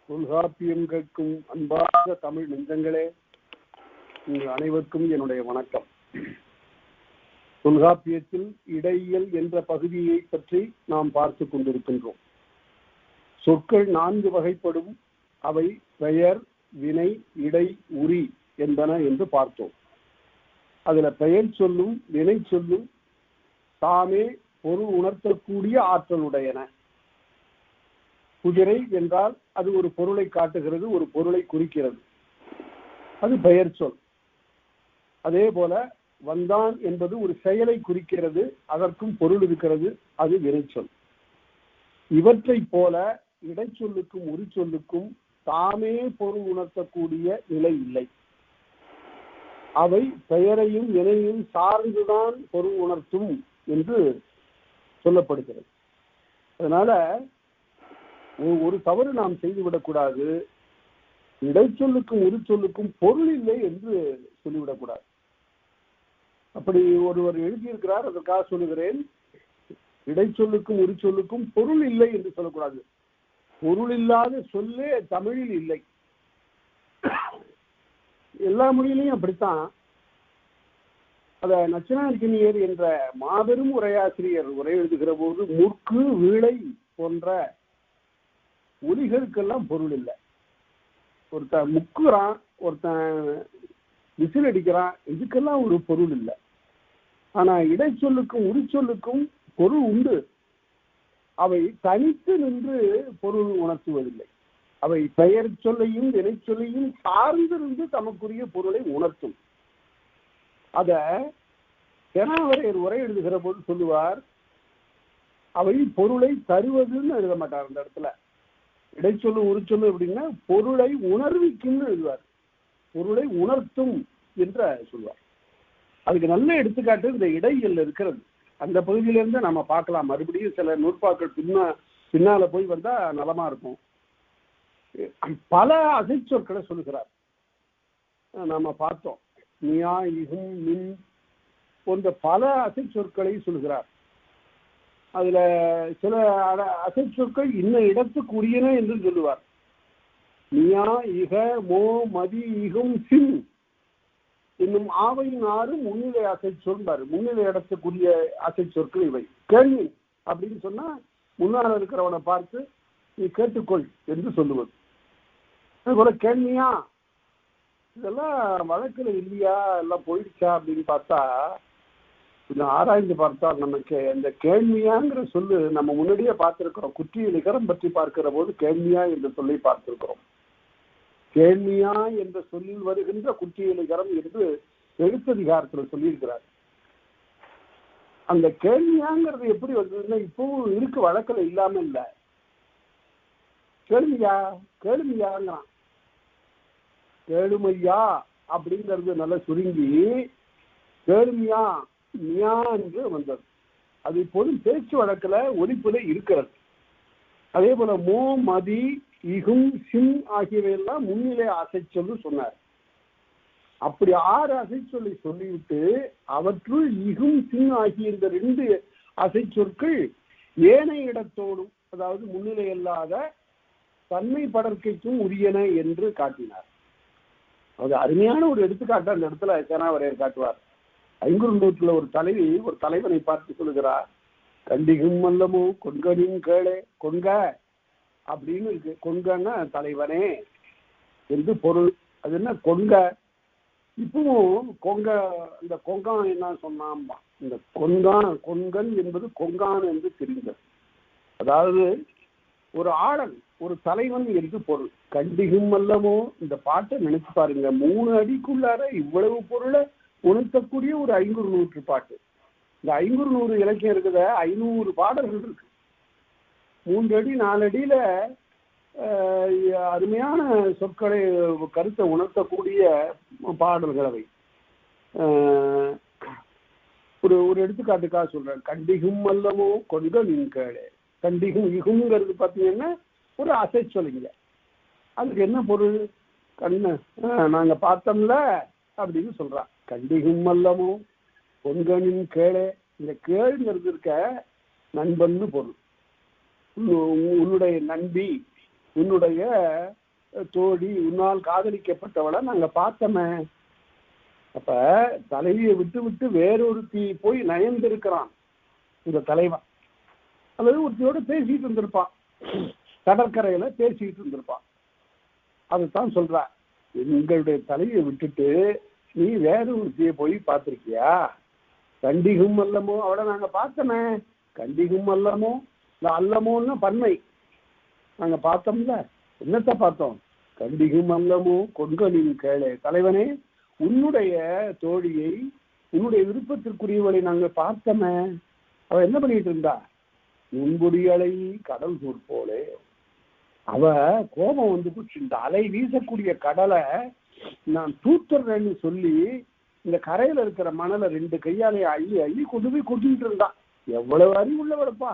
தொல்காப்பியம் கேட்கும் அன்பாக தமிழ் நெஞ்சங்களே, உங்கள் அனைவருக்கும் என்னுடைய வணக்கம். தொல்காப்பியத்தில் இடையியல் என்ற பகுதியை பற்றி நாம் பார்த்து கொண்டிருக்கின்றோம். சொற்கள் 4 வகைப்படும். அவை பெயர், வினை, இடை, உரி என்பன என்று பார்த்தோம். அதுல பெயர் சொல்லும் வினை சொல்லும் தாமே பொருள் உணர்த்தக்கூடிய ஆற்றலுடையன. குதிரை என்றால் அது ஒரு பொருளை காட்டுகிறது, ஒரு பொருளை குறிக்கிறது, அது பெயர் சொல். அதே போல வந்தான் என்பது ஒரு செயலை குறிக்கிறது, அதற்கும் பொருள் இருக்கிறது, அது வினைச்சொல். இவற்றை போல இடைச்சொல்லுக்கும் உரிச்சொல்லுக்கும் தாமே பொருள் உணர்த்தக்கூடிய நிலை இல்லை. அவை பெயரையும் வினையும் சார்ந்துதான் பொருள் உணர்த்தும் என்று சொல்லப்படுகிறது. அதனால ஒரு தவறு நாம் செய்துவிடக்கூடாது. இடைச்சொல்லுக்கும் உரிச்சொல்லுக்கும் பொருள் இல்லை என்று சொல்லிவிடக்கூடாது. அப்படி ஒருவர் எழுதியிருக்கிறார், அதற்காக சொல்லுகிறேன். இடைச்சொல்லுக்கும் உரிச்சொல்லுக்கும் பொருள் இல்லை என்று சொல்லக்கூடாது. பொருள் இல்லாத சொல்லே தமிழில் இல்லை. எல்லா மொழியிலையும் அப்படித்தான். அத நச்சினார்க்கினியர் என்ற மாபெரும் உரையாசிரியர் உரை எழுதுகிற போது முற்கு வீழை போன்ற ஒலிகளுக்கெல்லாம் பொருள் இல்லை. ஒருத்தன் முக்குறான், ஒருத்தன் விசில் அடிக்கிறான், இதுக்கெல்லாம் ஒரு பொருள் இல்லை. ஆனா இடைச்சொல்லுக்கும் உரிச்சொல்லுக்கும் பொருள் உண்டு. அவை தனித்து நின்று பொருள் உணர்த்துவதில்லை. அவை பெயர் சொல்லையும் வினை சொல்லையும் சார்ந்திருந்து தமக்குரிய பொருளை உணர்த்தும். அத தெனாவரையர் உரை எழுதுகிற போது சொல்லுவார், அவை பொருளை தருவதுன்னு எழுத மாட்டார். அந்த இடத்துல இடைச்சொல்லு உரிச்சொல்லு அப்படின்னா பொருளை உணர்விக்கும்னு எழுதுவார். பொருளை உணர்த்தும் என்று சொல்வார். அதுக்கு நல்ல எடுத்துக்காட்டு இந்த இடையில் இருக்கிறது. அந்த பகுதியிலிருந்து நம்ம பார்க்கலாம். மறுபடியும் சில நூற்பாக்கள் பின்னால போய் வந்தா நலமா இருக்கும். பல அசைச்சொற்களை சொல்லுகிறார். நாம பார்த்தோம். மியா, இகும், மின் போன்ற பல அசைச்சொற்களை சொல்கிறார். அதுல சில அசைச்சொற்கள் இன்ன இடத்துக்கு உரியன என்று சொல்லுவார். மியா, இக, மோ, மதி, இகும், சின் இன்னும் ஆவையின் 6 முன்னிலை அசைச்சொல். முன்னிலை இடத்துக்குரிய அசைச்சொற்கள் இவை. கேள்வி அப்படின்னு சொன்னா முன்னால இருக்கிறவனை பார்த்து நீ கேட்டுக்கொள் என்று சொல்லுவது. அதுபோல கேள்வியா, இதெல்லாம் வழக்கில் இல்லையா, எல்லாம் போயிடுச்சா அப்படின்னு பார்த்தா, கொஞ்சம் ஆராய்ந்து பார்த்தா நமக்கு இந்த கேள்வியாங்கிற சொல்லு நம்ம முன்னாடியே பார்த்திருக்கிறோம். குற்றியல் இகரம் பற்றி பார்க்கிற போது கேள்வியா என்ற சொல்லை பார்த்திருக்கிறோம். கேள்வியா என்ற சொல்லில் வருகின்ற குற்றியல் இகரம் என்று எழுத்ததிகாரத்தில் சொல்லியிருக்கிறார். அந்த கேள்வியாங்கிறது எப்படி வந்ததுன்னா இப்பவும் இருக்கு, வழக்கில் இல்லாம இல்ல. கேள்வியா கேள்வியாங்கிறான். கேளுமையா அப்படிங்கிறது நல்லா சுருங்கி கேளுமையா மியா என்று வந்தது. அது இப்போதும் பேச்சு வழக்கில் ஒலிப்புல இருக்கிறது. அதே போல மோ, மதி, இகும், சின் ஆகியவையெல்லாம் முன்னிலை அசைச்சொல்லு சொன்னார். அப்படி 6 அசைச்சொல்லை சொல்லிவிட்டு அவற்றுள் இகும், சின் ஆகிய இந்த 2 அசைச்சொற்கள் ஏனைய இடத்தோடும், அதாவது முன்னிலை அல்லாத தன்மை படர்க்கைக்கும் உரியன என்று காட்டினார். அது அருமையான ஒரு எடுத்துக்காட்டு அந்த இடத்துல தெனாவரையர் காட்டுவார். 500 ஒரு தலைவி ஒரு தலைவனை பார்த்து சொல்லுகிறார், கண்டிகும் அல்லமோ கொன்கனின் கேளே. கொன்க அப்படின்னு இருக்கு. கொன்கன்னா தலைவனே என்று பொருள். அது என்ன கொன்க? இப்பவும் கொங்க, இந்த கொங்கான் என்ன சொன்னாம்பா, இந்த கொன்கான், கொங்கன் என்பது கொங்கான் என்று தெரிந்தது. அதாவது ஒரு ஆளன், ஒரு தலைவன் என்று பொருள். கண்டிகும் அல்லமோ, இந்த பாட்டை நினைச்சு பாருங்க. 3 அடிக்குள்ளார இவ்வளவு பொருளை உணர்த்தக்கூடிய ஒரு 500 பாட்டு. இந்த 500 இலக்கியம் இருக்குத, 500 பாடல்கள் இருக்கு. 3 அடி 4 அடியில அருமையான சொற்களை கருத்தை உணர்த்தக்கூடிய பாடல்கள் அவை. ஒரு எடுத்துக்காட்டுக்காக சொல்றேன். கண்டிகும் அல்லமோ கொன்க நின் கேளே. கண்டிகும் இகுங்கிறது பார்த்தீங்கன்னா ஒரு அசைச்சொல்லிங்க. அதுக்கு என்ன பொருள்? கண்ணு நாங்க பார்த்தோம்ல அப்படின்னு சொல்றான். கண்டிகும் அல்லமோ கொன்கனின் கேளே. இந்த கேளுங்கிறது இருக்க நண்பன்னு பொருள். உன்னுடைய நண்பி உன்னுடைய தோழி, உன்னால் காதலிக்கப்பட்டவளை நாங்க பார்த்தோமே. அப்ப தலைவியை விட்டு விட்டு வேறொருத்தி போய் நயந்திருக்கிறான் இந்த தலைவன். அல்லது ஒருத்தியோட பேசிட்டு இருந்திருப்பான், கடற்கரையில பேசிட்டு இருந்திருப்பான். அதுதான் சொல்ற, எங்களுடைய தலைவியை விட்டுட்டு நீ வேற ஒருத்தியை போய் பார்த்திருக்கியா? கண்டிகும் அல்லமோ, அவளை நாங்க பார்த்தோமே. கண்டிகும் அல்லமோ, இந்த அல்லமோன்னு பன்மை, நாங்க பார்த்தோம்ல. என்னத்தை பார்த்தோம்? கண்டிகும் அல்லமோ கொண்கனின் கேளே. தலைவனே, உன்னுடைய தோழியை, உன்னுடைய விருப்பத்திற்குரியவளை நாங்க பார்த்தோமே. அவ என்ன பண்ணிட்டு இருந்தா? முன்பொடியலை கடல் சூர் போலே. அவ கோபம் வந்து போச்சு. இந்த அலை வீசக்கூடிய கடலை நான் தூத்துறேன்னு சொல்லி இந்த கரையில இருக்கிற மணலை 2 கையாலே அள்ளி அள்ளி கொண்டு போய் கொட்டிட்டு இருந்தான். எவ்வளவு அறிவுள்ளவளப்பா!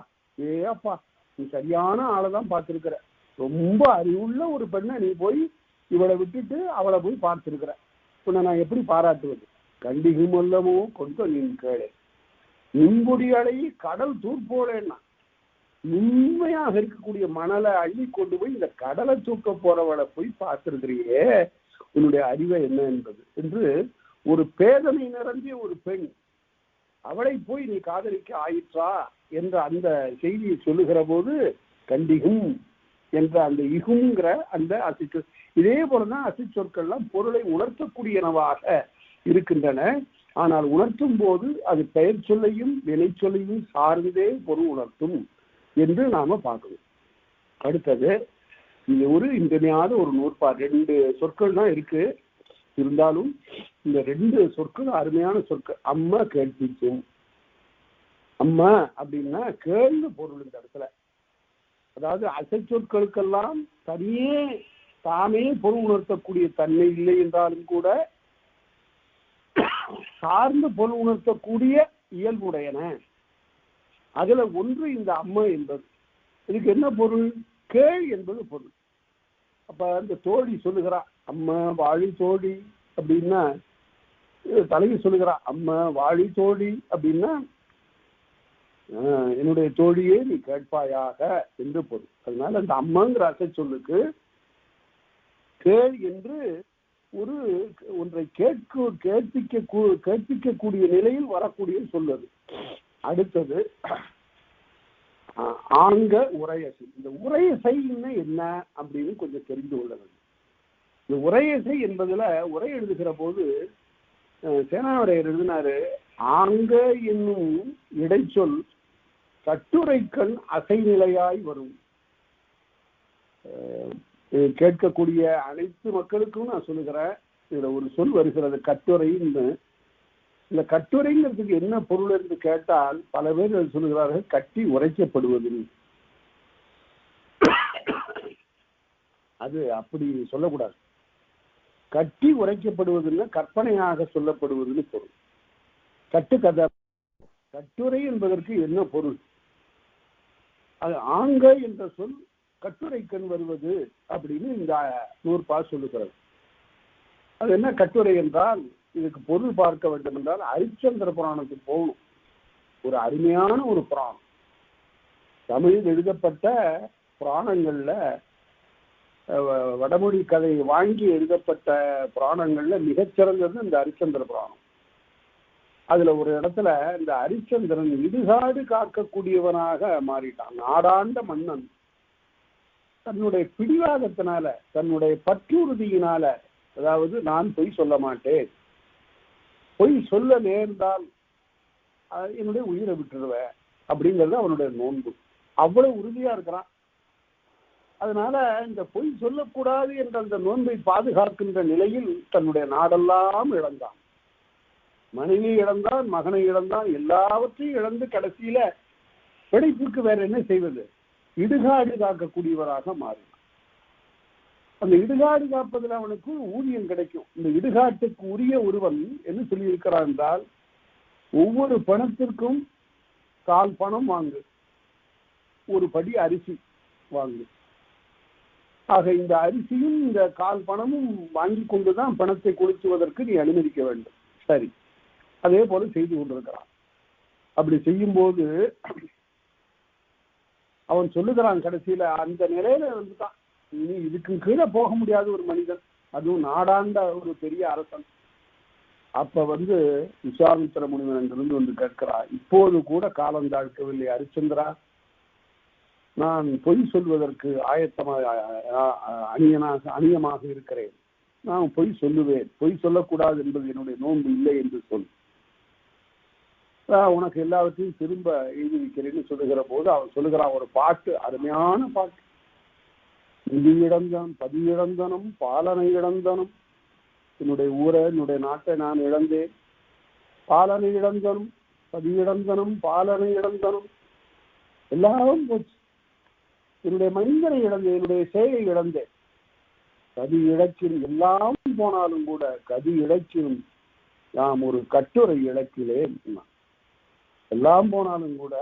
அப்பா, நீ சரியான ஆளை தான் பார்த்திருக்கிற. ரொம்ப அறிவுள்ள ஒரு பெண்ணை நீ போய் இவளை விட்டுட்டு அவளை போய் பார்த்திருக்கிற. உன்னை நான் எப்படி பாராட்டுவது? கண்டிகும் அல்லமோ கொண்கனின் கேளே. முன்பொடியலை கடல் தூர்போலேன்னா, உண்மையாக இருக்கக்கூடிய மணலை அள்ளி கொண்டு போய் இந்த கடலை தூக்க போறவளை போய் பார்த்திருக்கிறியே, உன்னுடைய அறிவை என்ன என்பது என்று ஒரு பேதமை நிறைந்திய ஒரு பெண், அவளை போய் நீ காதலிக்க ஆயிற்றா என்ற அந்த செய்தியை சொல்லுகிற போது கண்டிகும் என்ற அந்த இகுங்கிற அந்த அசிச்சொல். இதே போலதான் அசிச்சொற்கள்லாம் பொருளை உணர்த்தக்கூடியனவாக இருக்கின்றன. ஆனால் உணர்த்தும் போது அது பெயர் சொல்லையும் வினை சொல்லையும் சார்ந்தே பொருள் உணர்த்தும் என்று நாம பார்க்கணும். அடுத்தது, இது ஒரு இன்றியமையாத ஒரு நூற்பார். 2 சொற்கள் தான் இருக்கு, இருந்தாலும் இந்த 2 சொற்கள் அருமையான சொற்கள். அம்மா கேட்பிக்கும். அம்மா அப்படின்னா கேள்வி பொருள் இந்த இடத்துல. அதாவது அசைச்சொற்களுக்கெல்லாம் தனியே தாமே பொருள் உணர்த்தக்கூடிய தன்மை இல்லை என்றாலும் கூட சார்ந்து பொருள் உணர்த்தக்கூடிய இயல்புடையன. அதுல ஒன்று இந்த அம்மா என்பது. இதுக்கு என்ன பொருள்? கேள் என்பது பொருள். அப்ப அந்த தோழி சொல்லுகிறா, அம்மா வாழி தோழி அப்படின்னா, தலைவி சொல்லுகிறா அம்மா வாழி தோழி அப்படின்னா, என்னுடைய தோழியே நீ கேட்பாயாக என்று பொருள். அதனால அந்த அம்மாங்கிற அசை சொல்லுக்கு கேள் என்று ஒரு ஒன்றை கேட்பிக்கக்கூடிய நிலையில் வரக்கூடிய சொல்லுது. அடுத்தது ஆங்க உரையசை. இந்த உரையசை என்ன அப்படின்னு கொஞ்சம் தெரிந்து கொள்ள வேண்டும். இந்த உரையசை என்பதுல உரை எழுதுகிற போது சேனாவரையர் எழுதினாரு, ஆங்க என்னும் இடைச்சொல் கட்டுரைக்கண் அசை நிலையாய் வரும். கேட்கக்கூடிய அனைத்து மக்களுக்கும் நான் சொல்லுகிறேன், இதுல ஒரு சொல் வருகிறது கட்டுரைன்னு. இந்த கட்டுரைங்கிறதுக்கு என்ன பொருள் என்று கேட்டால் பல பேர் சொல்லுகிறார்கள் கட்டி உரைக்கப்படுவது. அது அப்படி சொல்லக்கூடாது. கட்டி உரைக்கப்படுவதில்லை, கற்பனையாக சொல்லப்படுவதுன்னு பொருள். கட்டுக்கதை. கட்டுரை என்பதற்கு என்ன பொருள்? அது ஆங்க என்ற சொல் கட்டுரைக்கண் வருவது அப்படின்னு இந்த நூற்பா சொல்லுகிறது. அது என்ன கட்டுரை என்றால், இதுக்கு பொருள் பார்க்க வேண்டும் என்றால் ஹரிச்சந்திர புராணத்துக்கு போகணும். ஒரு அருமையான ஒரு புராணம். தமிழில் எழுதப்பட்ட புராணங்கள்ல, வடமொழி கதை வாங்கி எழுதப்பட்ட புராணங்கள்ல மிகச்சிறந்தது இந்த ஹரிச்சந்திர புராணம். அதுல ஒரு இடத்துல இந்த ஹரிச்சந்திரன் இடுகாடு காக்கக்கூடியவனாக மாறிட்டான். நாடாண்ட மன்னன் தன்னுடைய பிடிவாதத்தினால, தன்னுடைய பற்றுறுதியினால, அதாவது நான் பொய் சொல்ல மாட்டேன், பொய் சொல்ல நேர்ந்தால் என்னுடைய உயிரை விட்டுருவேன் அப்படிங்கிறது அவனுடைய நோன்பு. அவ்வளவு உறுதியா இருக்கிறான். அதனால இந்த பொய் சொல்லக்கூடாது என்ற அந்த நோன்பை பாதுகாக்கின்ற நிலையில் தன்னுடைய நாடெல்லாம் இழந்தான். மனைவி இழந்தான், மகனை இழந்தான், எல்லாவற்றையும் இழந்து கடைசியில பிழைப்புக்கு வேற என்ன செய்வது? இடுகாடு காக்கக்கூடியவராக மாறினான். அந்த இடுகாடு காப்பதில் அவனுக்கு ஊதியம் கிடைக்கும். இந்த இடுகாட்டுக்கு உரிய ஒருவன் என்ன சொல்லி இருக்கிறான் என்றால், ஒவ்வொரு பணத்திற்கும் 1/4 பணம் வாங்கு, ஒரு படி அரிசி வாங்கு. ஆக இந்த அரிசியும் இந்த 1/4 பணமும் வாங்கி கொண்டுதான் பணத்தை கொளுத்துவதற்கு நீ அனுமதிக்க வேண்டும். சரி, அதே போல செய்து கொண்டிருக்கிறான். அப்படி செய்யும் போது அவன் சொல்லுகிறான் கடைசியில, அந்த நிலையில வந்துட்டான். இனி இதுக்கு கீழே போக முடியாத ஒரு மனிதன், அதுவும் நாடாண்ட ஒரு பெரிய அரசன். அப்ப விஸ்வாமித்திர முனிவன் இருந்து கேட்கிறா, இப்போது கூட காலம் தாழ்க்கவில்லை ஹரிச்சந்திரா, நான் பொய் சொல்வதற்கு அணியமாக இருக்கிறேன். நான் பொய் சொல்லுவேன், பொய் சொல்லக்கூடாது என்பது என்னுடைய நோன்பு இல்லை என்று சொல். உனக்கு எல்லாவற்றையும் திரும்ப எழுதி வைக்கிறேன்னு சொல்லுகிற போது அவன் சொல்லுகிறான் ஒரு பாட்டு, அருமையான பாட்டு. நிதி இழந்தான், பதி இழந்தனும், பாலனை இழந்தனும், என்னுடைய ஊரை என்னுடைய நாட்டை நான் இழந்தேன். பாலனை இழந்தனும், பதி இழந்தனும், பாலனை இழந்தனும், எல்லாரும் போச்சு. என்னுடைய மனிதனை இழந்தேன், என்னுடைய சேவை இழந்தேன். கதி இழக்கிலும் எல்லாம் போனாலும் கூட கதி இழக்கிலும் நாம் ஒரு கட்டுரை இழக்கிலே. எல்லாம் போனாலும் கூட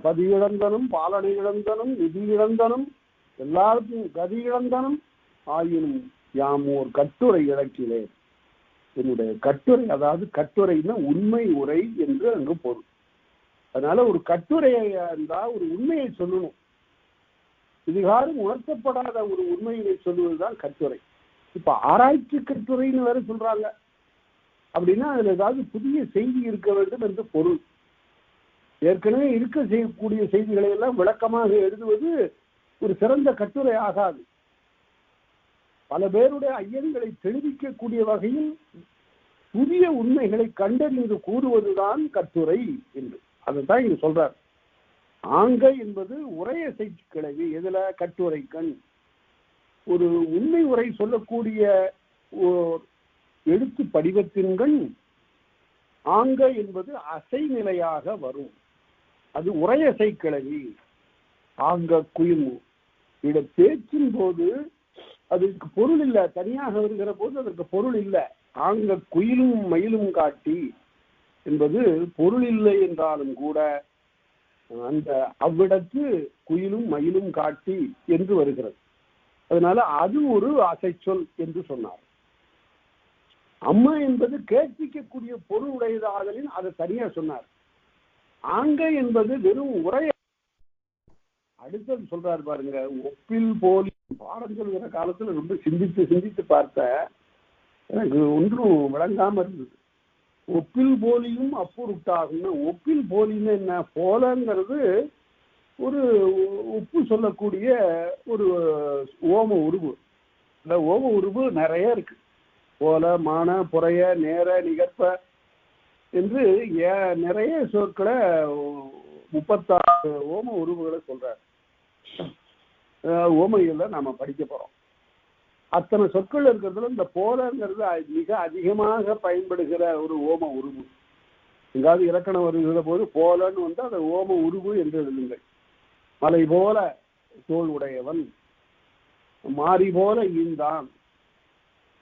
பதி இழந்தனும், பாலனை இழந்தனும், நிதி இழந்தனும், எல்லாருக்கும் கதி இழந்தனும், ஆயினும் யாம் ஒரு கட்டுரை இழக்கிலே. என்னுடைய கட்டுரை, அதாவது கட்டுரைன்னா உண்மை உரை என்று அங்கு பொருள். அதனால ஒரு கட்டுரையை இருந்தால் ஒரு உண்மையை சொல்லணும். இதுகாரும் உணர்த்தப்படாத ஒரு உண்மையை சொல்லுவதுதான் கட்டுரை. இப்ப ஆராய்ச்சி கட்டுரைன்னு வேற சொல்றாங்க. அப்படின்னா அதுல ஏதாவது புதிய செய்தி இருக்க வேண்டும் என்று பொருள். ஏற்கனவே இருக்க செய்யக்கூடிய செய்திகளை எல்லாம் விளக்கமாக எழுதுவது ஒரு சிறந்த கட்டுரை ஆகாது. பல பேருடைய ஐயங்களை தெளிவிக்கக்கூடிய வகையில் புதிய உண்மைகளை கண்டறிந்து கூறுவதுதான் கட்டுரை என்று அதைத்தான் இங்க சொல்றார். ஆங்கை என்பது உரையசை கிளவி. எதுல? கட்டுரை கண். ஒரு உண்மை உரை சொல்லக்கூடிய எழுத்து படிவத்தின்கண் ஆங்க என்பது அசை நிலையாக வரும். அது உரையசை கிளவி. ஆங்க குயிமு இட பேச்சின் போது அதுக்கு பொருள் இல்லை, தனியாக வருகிற போது அதற்கு பொருள் இல்லை. ஆங்க குயிலும் மயிலும் காட்டி என்பது பொருள் இல்லை என்றாலும் கூட அந்த அவ்விடத்து குயிலும் மயிலும் காட்டி என்று வருகிறது. அதனால அது ஒரு அசை சொல் என்று சொன்னார். அம்மா என்பது கேட்பிக்கக்கூடிய பொருள் உடையதாதலின் அதை தனியா சொன்னார். ஆங்க என்பது வெறும் உரைய. அடுத்தது சொல்றாரு பாருங்க, ஒப்பில் போலி. பாடம் சொல்கிற காலத்துல ரொம்ப சிந்தித்து பார்த்த எனக்கு ஒன்றும் விளங்காம இருந்தது. ஒப்பில் போலியும் அப்பொருட்டாகும்னா, ஒப்பில் போலின்னு என்ன? போலங்கிறது ஒரு உப்பு சொல்லக்கூடிய ஒரு ஓம உருவு. இந்த ஓம உருவு நிறைய இருக்கு. போல, மான, புறைய, நேர, நிகற்ப என்று நிறைய சொற்களை 36 ஓம உருவுகளை சொல்றார். ஓமையில நாம படிக்க போறோம். அத்தனை சொற்கள் இருக்கிறதுல இந்த போலங்கிறது மிக அதிகமாக பயன்படுகிற ஒரு ஓம உருவு. எங்காவது இலக்கணம் வருகிற போது போலன்னு அந்த ஓம உருவு என்று எழுதுங்கள். மலை போல தோல் உடையவன், மாறி போல ஈந்தான்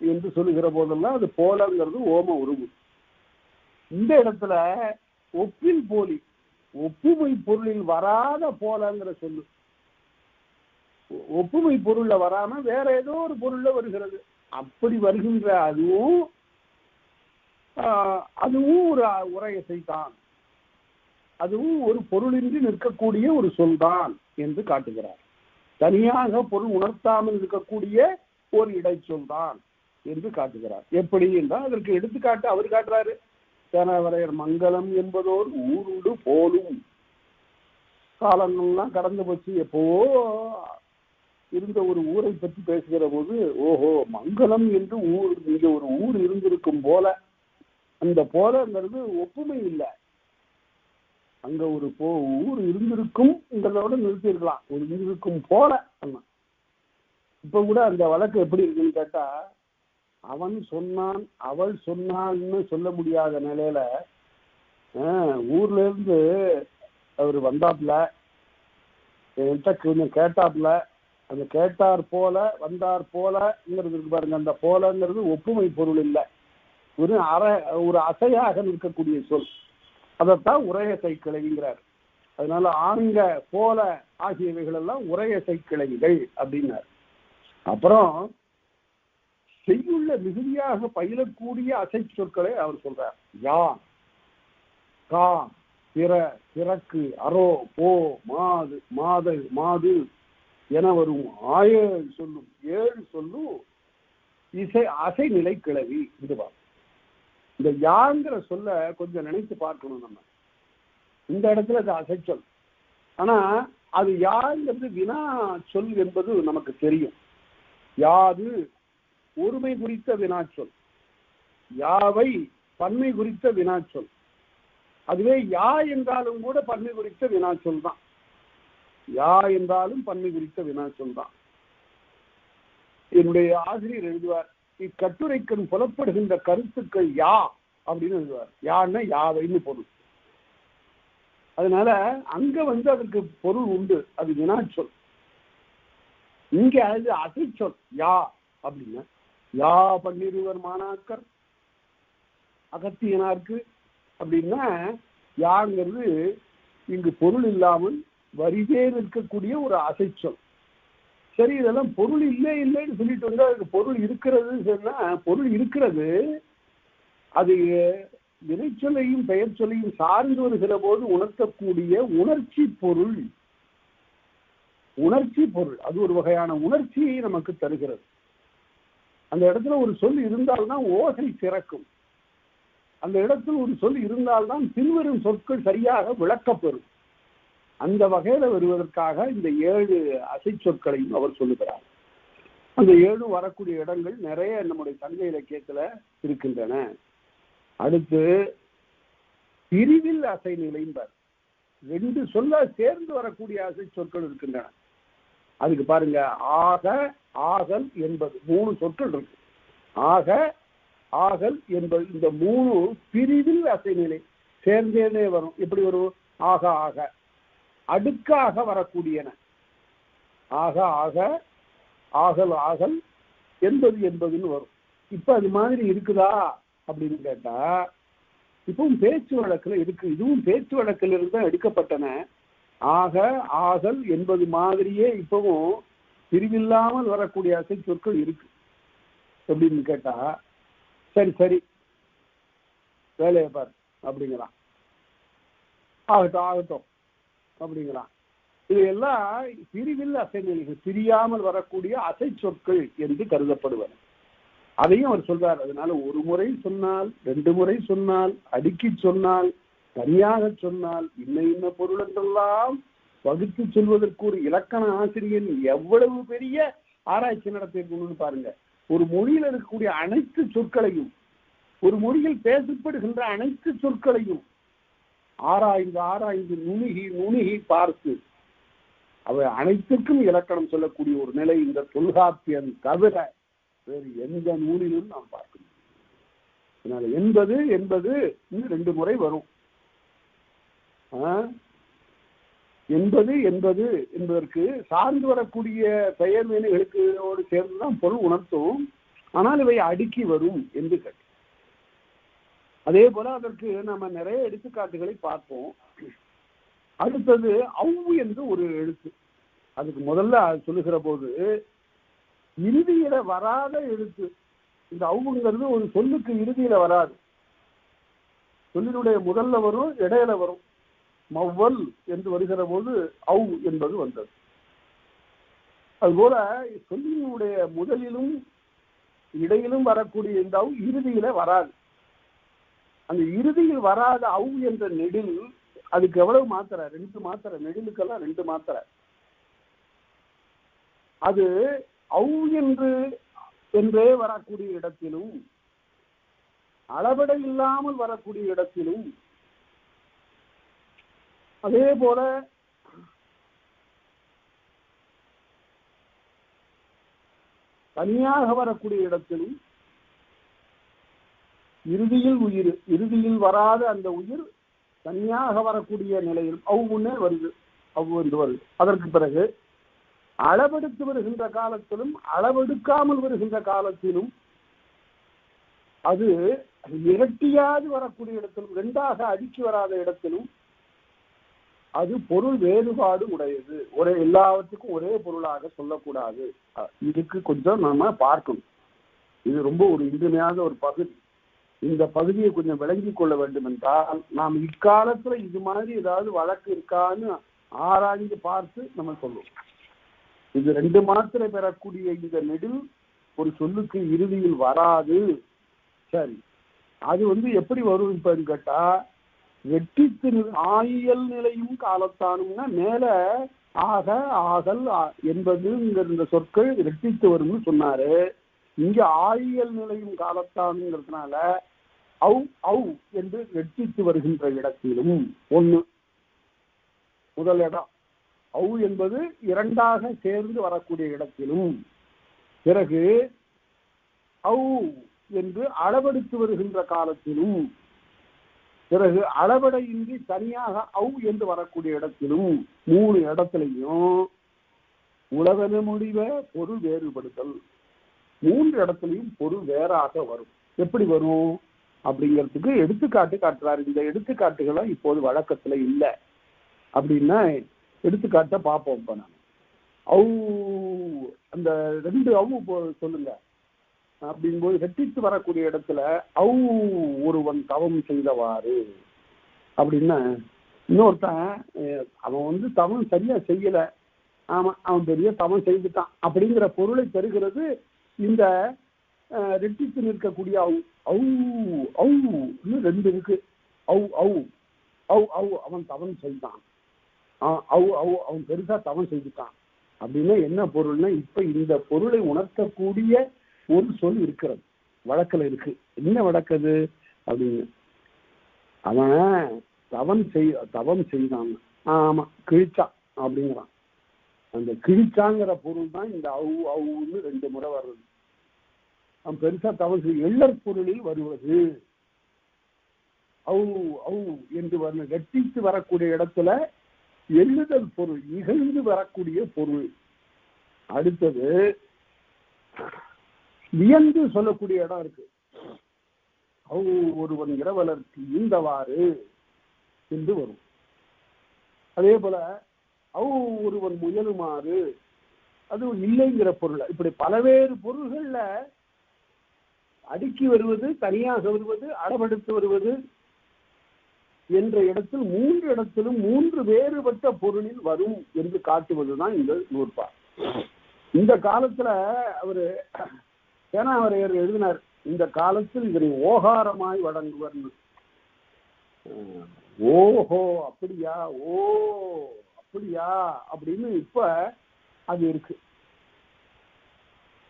என்று சொல்லுகிற போதெல்லாம் அது போலங்கிறது ஓம உருவு. இந்த இடத்துல ஒப்பில் போலி, ஒப்புமை பொருளில் வராத போலங்கிற சொல்லு. ஒப்புமை பொருள்ல வராம வேற ஏதோ ஒரு பொருள்ல வருகிறது. அப்படி வருகின்ற அதுவும் ஒரு உரையசை தான். அதுவும் ஒரு பொருளின்றி நிற்கக்கூடிய ஒரு சொல் தான் என்று காட்டுகிறார். தனியாக பொருள் உணர்த்தாமல் இருக்கக்கூடிய ஒரு இடைச்சொல் தான் என்று காட்டுகிறார். எப்படி என்றால் அதற்கு எடுத்துக்காட்டு அவர் காட்டுறாரு. சேனவரையர் மங்கலம் என்பதோர் ஊருண்டு போலும். காலங்கள்லாம் கடந்து போச்சு. எப்போ இருந்த ஒரு ஊரை பற்றி பேசுகிற போது, ஓஹோ மங்கலம் என்று ஊர், இங்க ஒரு ஊர் இருந்திருக்கும் போல. அந்த போலங்கிறது ஒப்புமை இல்லை. அங்க ஒரு ஊர் இருந்திருக்கும்ங்கிறதோட நிறுத்திருக்கலாம். ஒரு இருந்திருக்கும் போல. இப்ப கூட அந்த வழக்கு எப்படி இருக்குன்னு கேட்டா, அவன் சொன்னான் அவள் சொன்னான்னு சொல்ல முடியாத நிலையில ஊர்ல இருந்து அவர் வந்தாப்புல, என்கிட்ட கொஞ்சம் கேட்டாப்புல, அந்த கேட்டார் போல வந்தார் போலங்கிறது இருக்கு பாருங்க. அந்த போலங்கிறது ஒப்புமை பொருள் இல்லை, ஒரு அசையாக நிற்கக்கூடிய சொல். அதைத்தான் உரையசை கிளவிங்கிறார். அதனால ஆங்க போல ஆகியவைகள் எல்லாம் உரையசை கிளவிகள் அப்படின்னார். அப்புறம் செய்யுள்ள மிகுதியாக பயிலக்கூடிய அசை சொற்களை அவர் சொல்றார். யா, கா, பிற, பிறக்கு, அரோ, போ, மாது, மாது, மாது என வரும் 7 சொல்லும் 7 சொல்லும் இசை அசை நிலை கிளவி. இந்த யாங்கிற சொல்ல கொஞ்சம் நினைத்து பார்க்கணும் நம்ம. இந்த இடத்துல அது அசைச்சொல். ஆனா அது யாங்கிறது வினா சொல் என்பது நமக்கு தெரியும். யாது ஒருமை குறித்த வினாச்சொல், யாவை பன்மை குறித்த வினாச்சொல். அதுவே யா என்றாலும் கூட பன்மை குறித்த வினாச்சொல் தான். யா என்றாலும் பன்மை குறித்த வினாச்சொல் தான். என்னுடைய ஆசிரியர் எழுதுவார், இக்கட்டுரைக்கண் புலப்படுகின்ற கருத்துக்கள் யா அப்படின்னு எழுதுவார். யான்னா யாவைன்னு பொருள். அதனால அங்க அதற்கு பொருள் உண்டு, அது வினாச்சொல். இங்க அது அசைச்சொல். யா அப்படின்னா யா பன்னிருவர் மாணாக்கர் அகத்தியனாருக்கு அப்படின்னா யாங்கிறது இங்கு பொருள் இல்லாமல் வரிதே நிற்கக்கூடிய ஒரு அசைச்சொல். சரி, இதெல்லாம் பொருள் இல்லைன்னு சொல்லிட்டு வந்தா அதுக்கு பொருள் இருக்கிறதுன்னு சொன்னா பொருள் இருக்கிறது. அது வினைச்சொல்லையும் பெயர் சொல்லையும் சார்ந்து வருகிற போது உணர்த்தக்கூடிய உணர்ச்சி பொருள். உணர்ச்சி பொருள் அது ஒரு வகையான உணர்ச்சியை நமக்கு தருகிறது. அந்த இடத்துல ஒரு சொல் இருந்தால்தான் ஓசை சிறக்கும். அந்த இடத்துல ஒரு சொல் இருந்தால்தான் பின்வரும் சொற்கள் சரியாக விளக்கப்பெறும். அந்த வகையில வருவதற்காக இந்த 7 அசை சொற்களையும் அவர் சொல்லுகிறார். அந்த 7 வரக்கூடிய இடங்கள் நிறைய நம்முடைய சங்க இலக்கியத்துல இருக்கின்றன. அடுத்து பிரிவில் அசை நிலைம்பர் 2 சொல்ல சேர்ந்து வரக்கூடிய அசை சொற்கள் இருக்கின்றன. அதுக்கு பாருங்க, ஆக, ஆகல் என்பது 3 சொற்கள் இருக்கு. ஆக, ஆகல் என்பது இந்த 3 பிரிவில் அசை நிலை சேர்ந்தே வரும். எப்படி வரும்? ஆக, ஆக அடுக்காக வரக்கூடியன. ஆக, ஆக, ஆகல், ஆகல், என்பது என்பதுன்னு வரும். இப்ப அது மாதிரி இருக்குதா அப்படின்னு கேட்டா இப்பவும் பேச்சு வழக்கில் இருக்கு. இதுவும் பேச்சு வழக்கில் இருந்து தான் எடுக்கப்பட்டன. ஆக, ஆகல் என்பது மாதிரியே இப்பவும் பிரிவில்லாமல் வரக்கூடிய அசை சொற்கள் இருக்கு. எப்படின்னு கேட்டா, சரி சரி வேலையை பார் அப்படிங்கிறான், ஆகட்டும் ஆகட்டும் அப்படிங்கிறான். இது எல்லாம் பிரிவில் அசை நிலைகள், பிரியாமல் வரக்கூடிய அசை சொற்கள் என்று கருதப்படுவன. அதையும் அவர் சொல்றார். அதனால ஒரு முறை சொன்னால், 2 முறை சொன்னால், அடுக்கி சொன்னால், தனியாக சொன்னால், இன்ன பொருள் என்றெல்லாம் வகுத்து சொல்வதற்கு ஒரு இலக்கண ஆசிரியர் எவ்வளவு பெரிய ஆராய்ச்சி நடத்திருக்கணும்னு பாருங்க. ஒரு மொழியில் இருக்கக்கூடிய அனைத்து சொற்களையும், ஒரு மொழியில் பேசப்படுகின்ற அனைத்து சொற்களையும் ஆராய்ந்து ஆராய்ந்து நுணுகி பார்த்து அவை அனைத்திற்கும் இலக்கணம் சொல்லக்கூடிய ஒரு நிலை இந்த தொல்காப்பியன் தவிர வேறு எந்த நூலிலும் நாம் பார்க்கணும். அதனால என்பது என்பது 2 முறை வரும். என்பது என்பது என்பதற்கு சார்ந்து வரக்கூடிய பெயர் வினைகளுக்கு சேர்ந்துதான் பொருள் உணர்த்தும். ஆனால் இவை அடுக்கி வரும் என்று கேட்டு, அதே போல அதற்கு நம்ம நிறைய எடுத்துக்காட்டுகளை பார்ப்போம். அடுத்தது அவ்வு என்று ஒரு எழுத்து. அதுக்கு முதல்ல சொல்லுகிற போது இறுதியில வராத எழுத்து. இந்த அவ்வுங்கிறது ஒரு சொல்லுக்கு இறுதியில வராது. சொல்லினுடைய முதல்ல வரும், இடையில வரும். மவ்வல் என்று வருகிற போது அவ் என்பது வந்தது. அதுபோல சொல்லினுடைய முதலிலும் இடையிலும் வரக்கூடிய இந்த அவ் இறுதியில வராது. அந்த இறுதியில் வராத அவ் என்ற நெடில் அதுக்கு எவ்வளவு மாத்திரை? 2 மாத்திரை. நெடிலுக்கெல்லாம் 2 மாத்திரை. அது அவ் என்றே வரக்கூடிய இடத்திலும், அளபடை இல்லாமல் வரக்கூடிய இடத்திலும், அதே போல தனியாக வரக்கூடிய இடத்திலும், இறுதியில் வராத அந்த உயிர் தனியாக வரக்கூடிய நிலையில் அவ்வுன்னே வருது, அவ்வு என்று வருது. அதற்கு பிறகு அளவெடுத்து வருகின்ற காலத்திலும் அளவெடுக்காமல் வருகின்ற காலத்திலும், அது இரட்டியாது வரக்கூடிய இடத்திலும், 2ஆக அடுக்கி வராத இடத்திலும் அது பொருள் வேறுபாடு உடையது. எல்லாவற்றுக்கும் ஒரே பொருளாக சொல்லக்கூடாது. இதுக்கு கொஞ்சம் நாம பார்க்கணும். இது ரொம்ப ஒரு இன்றியமையாத ஒரு பகுதி. இந்த பகுதியை கொஞ்சம் விளங்கி கொள்ள வேண்டும் என்றால் நாம் இக்காலத்துல இது மாதிரி ஏதாவது வழக்கு இருக்கான்னு ஆராய்ந்து பார்த்து நம்ம சொல்லுவோம். இது 2 மாத்திரை பெறக்கூடிய இந்த நெடில் ஒரு சொல்லுக்கு இறுதியில் வராது. சரி, அது எப்படி வரும் இப்பன்னு கேட்டா, வெட்டித்து ஆயியல் நிலையும் காலத்தானும்னா மேல ஆக ஆகல் என்பதுங்கிற சொற்கள் ரெட்டித்து வரும்னு சொன்னாரு. இங்க ஆயியல் நிலையும் காலத்தானுங்கிறதுனால அவ் அவ் என்று ரெட்டித்து வருகின்ற இடத்திலும் ஒண்ணு முதல் இடம். அவ் என்பது 2ஆக சேர்ந்து வரக்கூடிய இடத்திலும், பிறகு அவ் என்று அளவெடுத்து வருகின்ற காலத்திலும், பிறகு அளவடையின்றி தனியாக அவ் என்று வரக்கூடிய இடத்திலும் 3 இடத்துலையும் உளவென முடிவ பொருள் வேறுபடுதல். 3 இடத்துலையும் பொருள் வேறாக வரும். எப்படி வரும் அப்படிங்கிறதுக்கு எடுத்துக்காட்டு காட்டுறாரு. இந்த எடுத்துக்காட்டுகளை இப்போது வழக்கத்துல இல்லை. அப்படின்னா எடுத்துக்காட்ட பார்ப்போம். இப்ப நான் அவ் அந்த 2 அவு சொல்லுங்க அப்படிங்கும்போது ரெட்டித்து வரக்கூடிய இடத்துல அவ் ஒருவன் தவம் செய்தவாறு அப்படின்னா, இன்னொருத்தன் அவன் தவம் சரியா செய்யல, ஆமா அவன் பெரிய தவம் செய்துட்டான் அப்படிங்கிற பொருளை தருகிறது இந்த ரெட்டித்து நிற்கக்கூடிய அவு. அவு அவு 2 இருக்கு. அவு அவு அவு அவு அவன் தவம் செய்தான், அவு அவு அவன் பெருசா தவம் செய்துட்டான் அப்படின்னா என்ன பொருள்னா, இப்ப இந்த பொருளை உணர்த்தக்கூடிய ஒரு சொல் இருக்கிறது, வழக்கில் இருக்கு. என்ன வழக்கது அப்படின்னு, அவன் தவம் செய்தான், ஆமா கிழிச்சான் அப்படிங்கிறான். அந்த கிழிச்சாங்கிற பொருள் தான் இந்த அவு அவுன்னு 2 முறை வர்றது. அவன் பெருசா தவம் செய்ய எள்ளற் பொருளில் வருவது அவு அவு என்று வெட்டித்து வரக்கூடிய இடத்துல எழுதல் பொருள், இகழ்ந்து வரக்கூடிய பொருள். அடுத்தது வியந்து சொல்லக்கூடிய இடம் இருக்கு. அவு ஒருவன் இரவலர்க்கு ஈந்தவாறு என்று வரும். அதே போல அவு ஒருவன் முயலுமாறு, அது இல்லைங்கிற பொருள். இப்படி பலவேறு பொருள்கள்ல அடுக்கி வருவது, தனியாக வருவது, அளவெடுத்து வருவது என்ற இடத்தில் 3 இடத்திலும் 3 வேறுபட்ட பொருளில் வரும் என்று காட்டுவதுதான் இந்த நூற்பா. இந்த காலத்துல அவரு சேனாவரையர் எழுதினார், இந்த காலத்தில் இதனை ஓகாரமாய் வழங்குவர். ஓஹோ அப்படியா, ஓ அப்படியா அப்படின்னு இப்ப அது இருக்கு.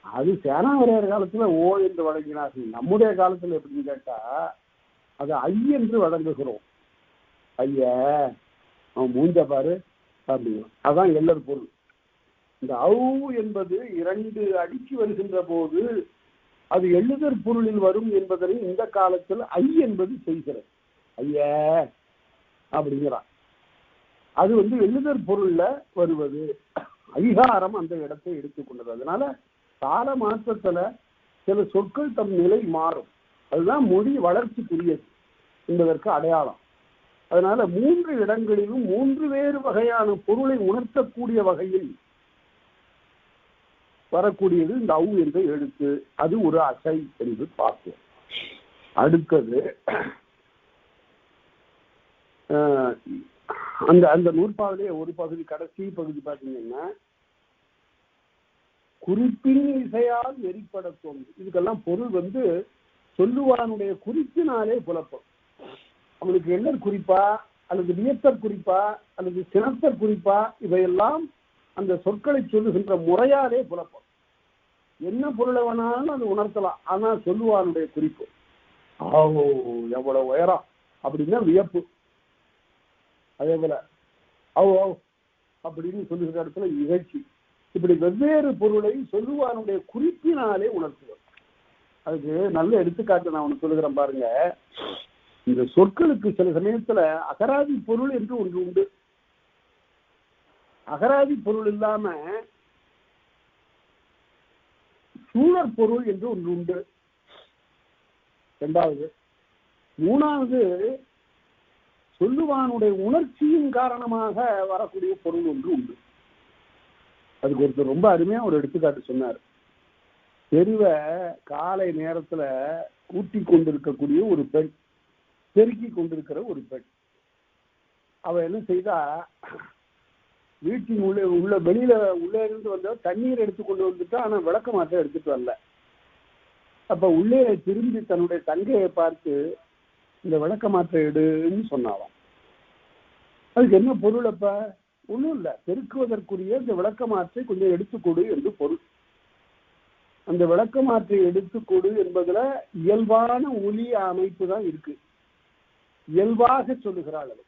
அது சேனாவரையர் காலத்துல ஓ என்று வழங்கினார்கள். நம்முடைய காலத்துல எப்படின்னு கேட்டா அது ஐ என்று வழங்குகிறோம். ஐய அவன் மூஞ்ச பாரு அப்படிங்க, அதான் எல்லர் பொருள். இந்த அவு என்பது 2 அடுக்கி வருகின்ற போது அது எழுதற் பொருளில் வரும் என்பதனை இந்த காலத்தில் ஐ என்பது செய்கிறது. ஐய அப்படிங்கிறான். அது எழுதற் பொருள்ல வருவது, ஐகாரம் அந்த இடத்தை எடுத்துக்கொண்டது. அதனால கால மாற்றத்துல சில சொற்கள் தம் நிலை மாறும். அதுதான் மொழி வளர்ச்சிக்குரியது என்பதற்கு அடையாளம். அதனால 3 இடங்களிலும் 3 வேறு வகையான பொருளை உணர்த்தக்கூடிய வகையில் வரக்கூடியது இந்த அவு என்ற எழுத்து. அது ஒரு அசை என்று பார்ப்போம். அடுத்தது அந்த அந்த நூற்பாவிலே ஒரு பகுதி, கடைசி பகுதி பார்த்தீங்கன்னா குறிப்பின் இசையால் எரிப்பட தோன்றும். இதுக்கெல்லாம் பொருள் சொல்லுவானுடைய குறிப்பினாலே புலப்படும். அவனுக்கு எண்ணற் குறிப்பா அல்லது வியத்தற் குறிப்பா அல்லது சினத்தற் குறிப்பா இவையெல்லாம் அந்த சொற்களை சொல்லுகின்ற முறையாலே புலப்படும். என்ன பொருளை வேணாலும் அது உணர்த்தலாம். ஆனா சொல்லுவானுடைய குறிப்பு எவ்வளவு உயரம் அப்படின்னா வியப்பு. அதே போல அப்படின்னு சொல்லுகிற இடத்துல இகழ்ச்சி. இப்படி வெவ்வேறு பொருளை சொல்லுவானுடைய குறிப்பினாலே உணர்த்துவது. அதுக்கு நல்ல எடுத்துக்காட்டு நான் ஒன்று சொல்லுகிறேன் பாருங்க. இந்த சொற்களுக்கு சில சமயத்துல அகராதி பொருள் என்று ஒன்று உண்டு. அகராதி பொருள் இல்லாம சூழற் பொருள் என்று ஒன்று உண்டு. 2வது. 3வது சொல்லுவானுடைய உணர்ச்சியின் காரணமாக வரக்கூடிய பொருள் ஒன்று உண்டு. அதுக்கு ஒருத்தர் ரொம்ப அருமையா ஒரு எடுத்துக்காட்டு சொன்னார். தெருவை காலை நேரத்துல கூட்டி கொண்டிருக்கக்கூடிய ஒரு பெண், பெருக்கி கொண்டிருக்கிற ஒரு பெண். அவ என்ன செய்தா, வீட்டின் உள்ள வெளியில உள்ளே இருந்து வந்த தண்ணீர் எடுத்து கொண்டு வந்துட்டா, ஆனா விளக்க மாற்ற எடுத்துட்டு வரல. அப்ப உள்ளே திரும்பி தன்னுடைய தங்கையை பார்த்து இந்த விளக்க மாற்ற எடுன்னு சொன்னாலாம். அதுக்கு என்ன பொருள்? அப்ப ஒண்ணும் இல்லை, பெருக்குவதற்குரிய இந்த விளக்க மாற்றை கொஞ்சம் எடுத்துக்கொடு என்று பொருள். அந்த விளக்க மாற்றை எடுத்துக்கொடு என்பதுல இயல்பான ஒலி அமைப்பு தான் இருக்கு, இயல்பாக சொல்லுகிறாள் அது.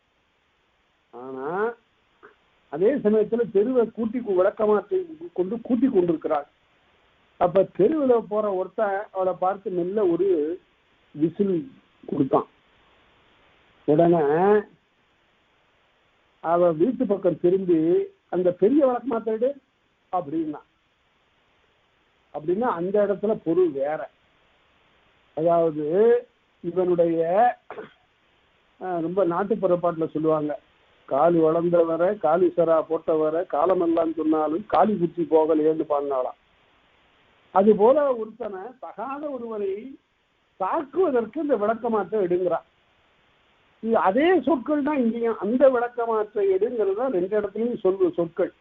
ஆனா அதே சமயத்துல தெருவை விளக்க மாற்றை கொண்டு கூட்டி கொண்டிருக்கிறாள். அப்ப தெருவில் போற ஒருத்தன் அவளை பார்த்து மெல்ல ஒரு விசில் கொடுத்தான். உடனே அவ வீட்டு பக்கம் திரும்பி அந்த பெரிய விளக்க மாற்ற அப்படின்னா அந்த இடத்துல பொருள் வேற. அதாவது இவனுடைய ரொம்ப நாட்டுப்புற பாட்டுல சொல்லுவாங்க, காலு வளர்ந்தவரை காலிசரா போட்டவரை காலமெல்லாம் சொன்னாலும் காலி குச்சி போகலேன்னு பாடினாலாம். அது போல ஒருத்தனை தகாத ஒருவரை தாக்குவதற்கு இந்த விளக்க மாற்ற எடுங்கிறான். இது அதே சொற்கள் தான் இங்கேயும். அந்த விளக்க மாற்ற எடுங்கிறது தான் ரெண்டு இடத்துலையும் சொல்ற சொற்கள்.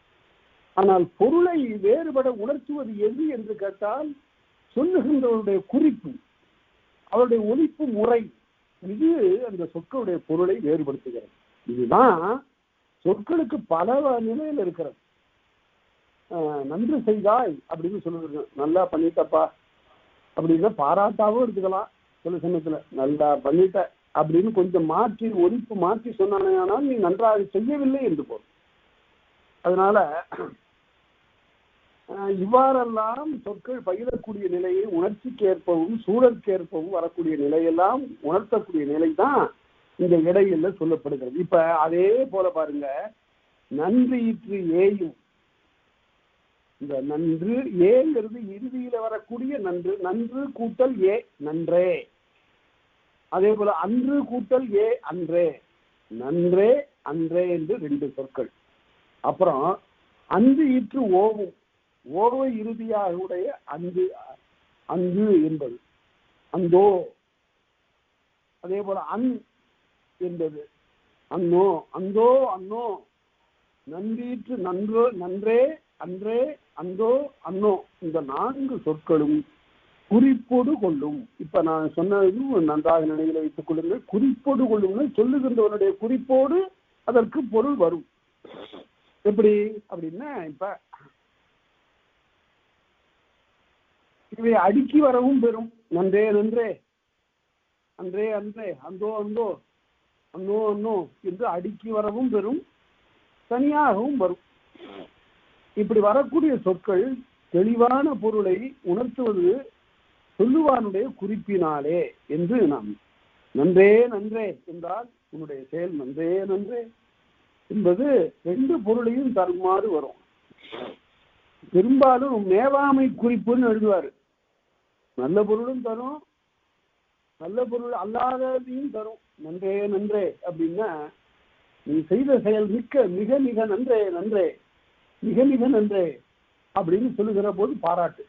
ஆனால் பொருளை வேறுபட உணர்த்துவது எது என்று கேட்டால் சொல்லுகின்றவருடைய குறிப்பு, அவருடைய ஒலிப்பு முறை, இது அந்த சொற்களுடைய பொருளை வேறுபடுத்துகிறது. இதுதான் சொற்களுக்கு பல நிலையில் இருக்கிறது. நன்றி செய்தாய் அப்படின்னு சொல்லுங்க, நல்லா பண்ணிட்டப்பா அப்படின்னா பாராட்டாவும் எடுத்துக்கலாம். சில சமயத்துல நல்லா பண்ணிட்ட அப்படின்னு கொஞ்சம் மாற்றி ஒலிப்பு மாற்றி சொன்னானால் நீ நன்றாக செய்யவில்லை என்று போதும். அதனால இவ்வாறெல்லாம் சொற்கள் பயிலக்கூடிய நிலையை உணர்ச்சிக்கேற்பவும் சூழற்கேற்பவும் வரக்கூடிய நிலையெல்லாம் உணர்த்தக்கூடிய நிலை தான் இந்த இடையில சொல்லப்படுகிறது. இப்ப அதே போல பாருங்க, நன்றீற்று ஏயும், இந்த நன்று ஏங்கிறது இறுதியில வரக்கூடிய நன்று, நன்று கூட்டல் ஏ நன்றே. அதே போல அன்று கூட்டல் ஏ அன்றே, நன்றே அன்றே என்று ரெண்டு சொற்கள். அப்புறம் அன்று ஈற்று ஓவும், ஓவை இறுதியாக உடைய அன்று, அன்று என்பது அந்தோ. அதே போல அன் என்பது அன்னோ, அந்தோ அன்னோ. நன்றீற்று நன்றோ, நன்றே அன்றே அந்தோ அன்னோ, இந்த நான்கு சொற்களும் குறிப்போடு கொள்ளும். இப்ப நான் சொன்னதும் நன்றாக நினைவில் வைத்துக் கொள்ளுங்கள். குறிப்போடு கொள்ளும்னு சொல்லுகின்றவனுடைய குறிப்போடு அதற்கு பொருள் வரும். எப்படி அப்படின்னா, இப்ப இவை அடுக்கி வரவும் பெறும். நன்றே நன்றே, அன்றே அன்றே, அந்தோ அந்தோ, அன்னோ அன்னோ என்று அடுக்கி வரவும் பெறும், தனியாகவும் வரும். இப்படி வரக்கூடிய சொற்கள் தெளிவான பொருளை உணர்த்துவது சொல்லுவானுடைய குறிப்பினாலே என்று நாம். நன்றே நன்றே என்றால் உன்னுடைய செயல் நன்றே நன்றே என்பது ரெண்டு பொருளையும் தருமாறு வரும். பெரும்பாலும் மேவாமை குறிப்புன்னு எழுதுவாரு. நல்ல பொருளும் தரும், நல்ல பொருள் அல்லாததையும் தரும். நன்றே நன்றே அப்படின்னா நீ செய்த செயல் மிக மிக நன்றே நன்றே, மிக மிக நன்றே அப்படின்னு சொல்லுகிற போது பாராட்டு.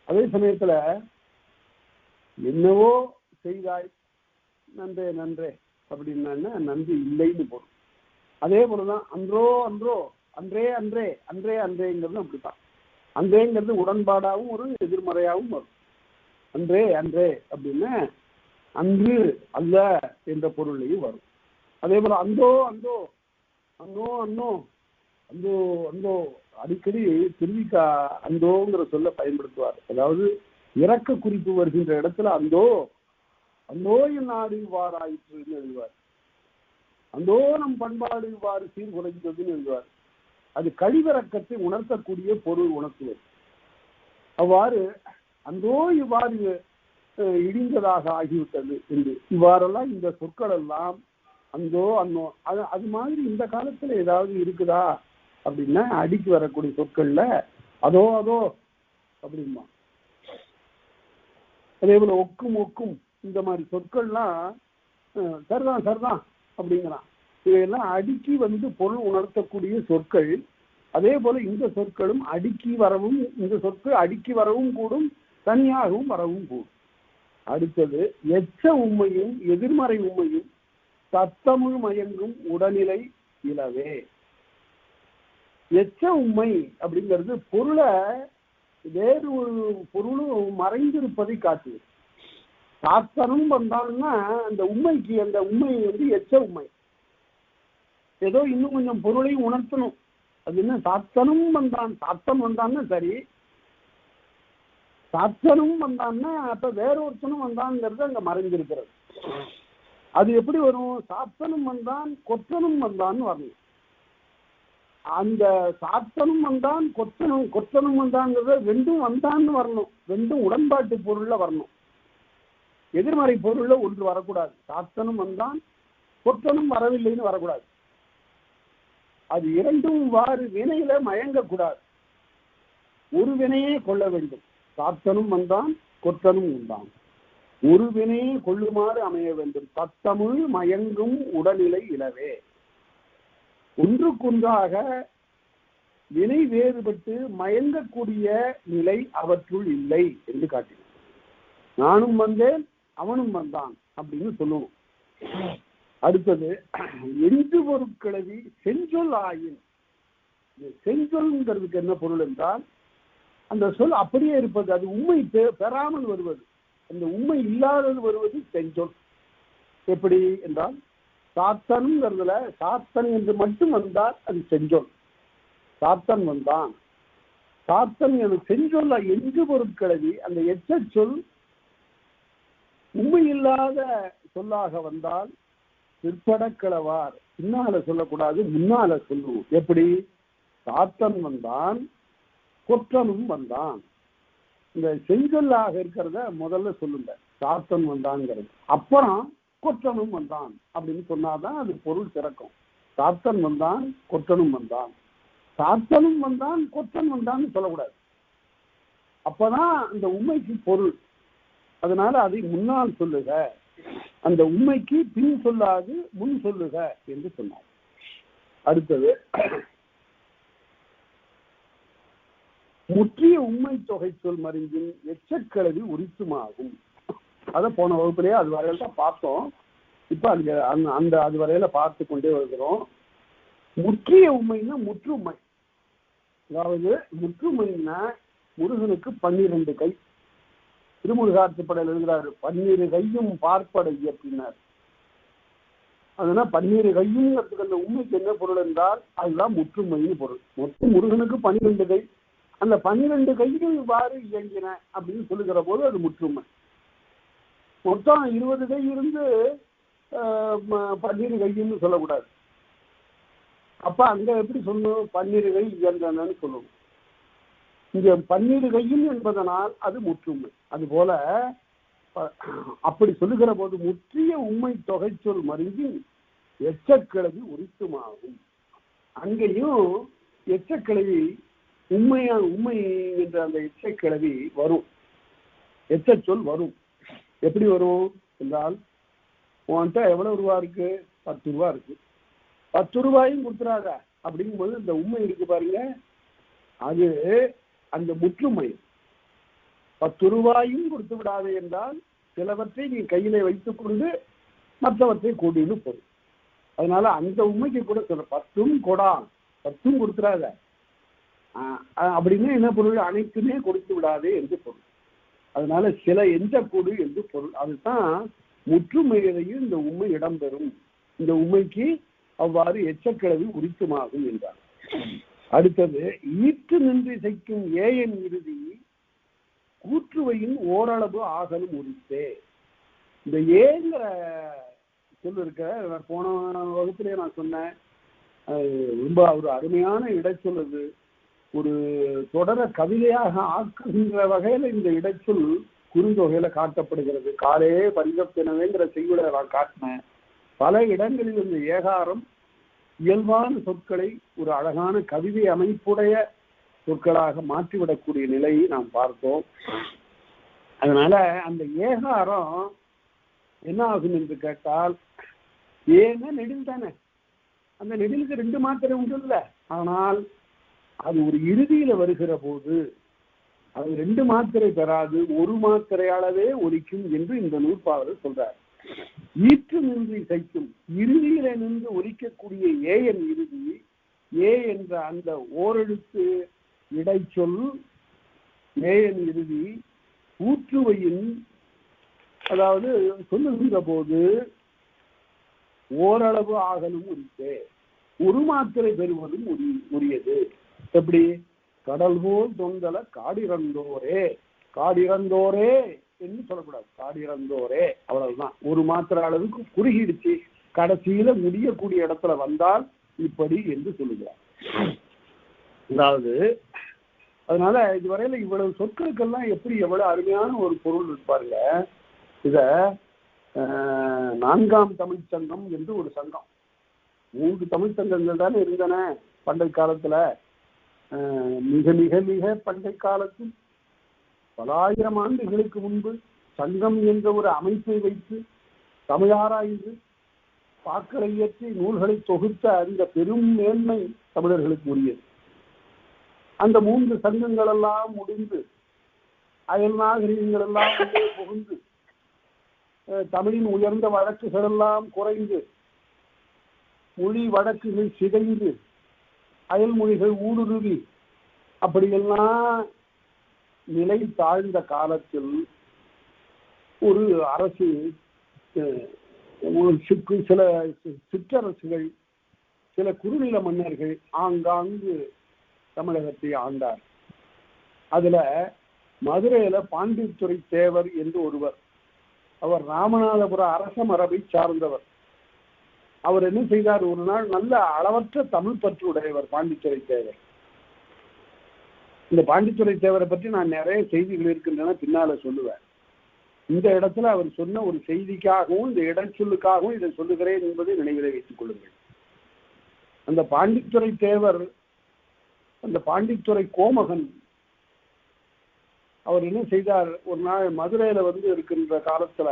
அதே சமயத்துல என்னவோ செய்தாய் நன்றே நன்றே அப்படின்னா நன்றி இல்லைன்னு போடும். அதே போலதான் அன்றோ அன்றோ, அன்றே அன்றே, அன்றே அன்றேங்கிறது அப்படித்தான். அன்றேங்கிறது உடன்பாடாகவும் ஒரு எதிர்மறையாகவும் வரும். அன்றே அன்றே அப்படின்னா அன்று அல்ல என்ற பொருளையும் வரும். அதே போல அந்தோ அந்தோ, அன்னோ அன்னோ, அந்தோ அந்தோ, அடிக்கடி திருவிக்கா அந்தோங்கிற சொல்ல பயன்படுத்துவார். அதாவது இறக்க குறிப்பு வருகின்ற இடத்துல அந்தோ, அந்தோ என் நாடு இவ்வாறு ஆயிற்றுன்னு எழுதுவார். அந்தோ நம் பண்பாடு இவ்வாறு சீர்குலைந்ததுன்னு எழுதுவார். அது கழிவிறக்கத்தை உணர்த்தக்கூடிய பொருள் உணர்த்துவது. அவ்வாறு அந்தோ இவ்வாறு இடிந்ததாக ஆகிவிட்டது என்று இவ்வாறெல்லாம் இந்த சொற்கள் எல்லாம் அந்தோ அன்னோ, அது மாதிரி இந்த காலத்துல ஏதாவது இருக்குதா அப்படின்னா அடிக்கு வரக்கூடிய சொற்கள்ல அதோ அதோ அப்படிமா. அதே போல ஒக்கும் ஒக்கும் இந்த மாதிரி சொற்கள்லாம் சரிதான் சரிதான் அப்படிங்கிறான். இவையெல்லாம் அடுக்கி பொருள் உணர்த்தக்கூடிய சொற்கள். அதே போல இந்த சொற்களும் அடுக்கி வரவும், இந்த சொற்கள் அடுக்கி வரவும் கூடும், தனியாகவும் வரவும் கூடும். அடுத்தது எச்ச உண்மையும் எதிர்மறை உண்மையும் தத்தமிழ் மயங்கும் உடல்நிலை இலவே. எச்ச உண்மை அப்படிங்கிறது பொருளை வேறு ஒரு பொருளும் மறைந்திருப்பதை காட்டுது. சாத்தனும் வந்தான்னா அந்த உண்மைக்கு அந்த உண்மை எச்ச உண்மை, ஏதோ இன்னும் கொஞ்சம் பொருளையும் உணர்த்தணும். அது என்ன சாத்தனும் வந்தான், சாத்தன் வந்தான்னா சரி, சாத்தனும் வந்தான்னா அப்ப வேற ஒருத்தனும் வந்தான்ங்கிறது அங்க மறைந்திருக்கிறது. அது எப்படி வரும்? சாத்தனும் வந்தான் கொற்றனும் வந்தான்னு வரணும். அந்த சாத்தனும் வந்தான் கொற்றனும் வந்தாங்கிறத ரெண்டும் வந்தான்னு வரணும். ரெண்டும் உடன்பாட்டு பொருள்ல வரணும், எதிர்மறை பொருள்ல ஒன்று வரக்கூடாது. சாத்தனும் வந்தான் கொற்றனும் வரவில்லைன்னு வரக்கூடாது. அது இரண்டும் வாறு வினையில மயங்கக்கூடாது, ஒரு வினையே கொள்ள வேண்டும். சாத்தனும் வந்தான் கொற்றனும் வந்தான், ஒரு வினையை கொள்ளுமாறு அமைய வேண்டும். தத்தமிழ் மயங்கும் உடல்நிலை இலவே. ஒன்றுக்கொன்றாக வினை வேறுபட்டு மயங்கக்கூடிய நிலை அவற்றுள் இல்லை என்று காட்டினார். நானும் வந்தேன் அவனும் வந்தான் அப்படின்னு சொல்லணும். அடுத்தது எஞ்சு பொருட்கிழவி செஞ்சொல் ஆயின். செஞ்சொல்ங்கிறதுக்கு என்ன பொருள் என்றால் அந்த சொல் அப்படியே இருப்பது, அது உண்மை பெறாமல் வருவது, அந்த உண்மை இல்லாதது வருவது செஞ்சொல். எப்படி என்றால் சாத்தனுங்கிறதுல சாத்தன் என்று மட்டும் வந்தால் அது செஞ்சொல். சாத்தன் வந்தான், சாத்தன் எனக்கு செஞ்சொல்ல எஞ்சு பொருட்கிழவி. அந்த எச்ச சொல் உண்மையில்லாத சொல்லாக வந்தால் பிற்படக்கிழவார், பின்னால சொல்லக்கூடாது, முன்னால சொல்லுவோம். எப்படி? சாத்தன் வந்தான் கொற்றனும் வந்தான். இந்த செஞ்சொல்லாக இருக்கிறத முதல்ல சொல்லுங்க, சாத்தன் வந்தான்ங்கிறது. அப்புறம் கொற்றனும் வந்தான் அப்படின்னு சொன்னாதான் அது பொருள் திறக்கும். சாத்தன் வந்தான் கொற்றனும் வந்தான், சாத்தனும் வந்தான் கொற்றன் வந்தான்னு சொல்லக்கூடாது. அப்பதான் அந்த உண்மைக்கு பொருள். அதனால அதை முன்னால் சொல்லுக, அந்த உண்மைக்கு பின் சொல்லாது முன் சொல்லுக என்று சொன்னார். அடுத்தது முற்றிய உண்மை தொகை சொல் மருங்கின் எச்சக்கிழவி உரித்துமாகும். அதை போன வகுப்பிலேயே அது வரையில தான் பார்த்தோம். இப்ப அந்த அது வரையில பார்த்து கொண்டே வருகிறோம். முற்றிய உண்மைன்னா முற்றுமை. அதாவது முற்றுமைன்னா முருகனுக்கு 12 கை. திருமுருகாற்றுப்படையில் எழுதுகிறாரு, 12 கையும் பார்ப்படை அப்படின்னார். அதனால 12 கையுங்கிறதுக்கு அந்த உண்மைக்கு என்ன பொருள் என்றால் அதுதான் முற்றுமைன்னு பொருள். மொத்தம் முருகனுக்கு 12 கை, அந்த 12 கையும் இவ்வாறு இயங்கின அப்படின்னு சொல்லுகிற போது அது முற்றுமை. மொத்தம் 20 கை இருந்து 12 கைன்னு சொல்லக்கூடாது. அப்ப அங்க எப்படி சொல்லணும்? 12 கை இயங்கினன்னு சொல்லணும். இங்க 12 கையும் என்பதனால் அது முற்றுமை. அது போல அப்படி சொல்லுகிற போது முற்றிய உண்மை தொகை சொல் மருங்கி எச்சக்கிழவி உரித்துமாகும். அங்கேயும் எச்சக்கிழவி உண்மை என்ற அந்த எச்சக்கிழவி வரும், எச்ச சொல் வரும். எப்படி வரும் என்றால், உன்கிட்ட எவ்வளவு ரூபா இருக்கு? 10 ரூபா இருக்கு, 10 ரூபாயும் கொடுத்துறாத அப்படிங்கும்போது இந்த உண்மை இருக்கு பாருங்க, அது அந்த முற்றுமை. 10 ரூபாயும் கொடுத்து விடாது என்றால் சிலவற்றை நீ கையில வைத்துக் கொண்டு மற்றவற்றை கொடின்னு போடும். அதனால அந்த உண்மைக்கு கூட சொல்ற 10ம் கொடா, 10ம் கொடுத்துடாத அப்படின்னு என்ன பொருள்? அனைத்துமே கொடுத்து விடாது என்று பொருள். அதனால சில எந்த கொடு என்று பொருள். அதுதான் முற்றுமையிலையும் இந்த உண்மை இடம்பெறும். இந்த உண்மைக்கு அவ்வாறு எச்சக்கிழவி உரித்துமாகும் என்றார். அடுத்தது ஈற்று நின்று இசைக்கும் ஏன் இறுதி கூற்றுவையின் ஓரளவு ஆகலும் உரித்தே. இந்த ஏங்கிற சொல் இருக்க, போன வகுப்பிலே நான் சொன்னேன், ரொம்ப ஒரு அருமையான இடைச்சொல். அது ஒரு தொடர கவிதையாக ஆக்குகின்ற வகையில இந்த இடைச்சொல் குறுந்தொகையில காட்டப்படுகிறது. காலே பரிதப்பினவேங்கிற செய்யுளை நான் காட்டினேன். பல இடங்களில் இந்த ஏகாரம் இயல்பான சொற்களை ஒரு அழகான கவிதை அமைப்புடைய சொற்களாக மாற்றிவிடக்கூடிய நிலையை நாம் பார்த்தோம். அதனால அந்த ஏகாரம் என்ன ஆகும் என்று கேட்டால், ஏன்னா நெடில் தானே, அந்த நெடிலுக்கு 2 மாத்திரை உண்டு இல்லை. ஆனால் அது ஒரு இறுதியில வருகிற போது அது 2 மாத்திரை பெறாது, 1 மாத்திரையாளவே ஒலிக்கும் என்று இந்த நூற்பாளர் சொல்றார். ஈற்று நின்று இசைக்கும், இறுதியில நின்று ஒலிக்கக்கூடிய ஏன் இறுதி, ஏ என்ற அந்த ஓரெழுத்து இடைச்சொல் ஏன் இறுதி ஊற்றுவையின், அதாவது சொல்லுகின்ற போது ஓரளவு ஆகலும் உரித்தே, 1 மாத்திரை பெறுவதும் உரியது. எப்படி? கடல் போல் தொந்தல காடிறந்தோரே, காடிறந்தோரே என்று சொல்லக்கூடாது, காடிறந்தோரே அவ்வளவுதான். 1 மாத்திரை அளவுக்கு குறுகிடுச்சு, கடைசியில முடியக்கூடிய இடத்துல வந்தால் இப்படி என்று சொல்லுகிறார். அதாவது அதனால இதுவரையில இவ்வளவு சொற்களுக்கெல்லாம் எப்படி எவ்வளவு அருமையான ஒரு பொருள் இருப்பாருங்க. இத 4ஆம் தமிழ் சங்கம் என்று ஒரு சங்கம், 3 தமிழ் சங்கங்கள் தானே இருந்தன பண்டை காலத்துல. மிக மிக மிக பண்டை காலத்தில் பல ஆயிரம் ஆண்டுகளுக்கு முன்பு சங்கம் என்ற ஒரு அமைப்பை வைத்து தமிழாராய்ந்து பாக்களை இயற்றி நூல்களை தொகுத்த அந்த பெரும் மேன்மை தமிழர்களுக்கு உரியது. அந்த 3 சங்கங்கள் எல்லாம் முடிந்து அயல் நாகரிகங்கள் எல்லாம் புகுந்து தமிழின் உயர்ந்த வழக்குகள் எல்லாம் குறைந்து மொழி வழக்குகள் சிதைந்து அயல் மொழிகள் ஊடுருவி அப்படியெல்லாம் நிலை தாழ்ந்த காலத்தில் ஒரு அரசு, சில சிற்றரசுகள், சில குறுநில மன்னர்கள் ஆங்காங்கு தமிழகத்தை ஆண்டார். அதுல மதுரையில பாண்டித்துறை தேவர் என்று ஒருவர், அவர் ராமநாதபுர அரச மரபை சார்ந்தவர். அவர் என்ன செய்தார், ஒரு நாள் நல்ல அளவற்ற தமிழ் பற்று உடையவர் பாண்டித்துறை தேவர். இந்த பாண்டித்துறை தேவரை பற்றி நான் நிறைய செய்திகள் இருக்கின்றன, பின்னால சொல்லுவேன். இந்த இடத்துல அவர் சொன்ன ஒரு செய்திக்காகவும் இந்த இடச்சொல்லுக்காகவும் இதை சொல்லுகிறேன் என்பதை நினைவிலே வைத்துக் கொள்ளுங்கள். அந்த பாண்டித்துறை தேவர், அந்த பாண்டித்துறை கோமகன், அவர் என்ன செய்தார், ஒரு நாள் மதுரையில இருக்கின்ற காலத்துல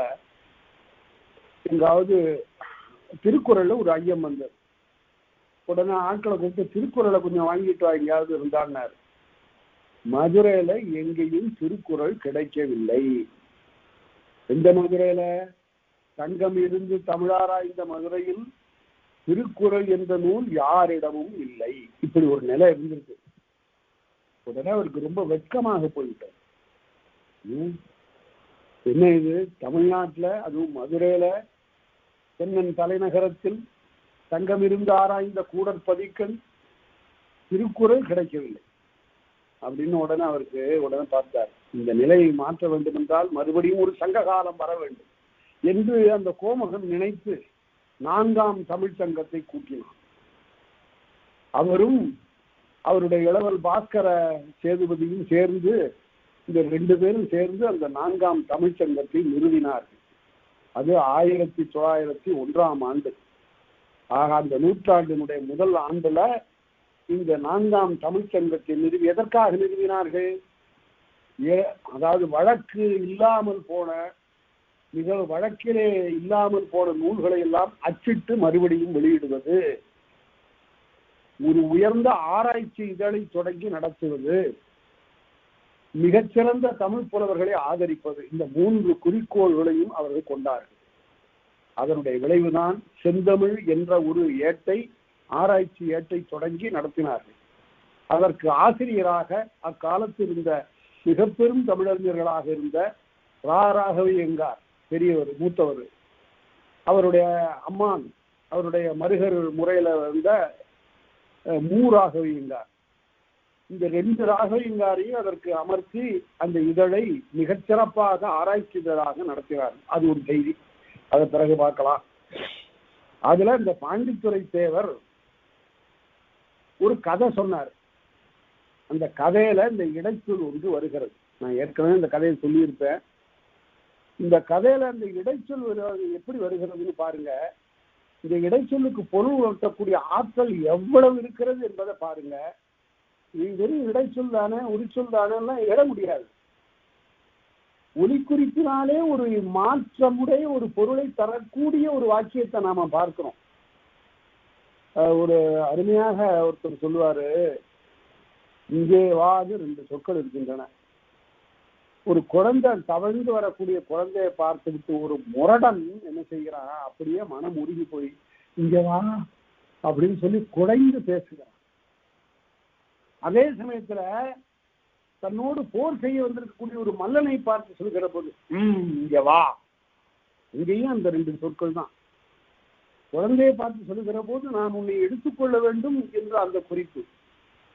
எங்காவது திருக்குறள்ல ஒரு ஐயம் வந்தது. உடனே ஆட்களை கூப்பிட்டு திருக்குறளை கொஞ்சம் வாங்கிட்டு வா, எங்கேயாவது இருந்தான்னாரு. மதுரையில எங்கேயும் திருக்குறள் கிடைக்கவில்லை. எந்த மதுரையில? சங்கம் இருந்து தமிழாராய்ந்த மதுரையில் திருக்குறள் என்ற நூல் யாரிடமும் இல்லை. இப்படி ஒரு நிலை இருந்திருக்கு. உடனே அவருக்கு ரொம்ப வெட்கமாக போயிட்டார். என்ன இது, தமிழ்நாட்டுல அதுவும் மதுரையில தென்னன் தலைநகரத்தில் சங்கம் இருந்து ஆராய்ந்த கூடற் பதிக்கன் திருக்குறள் கிடைக்கவில்லை அப்படின்னு உடனே அவருக்கு உடனே பார்த்தார். இந்த நிலையை மாற்ற வேண்டும் என்றால் மறுபடியும் ஒரு சங்க காலம் வர வேண்டும் என்று அந்த கோமகன் நினைத்து 4ஆம் தமிழ் சங்கத்தை கூட்டினார். அவரும் அவருடைய இளவல் பாஸ்கர சேதுபதியும் சேர்ந்து, இந்த 2 பேரும் சேர்ந்து அந்த 4ஆம் தமிழ் சங்கத்தை நிறுவினார்கள். அது 1901ஆம் ஆண்டு. ஆக அந்த நூற்றாண்டினுடைய முதல் ஆண்டுல இந்த 4ஆம் தமிழ் சங்கத்தை நிறுவி, எதற்காக நிறுவினார்கள்? அதாவது வழக்கு இல்லாமல் போன, மிக வழக்கிலே இல்லாமல் போன நூல்களை எல்லாம் அச்சிட்டு மறுபடியும் வெளியிடுவது, ஒரு உயர்ந்த ஆராய்ச்சி இதழை தொடங்கி நடத்துவது, மிகச்சிறந்த தமிழ் புலவர்களை ஆதரிப்பது, இந்த 3 குறிக்கோள்களையும் அவர்கள் கொண்டார்கள். அதனுடைய விளைவுதான் செந்தமிழ் என்ற ஒரு ஏட்டை, ஆராய்ச்சி ஏட்டை தொடங்கி நடத்தினார்கள். அதற்கு ஆசிரியராக அக்காலத்தில் இருந்த மிக பெரும் தமிழறிஞர்களாக இருந்த ராகவையங்கார், பெரியவர், மூத்தவர், அவருடைய அம்மான், அவருடைய மருகர் முறையில இருந்த ராகவையங்கார், இந்த 2 ராகவையங்காரையும் அதற்கு அமர்த்தி அந்த இதழை மிகச்சிறப்பாக ஆராய்ச்சி இதழாக நடத்தினார். அது ஒரு செய்தி, அதை பிறகு பார்க்கலாம். அதுல இந்த பாண்டித்துறை தேவர் ஒரு கதை சொன்னார். அந்த கதையில இந்த இடைச்சொல் ஒன்று வருகிறது. நான் ஏற்கனவே இந்த கதையை சொல்லியிருப்பேன். இந்த கதையில அந்த இடைச்சொல் எப்படி வருகிறதுன்னு பாருங்க. இந்த இடைச்சொல்லுக்கு பொருள் உணர்த்தக்கூடிய ஆற்றல் எவ்வளவு இருக்கிறது என்பதை பாருங்க. வெறும் இடைச்சொல் தானே, உரிச்சொல் தானே எல்லாம் எழ முடியாது. ஒலிக்குறிப்பினாலே ஒரு மாற்றமுடைய ஒரு பொருளை தரக்கூடிய ஒரு வாக்கியத்தை நாம பார்க்கிறோம். ஒரு அருமையாக ஒருத்தர் சொல்லுவாரு, இங்கே வாது 2 சொற்கள் இருக்கின்றன. ஒரு குழந்தை தவழ்ந்து வரக்கூடிய குழந்தையை பார்த்துக்கிட்டு ஒரு முரடன் என்ன செய்கிறான், அப்படியே மனம் உருகி போய் இங்க வா அப்படின்னு சொல்லி குறைந்து பேசுகிறான். அதே சமயத்துல தன்னோடு போர் செய்ய வந்திருக்கக்கூடிய ஒரு மல்லனை பார்த்து சொல்கிற போது இங்க வா, இங்கேயும் அந்த 2 சொற்கள் தான். குழந்தையை பார்த்து சொல்லுகிற போது நான் உன்னை எடுத்துக்கொள்ள வேண்டும் என்ற அந்த குறிப்பு,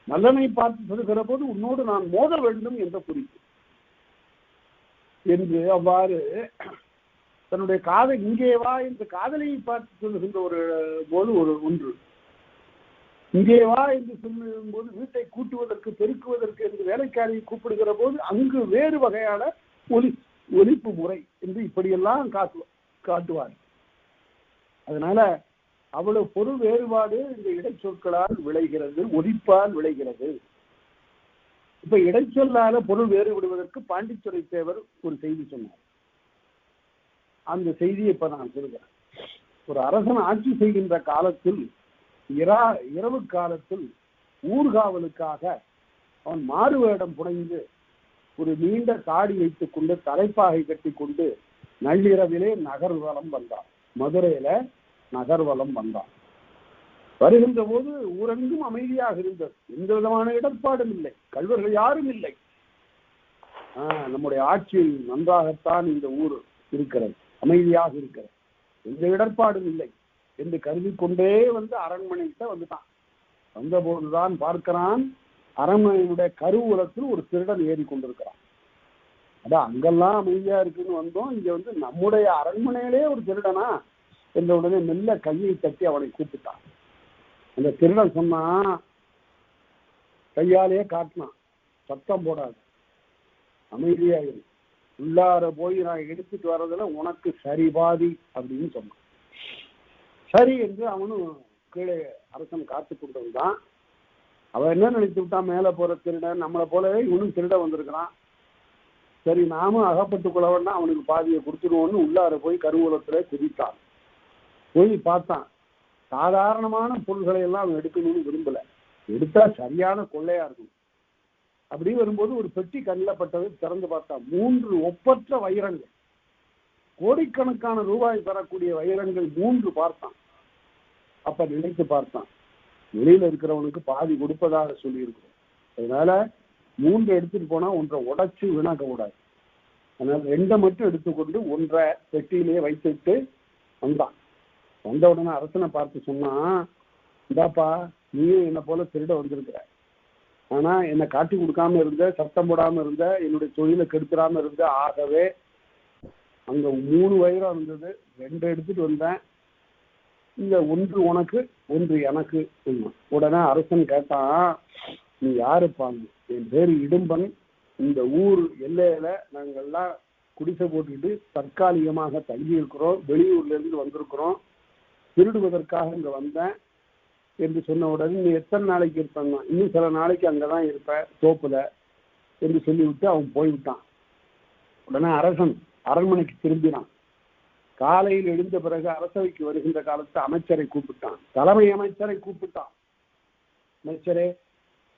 மல்லனை பார்த்து சொல்லுகிற போது உன்னோடு நான் மோத வேண்டும் என்ற குறிப்பு என்று அவ்வாறு தன்னுடைய காதல் இங்கே வா என்று காதலியை பார்த்து சொல்லுகின்ற ஒரு போது ஒன்று, இங்கே வா என்று சொல்லும் போது வீட்டை கூட்டுவதற்கு பெருக்குவதற்கு என்று வேலைக்காரியை கூப்பிடுகிற போது அங்கு வேறு வகையான ஒலிப்பு முறை என்று இப்படியெல்லாம் காட்டுவார். அதனால அவ்வளவு பொருள் வேறுபாடு இந்த இடைச்சொற்களால் விளைகிறது, ஒலிப்பால் விளைகிறது. இப்ப இடைச்சொல்லால பொருள் வேறுபடுவதற்கு பாண்டித்துரை தேவர் ஒரு செய்தி சொன்னார். அந்த செய்தியை இப்ப நான் சொல்கிறேன். ஒரு அரசன் ஆட்சி செய்கின்ற காலத்தில் இரவு காலத்தில் ஊர்காவலுக்காக அவன் மாறு வேடம் புனைந்து ஒரு நீண்ட தாடி வைத்துக் கொண்டு தலைப்பாகை கட்டி கொண்டு நள்ளிரவிலே நகர்வலம் வந்தான். மதுரையில நகர்வலம் வந்தான். வருகின்ற போது ஊரெங்கும் அமைதியாக இருந்தது. எந்த விதமான இடர்பாடும் இல்லை, கள்வர்கள் யாரும் இல்லை. நம்முடைய ஆட்சியில் நன்றாகத்தான் இந்த ஊர் இருக்கிறது, அமைதியாக இருக்கிறது, எந்த இடர்பாடும் இல்லை என்று கருதி கொண்டே வந்து அரண்மனைகிட்ட வந்துட்டான். வந்தபோதுதான் பார்க்கிறான், அரண்மனையினுடைய கருவூலத்தில் ஒரு திருடன் ஏறி கொண்டிருக்கிறான். அதான் அங்கெல்லாம் அமைதியா இருக்குன்னு வந்தோம், இங்க வந்து நம்முடைய அரண்மனையிலே ஒரு திருடனா என்ற உடனே மெல்ல கையை தட்டி அவனை கூப்பிட்டான். அந்த திருடன் சொன்னா, கையாலேயே காட்டினான், சத்தம் போடாது, அமைதியாயிரு, உள்ளார போய் நான் எடுத்துட்டு வர்றதுல உனக்கு சரி பாதி அப்படின்னு சொன்னான். சரி என்று அவனும் கீழே அரசன் காத்து கொண்டிருந்தான். அவன் என்ன நினைத்து விட்டான், மேல போற திருடன் நம்மளை போலவே இவனும் திருட வந்திருக்கிறான், சரி நாமும் அகப்பட்டுக் கொள்ளவன்னா அவனுக்கு பாதியை கொடுத்துருவோன்னு உள்ளார போய் கருவூலத்துல குதித்தான். போய் பார்த்தான், சாதாரணமான பொருள்களை எல்லாம் அவன் எடுக்கணும்னு விரும்பல, எடுத்தா சரியான கொள்ளையா இருக்கும். அப்படி வரும்போது ஒரு பெட்டி கண்ணில் பட்டது, திறந்து பார்த்தான், 3 ஒப்பற்ற வைரங்கள், கோடிக்கணக்கான ரூபாய் பெறக்கூடிய வைரங்கள் 3 பார்த்தான். அப்ப நினைத்து பார்த்தான், வெளியில இருக்கிறவனுக்கு பாதி கொடுப்பதாக சொல்லி இருக்கிறோம், அதனால 3 எடுத்துட்டு போனா 1 உடைச்சு வீணாக்க கூடாது, அதனால 2 மட்டும் எடுத்துக்கொண்டு 1 பெட்டியிலேயே வைத்துட்டு வந்தான். வந்த உடனே அரசனை பார்த்து சொன்னா, இந்தாப்பா நீயும் என்ன போல திருட வந்திருக்கிற, ஆனா என்னை காட்டி கொடுக்காம இருந்த, சத்தம் போடாம இருந்த, என்னுடைய தொழிலை கெடுத்துடாம இருந்த, ஆகவே அங்க 3 வைரம் இருந்தது, 2 எடுத்துட்டு வந்தேன், இந்த 1 உனக்கு 1 எனக்கு. உடனே அரசன் கேட்டான், நீ யாருப்பாங்க? என் பேரு இடும்பன், இந்த ஊர் எல்லையில நாங்கள்லாம் குடிசை போட்டுக்கிட்டு தற்காலிகமாக தங்கி இருக்கிறோம், வெளியூர்ல இருந்து வந்திருக்கிறோம், திருடுவதற்காக இங்க வந்தேன் என்று சொன்ன உடனே, நீ எத்தனை நாளைக்கு இருப்பாங்க? இன்னும் சில நாளைக்கு அங்கதான் இருப்ப தோப்புல என்று சொல்லிவிட்டு அவன் போய்விட்டான். உடனே அரசன் அரண்மனைக்கு திரும்பினான். காலையில் எழுந்த பிறகு அரசவைக்கு வருகின்ற காலத்து அமைச்சரை கூப்பிட்டான், தலைமை அமைச்சரை கூப்பிட்டான். அமைச்சரே,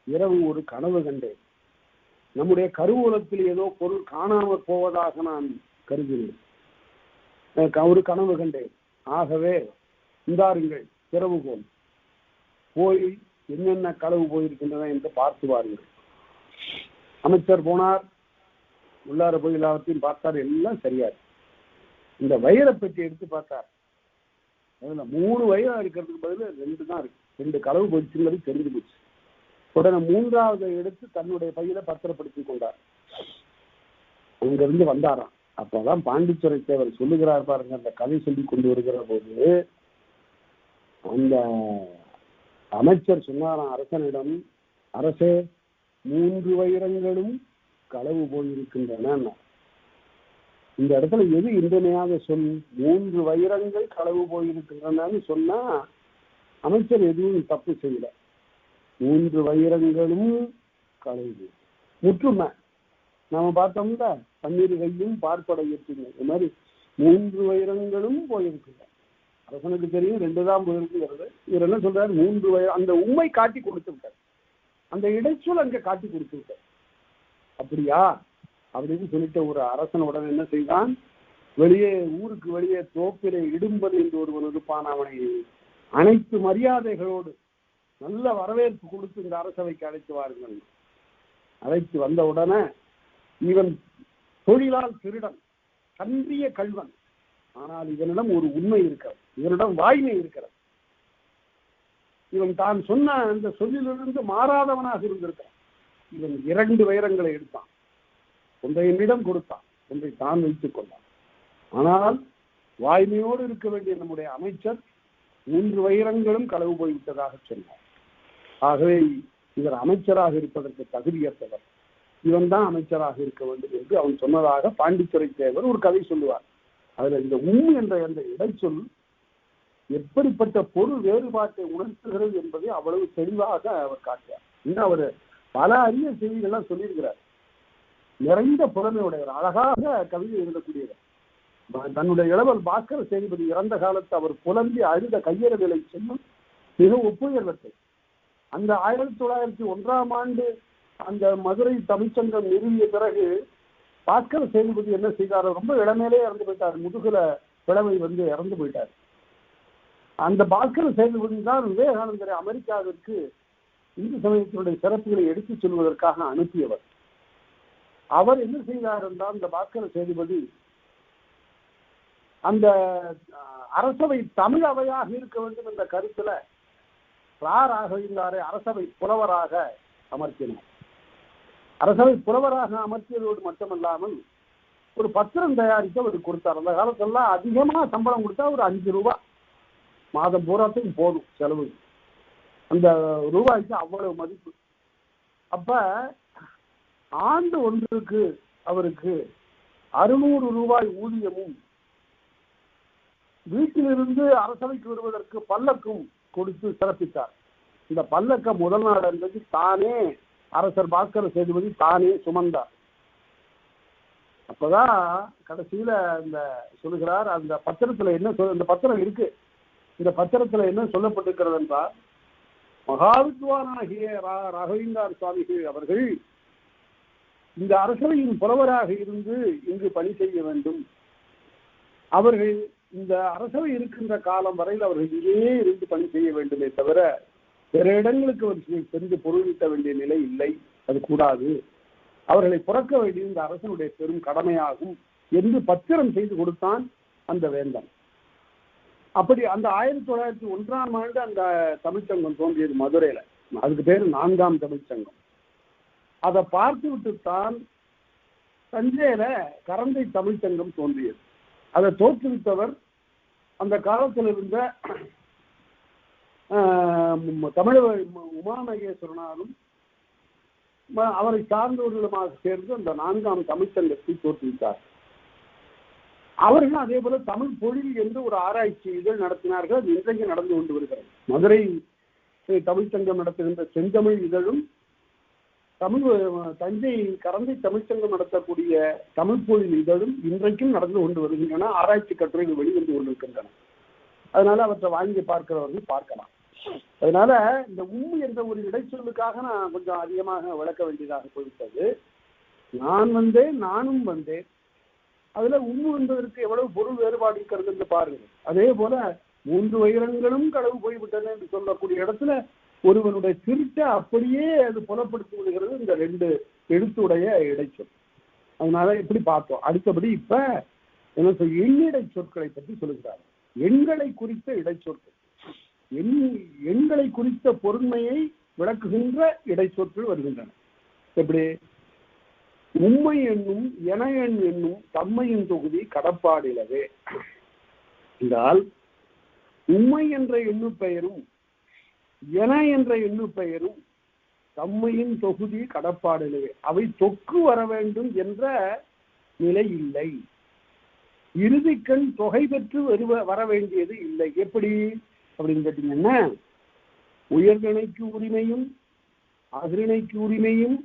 இரவு ஒரு கனவு கண்டேன், நம்முடைய கருவூலத்தில் ஏதோ பொருள் காணாமற் போவதாக நான் கருதினேன், ஒரு கனவு கண்டேன், ஆகவே இந்தாருங்கள் திறவுகோல், போய் என்னென்ன களவு போயிருக்கின்றன என்று பார்த்து வாருங்கள். அமைச்சர் போனார், உள்ளார போய் எல்லாத்தையும் பார்த்தார், எல்லாம் சரியா இருக்கு. இந்த வைரப்பெட்டி எடுத்து பார்த்தார், அதுல 3 வைரம் இருக்கிறதுக்கு பதில் 2 தான் இருக்கு, 2 களவு போச்சுங்கிறது தெரிஞ்சு போச்சு. உடனே 3வது எடுத்து தன்னுடைய பையில பத்திரப்படுத்தி கொண்டார். அங்கிருந்து வந்தாராம். அப்பதான் பாண்டித்துரை தேவர் சொல்லுகிறார் பாருங்க, அந்த கதை சொல்லி கொண்டு வருகிற போது அந்த அமைச்சர் சொன்னாராம் அரசனிடம், அரசே 3 வைரங்களும் களவு போயிருக்கின்றன. இந்த இடத்துல எது இன்றையாக சொல், 3 வைரங்கள் களவு போயிருக்கின்றனன்னு சொன்னா அமைச்சர் எதுவும் தப்பு செய்யல, 3 வைரங்களும் களவு முற்றுமை. நாம பார்த்தோம்ல, பன்னீர் கையும் பார்ப்படை எட்டுங்க, இது மாதிரி 3 வைரங்களும் போயிருக்குங்க. அரசனுக்கு தெரியும் 2 தான் போயிருக்குங்கிறது. இவர் என்ன சொல்றாரு, 3 வைரம், அந்த உண்மை காட்டி கொடுத்து விட்டார், அந்த இடைச்சொல் அங்க காட்டி கொடுத்து விட்டார். அப்படியா அப்படின்னு சொல்லிட்டு ஒரு அரசனுடன் என்ன செய்தான், வெளியே ஊருக்கு வெளியே தோப்பிலே இடும்பல் என்று ஒருவன் இருப்பான், அவனை அனைத்து மரியாதைகளோடு நல்ல வரவேற்பு கொடுத்து இந்த அரசவைக்கு அழைத்து வாருங்கள். அழைத்து வந்த உடனே இவன் தொழிலால் திருடன், கன்றிய கள்வன், ஆனால் இவனிடம் ஒரு உண்மை இருக்கிறது, இவனிடம் வாய்மை இருக்கிறது. இவன் தான் சொன்ன அந்த சொல்லிலிருந்து மாறாதவனாக இருந்திருக்கிறான். இவன் 2 வைரங்களை எடுத்தான், ஒன்றை என்னிடம் கொடுத்தான், ஒன்றை தான் வைத்துக் கொண்டான். ஆனால் வாய்மையோடு இருக்க வேண்டிய நம்முடைய அமைச்சர் 3 வைரங்களும் களவு போய்விட்டதாக சொன்னார். ஆகவே இவர் அமைச்சராக இருப்பதற்கு தகுதியற்றவர், இவன் தான் அமைச்சராக இருக்க வேண்டும் என்று அவன் சொன்னதாக பாண்டித்துரை தேவர் ஒரு கதை சொல்லுவார். அதுல இந்த என்ற அந்த இடைச்சொல் எப்படிப்பட்ட பொருள் வேறுபாட்டை உணர்த்துகிறது என்பதை அவ்வளவு தெளிவாக அவர் காட்டுவார். இன்னும் அவர் பல அரிய செய்திகள்லாம் சொல்லியிருக்கிறார். நிறைந்த புலமையுடையவர், அழகாக கவிதை எழுதக்கூடியவர். தன்னுடைய இளவல் பாஸ்கர சேதுபதி இறந்த காலத்து அவர் புலம்பி அழுத கையெழுதலை செல்லும் மிக ஒப்புயர்வத்தை அந்த 1901ஆம் ஆண்டு அந்த மதுரை தமிழ்ச்சங்கம் நிறுவிய பிறகு பாஸ்கர சேதுபதி என்ன செய்தார், ரொம்ப இளமையிலே இறந்து போயிட்டார், முதுகுல பிளவை இறந்து போயிட்டார். அந்த பாஸ்கர சேதுபதி தான் விவேகானந்தரை அமெரிக்காவிற்கு இந்து சமயத்தினுடைய சிறப்புகளை எடுத்துச் சொல்வதற்காக அனுப்பியவர். அவர் என்ன செய்தார் என்றால், இந்த பாஸ்கர சேதுபதி அந்த அரசவை தமிழ் அவையாக இருக்க வேண்டும் என்ற கருத்துல ராராக இருந்தாரே அரசவை புலவராக அமர்த்தினார். அரசவை புலவராக அமர்த்தியதோடு மட்டுமல்லாமல் ஒரு பத்திரம் தயாரித்து அவருக்கு கொடுத்தார். அந்த காலத்தெல்லாம் அதிகமா சம்பளம் கொடுத்தா ஒரு 5 ரூபாய் மாதம் பூராத்தையும் போதும் செலவு, அந்த ரூபாய்க்கு அவ்வளவு மதிப்பு. அப்ப ஆண்டு ஒன்றுக்கு அவருக்கு 600 ரூபாய் ஊதியமும் வீட்டிலிருந்து அரசவைக்கு வருவதற்கு பல்லக்கும் கொடுத்து சிறப்பித்தார். இந்த பல்லக்க முதல் நாள் என்பது தானே அரசர் பாஸ்கர சேதுபதி தானே சுமந்தார். அப்பதான் கடைசியில இந்த சொல்லுகிறார், அந்த பத்திரத்துல என்ன இந்த பத்திரம் இருக்கு, இந்த பத்திரத்துல என்ன சொல்லப்பட்டிருக்கிறது என்றால், மகாவித்வானாகிய ராகவேந்தர் சுவாமிகள் அவர்கள் இந்த அரசவையின் புலவராக இருந்து இங்கு பணி செய்ய வேண்டும். அவர்கள் இந்த அரசவை இருக்கின்ற காலம் வரையில் அவர்கள் இங்கேயே இருந்து பணி செய்ய வேண்டுமே தவிர பிற இடங்களுக்கு அவர்கள் சென்று பொருளீட்ட வேண்டிய நிலை இல்லை, அது கூடாது, அவர்களை புறக்க வேண்டிய இந்த அரசனுடைய பெரும் கடமையாகும் என்று பத்திரம் செய்து கொடுத்தான் அந்த வேந்தன். அப்படி அந்த 1901ஆம் ஆண்டு அந்த தமிழ்ச்சங்கம் தோன்றியது மதுரையில. அதுக்கு பேரு 4ஆம் தமிழ்ச்சங்கம். அதை பார்த்து விட்டுத்தான் தஞ்சையில கரந்தை தமிழ்ச்சங்கம் தோன்றியது. அதை தோற்றுவித்தவர் அந்த காலத்தில் இருந்த தமிழக உமாமகேஸ்வரனாரும் அவரை சார்ந்தவர்களுமாக சேர்ந்து அந்த 4ஆம் தமிழ்ச்சங்கத்தை தோற்றுவித்தார். அவர்கள் அதே போல தமிழ் பொழில் என்று ஒரு ஆராய்ச்சி இதழ் நடத்தினார்கள். அது இன்றைக்கு நடந்து கொண்டு வருகிறது. மதுரை தமிழ்ச்சங்கம் நடத்துகின்ற செந்தமிழ் இதழும் தஞ்சை கரந்தை தமிழ்ச்சங்கம் நடத்தக்கூடிய தமிழ் பொழில் இதழும் இன்றைக்கும் நடந்து கொண்டு வருகின்றன. ஆராய்ச்சி கட்டுரைகள் வெளிவந்து கொண்டிருக்கின்றன. அதனால அவற்றை வாங்கி பார்க்கிறவர்கள் பார்க்கலாம். அதனால இந்த என்ற ஒரு இடைச்சொல்லுக்காக நான் கொஞ்சம் அதிகமாக விளக்க வேண்டியதாக போய்விட்டது. நான் வந்தேன், நானும் வந்தேன், அதுல என்பதற்கு எவ்வளவு பொருள் வேறுபாடு இருக்கிறது என்று பாருங்கள். அதே போல 3 வைரங்களும் களவு போய்விட்டன என்று சொல்லக்கூடிய இடத்துல ஒருவனுடைய திருட்டை அப்படியே அது புலப்படுத்தி விடுகிறது இந்த 2 எழுத்துடைய இடைச்சொல். அதனால இப்படி பார்த்தோம். அடுத்தபடி இப்ப என்ன எண்ணிடை சொற்களை பற்றி சொல்லுகிறார். எண்களை குறித்த இடைச்சொற்கள், எண்களை குறித்த பொருண்மையை விளக்குகின்ற இடைச்சொற்கள் வருகின்றன. எப்படி? உண்மை என்னும் என எண் என்னும் தம்மையின் தொகுதி கடப்பாடிலவே என்றால், உண்மை என்ற எண்ணு பெயரும் என என்ற எண்ணு பெயரும் தம்மையின் தொகுதி கடப்பாடிலவே, அவை தொக்கு வர வேண்டும் என்ற நிலை இல்லை. இறுதிக்கண் தொகை பெற்று வர வேண்டியது இல்லை. எப்படி அப்படின்னு கேட்டீங்கன்னா, உயர்திணைக்கு உரிமையும் அகிரிணைக்கு உரிமையும்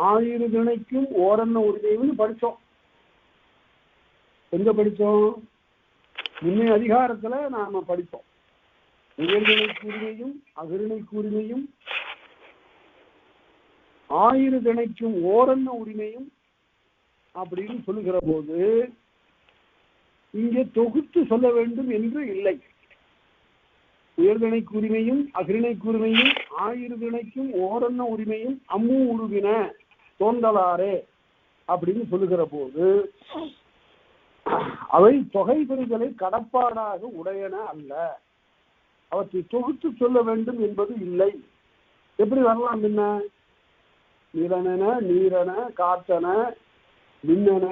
ஆயிரதிணைக்கும் ஓரன்ன உரிமையும் படித்தோம். எங்க படித்தோம்? முன்னைய அதிகாரத்துல நாம படித்தோம். உயர்திணைக்கு உரிமையும் அகிரிணைக்கு உரிமையும் ஆயிரதிணைக்கும் ஓரன்ன உரிமையும் அப்படின்னு சொல்லுகிற போது இங்கே தொகுத்து சொல்ல வேண்டும் என்று இல்லை. உயர்திணைக்கு உரிமையும் அகிரிணைக்கு உரிமையும் ஆயிரதிணைக்கும் ஓரன்ன உரிமையும் அம்மு உருவின தோன்றலாரே அப்படின்னு சொல்லுகிற போது அவை தொகை பெறுதலை கடப்பாடாக உடையன அல்ல. அவற்றை தொகுத்து சொல்ல வேண்டும் என்பது இல்லை. எப்படி வரலாம்? என்ன நிலனென நீரென காற்றன மின்னென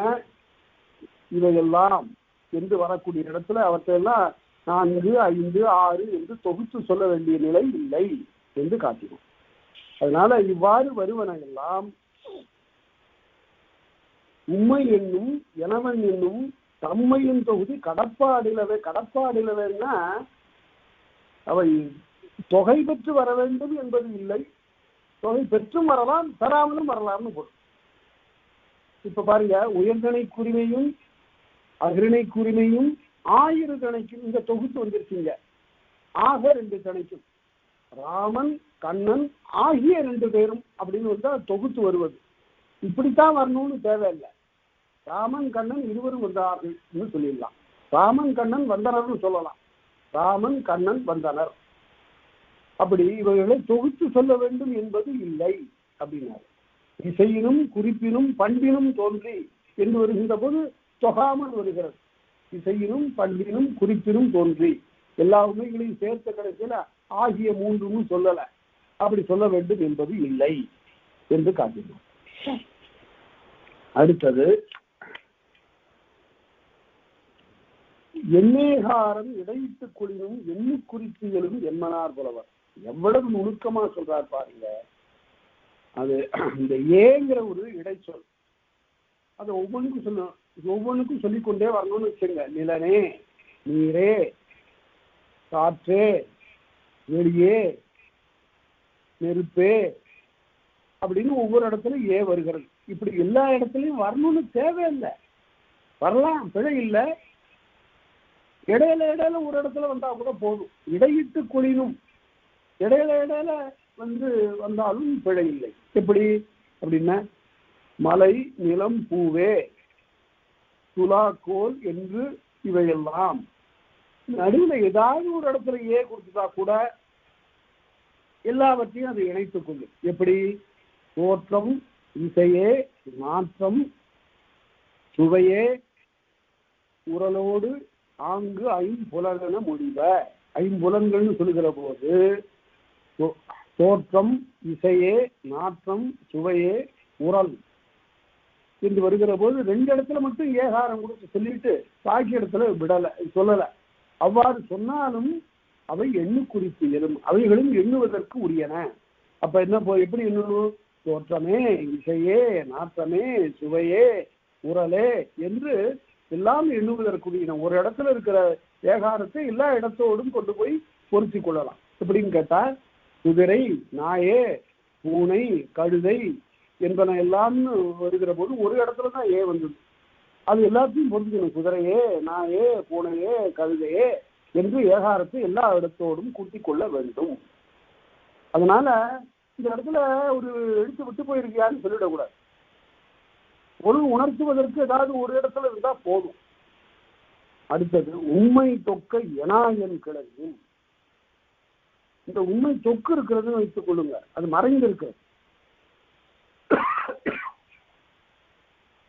இவையெல்லாம் என்று வரக்கூடிய இடத்துல அவற்றையெல்லாம் 4, 5, 6 என்று தொகுத்து சொல்ல வேண்டிய நிலை இல்லை என்று காட்டினோம். அதனால இவ்வாறு வருவன எல்லாம் உண்மை என்னும் எனவன் என்னும் தம்மையின் தொகுதி கடப்பாடிலவேன்னா அவை தொகை பெற்று வர வேண்டும் என்பது இல்லை. தொகை பெற்றும் வரலாம், பெறாமலும் வரலாம்னு போடும். இப்ப பாருங்க, உயர்திணைக்குரிமையும் அகிரிணைக்குரிமையும் ஆயிரத்திணைக்கும் இந்த தொகுத்து வந்துருச்சுங்க. ஆக 2 திணைக்கும் ராமன் கண்ணன் ஆகிய 2 பேரும் அப்படின்னு வந்தா தொகுத்து வருவது. இப்படித்தான் வரணும்னு தேவையில்லை. ராமன் கண்ணன் இருவரும் வந்தார்கள் சொல்லிடலாம். ராமன் கண்ணன் வந்தனர்னு சொல்லலாம். ராமன் கண்ணன் வந்தனர். அப்படி இவர்களை தொகுத்து சொல்ல வேண்டும் என்பது இல்லை அப்படின்னாரு. இசையினும் குறிப்பினும் பண்பினும் தோன்றி என்று வருகின்ற போது தொகாமல் வருகிறது. இசையினும் பண்பினும் குறிப்பினும் தோன்றி எல்லா உண்மைகளையும் சேர்த்த கடைசியில ஆகிய 3 சொல்லல. அப்படி சொல்ல வேண்டும் என்பது இல்லை என்று காட்டினோம். அடுத்தது எண்ணேகாரம் இடையிட்டுக் கொள்ளும் எண்ணு குறிப்பியலும் என்மனார் புலவர். எவ்வளவு நுணுக்கமா சொல்றார் பாருங்க. அது இந்த ஏங்கிற ஒரு இடைச்சொல், அதை ஒவ்வொன்றுக்கும் சொல்லிக்கொண்டே வரணும்னு வச்சுங்க. நிலனே, நீரே, காற்றே, வெளியே, நெருப்பே அப்படின்னு ஒவ்வொரு இடத்துலையும் ஏ வருகிறது. இப்படி எல்லா இடத்துலையும் வரணும்னு தேவையில்லை. வரலாம், பிழை இல்லை. இடையில ஒரு இடத்துல வந்தா கூட போதும். இடையிட்டு கொளினும் இடையில வந்தாலும் பிழை இல்லை. எப்படி அப்படின்னா மலை, நிலம், பூவே, துலாக்கோல் என்று இவையெல்லாம் நடுவில் ஏதாவது ஒரு இடத்துல ஏ கொடுத்துட்டா கூட எல்லாவற்றையும் அதை இணைத்துக் கொள்ளும். எப்படி? தோற்றம், இசையே, நாற்றம், சுவையே, உரலோடு ஆங்கு ஐம்புலன முடிவ. ஐம்புலன்கள்னு சொல்லுகிற போது தோற்றம், இசையே, நாற்றம், சுவையே, உரல் என்று வருகிற போது 2 இடத்துல மட்டும் ஏகாரம் கொடுத்து சொல்லிட்டு பாக்கி இடத்துல சொல்லலை. அவ்வாறு சொன்னாலும் அவை எண்ணு குறிப்பியலும் அவைகளும் எண்ணுவதற்கு உரியன. அப்ப என்ன எப்படி எண்ணணும்? தோற்றமே, இசையே, நாற்றமே, சுவையே, உரலே என்று எல்லாம் எண்ணுவதற்குரிய ஒரு இடத்துல இருக்கிற ஏகாரத்தை எல்லா இடத்தோடும் கொண்டு போய் பொருத்தி கொள்ளலாம். எப்படின்னு கேட்டா குதிரை, நாயே, பூனை, கழுதை என்பன எல்லாம் வருகிற போது ஒரு இடத்துல தான் ஏ வந்தது. அது எல்லாத்தையும் பொருத்திக்கணும். குதிரையே, நாயே, பூனையே, கழுதையே என்று ஏகாரத்தை எல்லா இடத்தோடும் கூட்டிக் கொள்ள வேண்டும். அதனால இந்த இடத்துல ஒரு எடுத்து விட்டு போயிருக்கியான்னு சொல்லிடக்கூடாது. பொருள் உணர்த்துவதற்கு ஏதாவது ஒரு இடத்துல இருந்தா போதும். அடுத்தது உண்மை தொக்க எனாயன் கிளவியும். இந்த உண்மை தொக்கு இருக்கிறதுன்னு வைத்துக் கொள்ளுங்க, அது மறைந்து இருக்கிறது.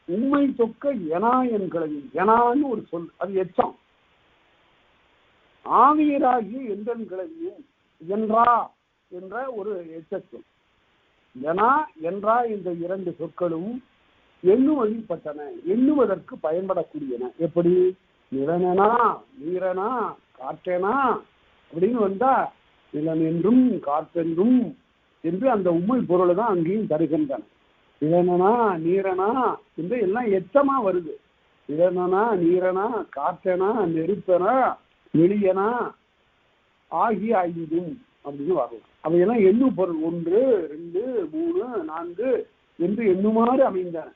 உண்மை தொக்க எனாயன் கிளவி. எனான்னு ஒரு சொல், அது எச்சம். ஆவியராகிய எந்தன் கிளவியும் என்றா என்ற ஒரு எச்சொல். எனா என்றா இந்த 2 சொற்களும் எண்ணுவதில்பட்டன, எண்ணுவதற்கு பயன்படக்கூடியன. எப்படி? நிலனனா, நீரனா, காற்றேனா அப்படின்னு வந்தா நிலன் என்றும் காற்றென்றும் என்று அந்த உண்மை பொருளை தான் அங்கேயும் தருகின்றன. நிலனனா, நீரனா என்று எல்லாம் எச்சமா வருது. நிலனனா, நீரனா, காற்றனா, நெருப்பனா, வெளியனா ஆகிய 5 அப்படின்னு வரலாம். அவையெல்லாம் எண்ணு பொருள் 1, 2, 3, 4 என்று எண்ணுமாறு அமைந்தன.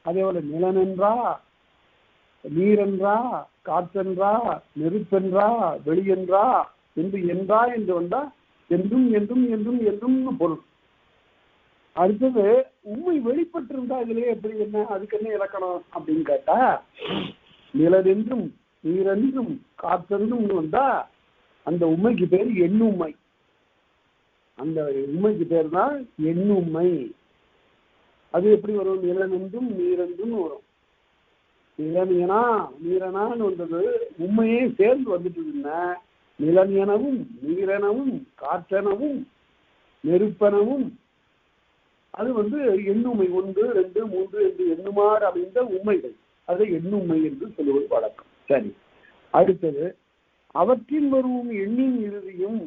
அதே போல நிலனென்றா, நீரென்றா, காற்றென்றா, நெருப்பென்றா, வெளியென்றா என்று வந்தா என்றும் என்றும் என்றும் என்றும் பொருள். அடுத்தது உண்மை வெளிப்பட்டிருந்தா இதுலயே எப்படி என்ன, அதுக்கு என்ன இலக்கணம் அப்படின்னு கேட்டா, நிலவென்றும் நீரென்றும் காற்றென்றும் வந்தா அந்த உண்மைக்கு பேர் எண்ணுண்மை. அந்த உண்மைக்கு பேர் தான் எண்ணுண்மை. அது எப்படி வரும்? நிலனென்றும் நீரென்றும் வரும். நிலனியனா நீரனான்னு வந்தது உண்மையே சேர்ந்து வந்துட்டுதுன்னா நிலன் எனவும் நீரெனவும் காற்றெனவும் நெருப்பெனவும் அது எண்ணுமை 1 2 3 என்று எண்ணுமாறு அப்படின்ற உண்மைகள், அதை எண்ணுமை என்று சொல்லுவது வழக்கம். சரி, அடுத்தது அவற்றின் வரும் எண்ணின் இறுதியும்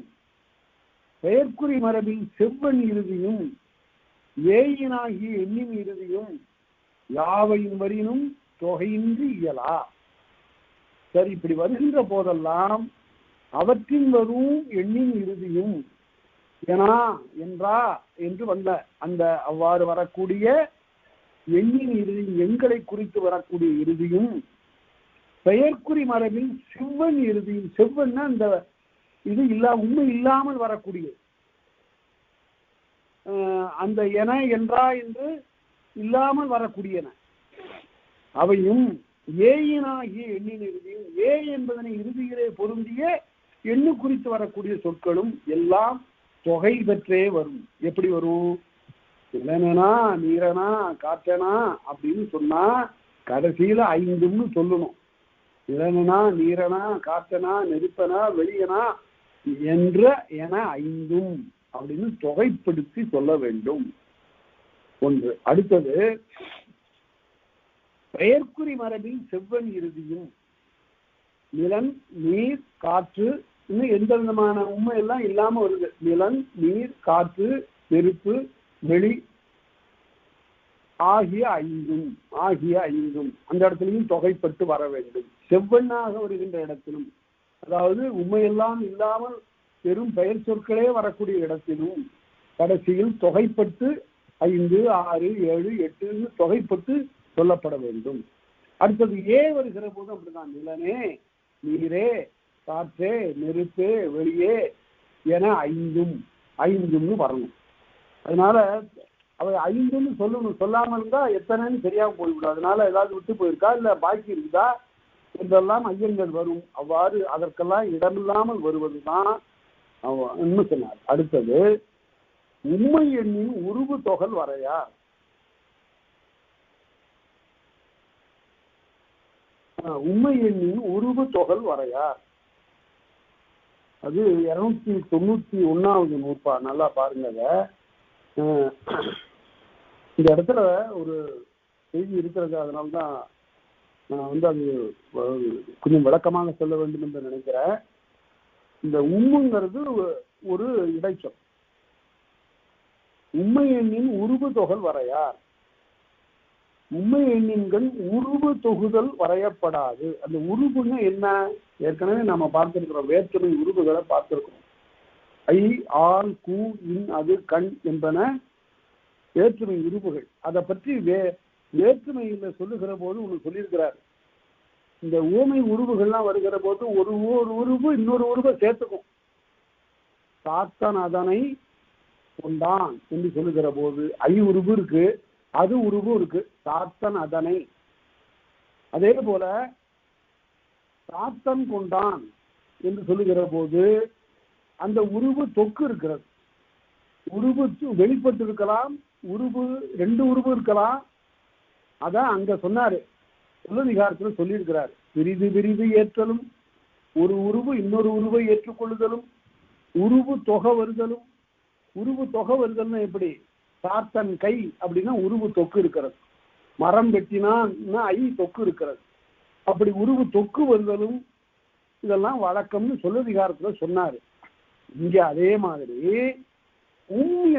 பெயர்க்குறி மரபில் செவ்வன் இறுதியும் ஏயினாகிய எண்ணின் இறுதியும் யாவையின் வரினும் தொகையின்றி இயலா. சரி, இப்படி வருகின்ற போதெல்லாம் அவற்றின் வரும் எண்ணின் இறுதியும் ஏனா என்றா என்று வந்த அந்த அவ்வாறு வரக்கூடிய எண்ணின் இறுதி, எண்களை குறித்து வரக்கூடிய இறுதியும் பெயர்க்குறி மரபில் செவ்வன் இறுதியும், செவ்வன்னா அந்த இது உண்மை இல்லாமல் வரக்கூடிய அந்த என என்றா என்று இல்லாமல் வரக்கூடியன அவையும் ஏயினாகிய எண்ணின் இறுதியும், ஏ என்பதனை இறுதியிலே பொருந்திய எண்ணு குறித்து வரக்கூடிய சொற்களும் எல்லாம் தொகை பெற்றே வரும். எப்படி வரும்? இளனா நீரனா காற்றனா அப்படின்னு சொன்னா கடைசியில 5ன்னு சொல்லணும். இளனா நீரனா காற்றனா நெருப்பனா வெளியனா என்ற என 5ம் அப்படின்னு தொகைப்படுத்தி சொல்ல வேண்டும். ஒன்று. அடுத்தது பெயர்க்குறி மரபில் செவ்வன் இறுதியும் நிலன் நீர் காற்று இன்னும் எந்த விதமான உண்மை எல்லாம் இல்லாம வருது. நிலன் நீர் காற்று நெருப்பு வெளி ஆகிய 5ம் அந்த இடத்துலையும் தொகைப்பட்டு வர வேண்டும். செவ்வண்ணாக வருகின்ற இடத்திலும், அதாவது உண்மையெல்லாம் இல்லாமல் பெரும் பெயர் சொற்களே வரக்கூடிய இடத்திலும் கடைசியில் தொகைப்பட்டு 5 6 7 8 தொகைப்பட்டு சொல்லப்பட வேண்டும். அடுத்தது ஏ வருகிற போது அப்படிதான். நிலனே நீரே காற்றே நெருப்பே வெளியே என 5ம்னு வரணும். அதனால அவை 5ன்னு சொல்லணும். சொல்லாமல் இருந்தா எத்தனைன்னு தெரியாம போய்விடும். அதனால ஏதாவது விட்டு போயிருக்கா இல்ல பாக்கி இருக்குதா என்றெல்லாம் ஐயங்கள் வரும். அவ்வாறு அதற்கெல்லாம் இடமில்லாமல் வருவதுதான் இன்னும் சொன்னார். அடுத்தது உண்மை எண்ணின் உருவு தொகல் வரையார். உண்மை எண்ணின் உருவு தொகல் வரையார். அது 291வது நூற்பா. நல்லா பாருங்க. இந்த இடத்துல ஒரு செய்தி இருக்கிறது. அதனால்தான் நான் அது கொஞ்சம் விளக்கமாக சொல்ல வேண்டும் என்று நினைக்கிறேன். இந்த உம்முங்கிறது ஒரு இடைச்சொல். உண்மை எண்ணின் உருவு தொகல் வரையார். உண்மை எண்ணின்கள் உருவு தொகுதல் வரையப்படாது. அந்த உருவுன்னு என்ன? ஏற்கனவே நாம பார்த்திருக்கிறோம். வேற்றுமை உருவுகளை பார்த்திருக்கிறோம். ஐ ஆல் கூ இன் அது கண் என்பன வேற்றுமை உருவுகள். அதை பற்றி வேற்றுமையில சொல்லுகிற போது ஒன்று சொல்லியிருக்கிறார். இந்த ஊமை உருவுகள்லாம் வருகிற போது ஒரு உருவு இன்னொரு உருவை சேர்த்துக்கும். சாத்தான் அதனை கொண்டான் என்று சொல்லுகிற போது ஐ உருவு இருக்கு, அது உருவும் இருக்கு. சாத்தன் அதனை. அதே போல சாத்தன் கொண்டான் என்று சொல்லுகிற போது அந்த உருவு தொக்கு இருக்கிறது. உருவு வெளிப்பட்டு இருக்கலாம், உருவு 2 உருவு இருக்கலாம். அதான் அங்க சொன்னாரு, சொல்லதிகாரத்தில் சொல்லியிருக்கிறார். விரிது ஏற்றலும், ஒரு உருவு இன்னொரு உருவை ஏற்றுக்கொள்ளுதலும், உருவு தொகை வருதலும். உருவு தொகை வருதல்னா எப்படி? சாத்தன் கை அப்படின்னா உருவு தொக்கு இருக்கிறது. மரம் வெட்டினா ஐ தொக்கு இருக்கிறது. அப்படி உருவு தொக்கு வருதலும் இதெல்லாம் வழக்கம்னு சொல்லதிகாரத்துல சொன்னாரு. இங்க அதே மாதிரி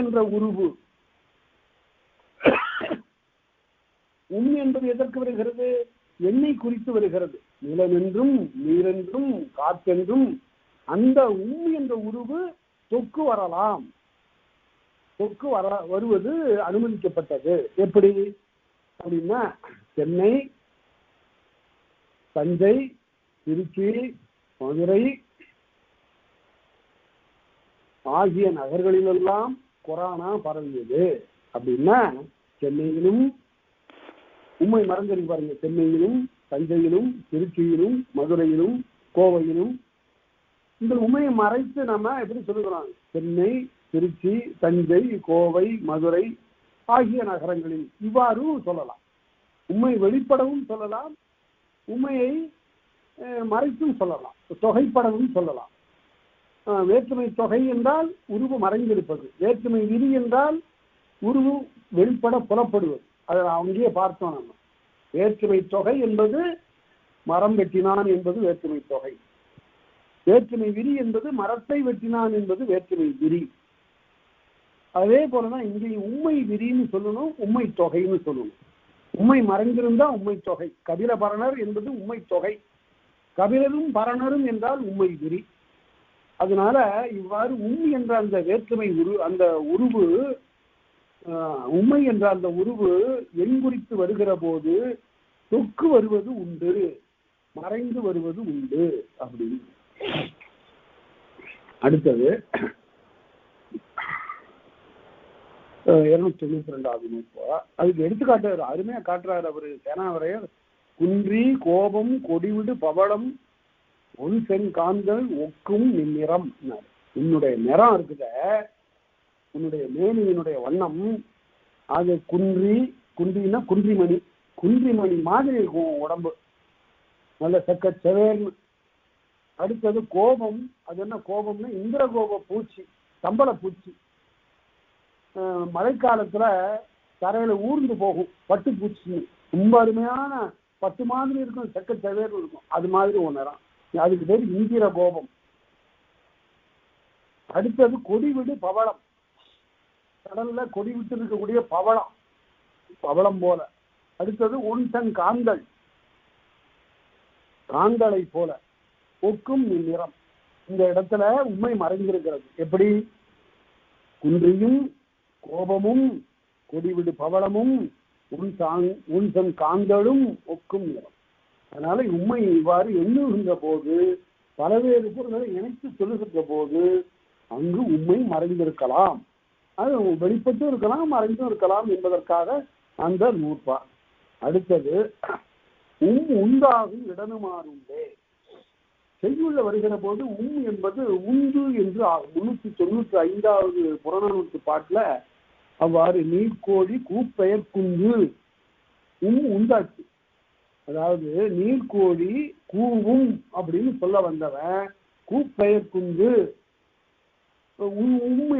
என்ற உருவு என்பது எதற்கு வருகிறது? எண்ணெய் குறித்து வருகிறது. நிலமென்றும் நீரென்றும் காற்றென்றும் அந்த என்ற உருவு தொக்கு வரலாம். தொக்கு வருவது அனுமதிக்கப்பட்டது. எப்படி அப்படின்னா சென்னை, தஞ்சை, திருச்சி, மதுரை ஆகிய நகர்களிலெல்லாம் கொரோனா பரவியது. அப்படின்னா சென்னையிலும் உண்மை மறைஞ்சிருக்கு பாருங்க. சென்னையிலும், தஞ்சையிலும், திருச்சியிலும், மதுரையிலும், கோவையிலும் இந்த உண்மையை மறைத்து நம்ம எப்படி சொல்லுகிறோம்? சென்னை, திருச்சி, தஞ்சை, கோவை, மதுரை ஆகிய நகரங்களில் இவ்வாறு சொல்லலாம். உண்மை வெளிப்படவும் சொல்லலாம், உண்மையை மறைத்தும் சொல்லலாம், தொகைப்படவும் சொல்லலாம். வேற்றுமை தொகை என்றால் உருவு மறைந்திருப்பது, வேற்றுமை விதி என்றால் உருவு வெளிப்பட புலப்படுவது. அதை அங்கேயே பார்த்தோம் நம்ம. வேற்றுமை தொகை என்பது மரம் வெட்டினான் என்பது வேற்றுமை தொகை, வேற்றுமை விரி என்பது மரத்தை வெட்டினான் என்பது வேற்றுமை விரி. அதே போலதான் இங்கேயும் உண்மை விரின்னு சொல்லணும், உண்மை தொகைன்னு சொல்லணும். உண்மை மறைந்திருந்தா உண்மை தொகை. கபில பரணர் என்பது உண்மை தொகை, கபிலரும் பரணரும் என்றால் உண்மை விரி. அதனால இவ்வாறு உண்மை என்ற அந்த வேற்றுமை அந்த உருவு, உண்மை என்ற அந்த உருவு எண் குறித்து வருகிற போது தொக்கு வருவது உண்டு, மறைந்து வருவது உண்டு அப்படின்னு. அடுத்தது 292வது நூற்பா. அதுக்கு எடுத்துக்காட்டு அருமையா காட்டுறாரு அவரு சேனாவரையர். குன்றி கோபம் கொடிவிடு பவளம் ஒன் சென் காந்தல் ஒக்கும் நிறம். உன்னுடைய நிறம் இருக்குத, உன்னுடைய மேனியினுடைய வண்ணம் அது குன்றினா குன்றிமணி, குன்றிமணி மாதிரி இருக்கும் உடம்பு, நல்ல செக்க செவேர்னு. அடுத்தது கோபம். அது என்ன கோபம்னா இந்திர கோப பூச்சி, சம்பள பூச்சி. மழைக்காலத்துல தரையில ஊர்ந்து போகும் பட்டு பூச்சி, ரொம்ப அருமையான பட்டு மாதிரி இருக்கும், செக்க செவேர்னு இருக்கும். அது மாதிரி ஒரு நிறம், அதுக்கு பேர் இந்திர கோபம். அடுத்தது கொடிவிடு பவளம், கடல்ல கொடி விட்டு இருக்கக்கூடிய பவளம், பவளம் போல. அடுத்தது ஒன்சன் காந்தல், காந்தலை போல. ஒக்கும் நிறம். இந்த இடத்துல உண்மை மறைந்திருக்கிறது. எப்படி? குன்றியும் கோபமும் கொடிவிடு பவளமும் உன்சன் காந்தலும் ஒக்கும் நிறம். அதனால உண்மை இவ்வாறு எண்ணுகின்ற போது, பலவேறு பொருள்களை இணைத்து சொல்லுகின்ற போது அங்கு உண்மை மறைந்திருக்கலாம், அது வெளிப்பட்டு இருக்கலாம், மறைந்தும் இருக்கலாம் என்பதற்காக அந்த நூற்பா. அடுத்தது உண்டாகும் இடனுமாறுண்டே. செய்யுள்ள வருகிற போது என்பது உண்டு என்று ஆகும். 395வது புறநானூற்று பாட்டுல அவ்வாறு நீர்கோழி கூப்பெயர் குஞ்சு உண்டாச்சு. அதாவது நீர்கோழி கூவும் அப்படின்னு சொல்ல வந்தவன் கூப்பெயர் குஞ்சு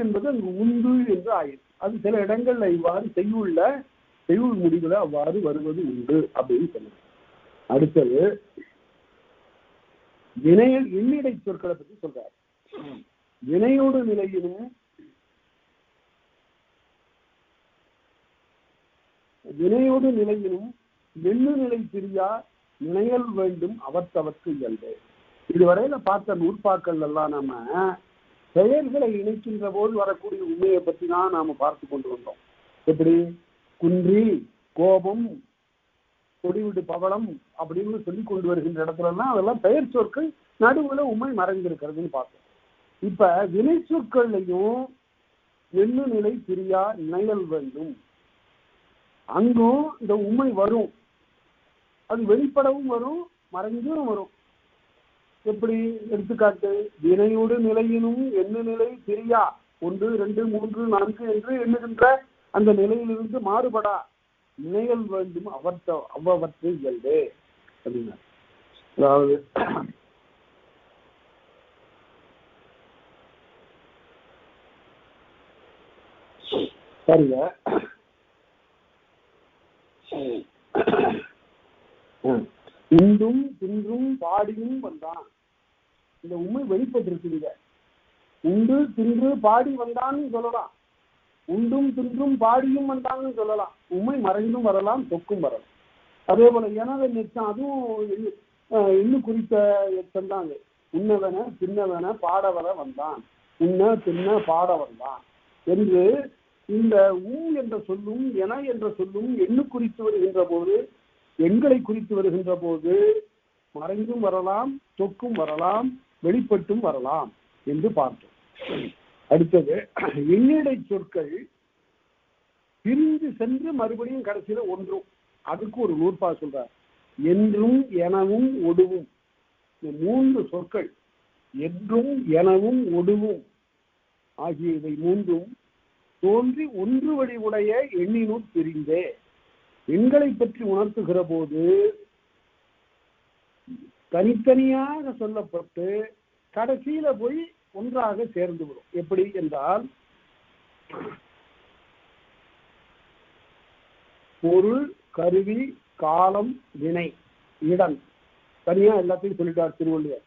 என்பது அங்கு உண்டு என்று ஆயிடுச்சு. அது சில இடங்கள்ல இவ்வாறு செய்யுள் முடிவுல அவ்வாறு வருவது உண்டு அப்படின்னு சொல்லுங்க. அடுத்தது எண்ணிடை சொற்களை பற்றி சொல்றாரு. வினையோடு நிலையினும் எண்ணு நிலை பிரியா நினையல் வேண்டும் அவற்றவற்கு இயல்பு. இதுவரையில பார்த்த நூற்பாக்கள் எல்லாம் நாம பெயர்களை இணைக்கின்ற போது வரக்கூடிய உண்மையை பற்றி தான் நாம பார்த்து கொண்டு வந்தோம். எப்படி? குன்றி கோபம் கொடிவிடு பவளம் அப்படின்னு சொல்லி கொண்டு வருகின்ற இடத்துலலாம் அதெல்லாம் பெயர் சொற்கள், நடுவுல உண்மை மறைந்திருக்கிறதுன்னு பார்த்தோம். இப்ப வினை சொற்கள்லையும் எண்ணு நிலை பிரியா நினையல் வேண்டும். அங்கும் இந்த உண்மை வரும், அது வெளிப்படவும் வரும், மறைஞ்சும் வரும். எப்படி? எடுத்துக்காட்டு, வினையோடு நிலையினும் எண்ணு நிலை பிரியா 1, 2, 3, 4 என்று எண்ணுகின்ற அந்த நிலையிலிருந்து மாறுபடா நினையல் வேண்டும் அவ்வவற்றை இயல்பே அப்படின்னா. அதாவது சரிங்க, உண்டும் தின்றும் பாடியும் வந்தான். இந்த உண்மை வெளிப்பட்டிருக்குங்க. உண்டு தின்று பாடி வந்தான்னு சொல்லலாம், உண்டும் தின்றும் பாடியும் வந்தான்னு சொல்லலாம். உண்மை மறைந்தும் வரலாம், தொக்கும் வரலாம். அதே போல எனவே நெச்சம், அதுவும் எண்ணு குறித்த எச்சம் தாங்க. உண்ணவன தின்னவன பாடவர வந்தான், உண்ண தின்ன பாட வந்தான் என்று இந்த என்ற சொல்லும் என என்ற சொல்லும் எண்ணு குறித்து வருகின்ற போது, எண்களை குறித்து வருகின்ற போது மறைந்தும் வரலாம், தொக்கும் வரலாம், வெளிப்பட்டும் வரலாம் என்று பார்த்தோம். அடுத்தது எண்ணிடை சொற்கள் பிரிந்து சென்று மறுபடியும் கடைசியில ஒன்றும். அதுக்கு ஒரு நூற்பா சொல்றார். என்றும் எனவும் ஒடுவும், இந்த 3 சொற்கள் என்றும் எனவும் ஒடுவும் ஆகிய இவை 3ம் தோன்றி ஒன்று வழி உடைய எண்ணினுள் பிரிந்தே. எண்களை பற்றி உணர்த்துகிற போது தனித்தனியாக சொல்லப்பட்டு கடைசியில போய் ஒன்றாக சேர்ந்து விடும். எப்படி என்றால், பொருள், கருவி, காலம், வினை, இடம், தனியா எல்லாத்தையும் சொல்லிட்டார் திருவள்ளுவர்.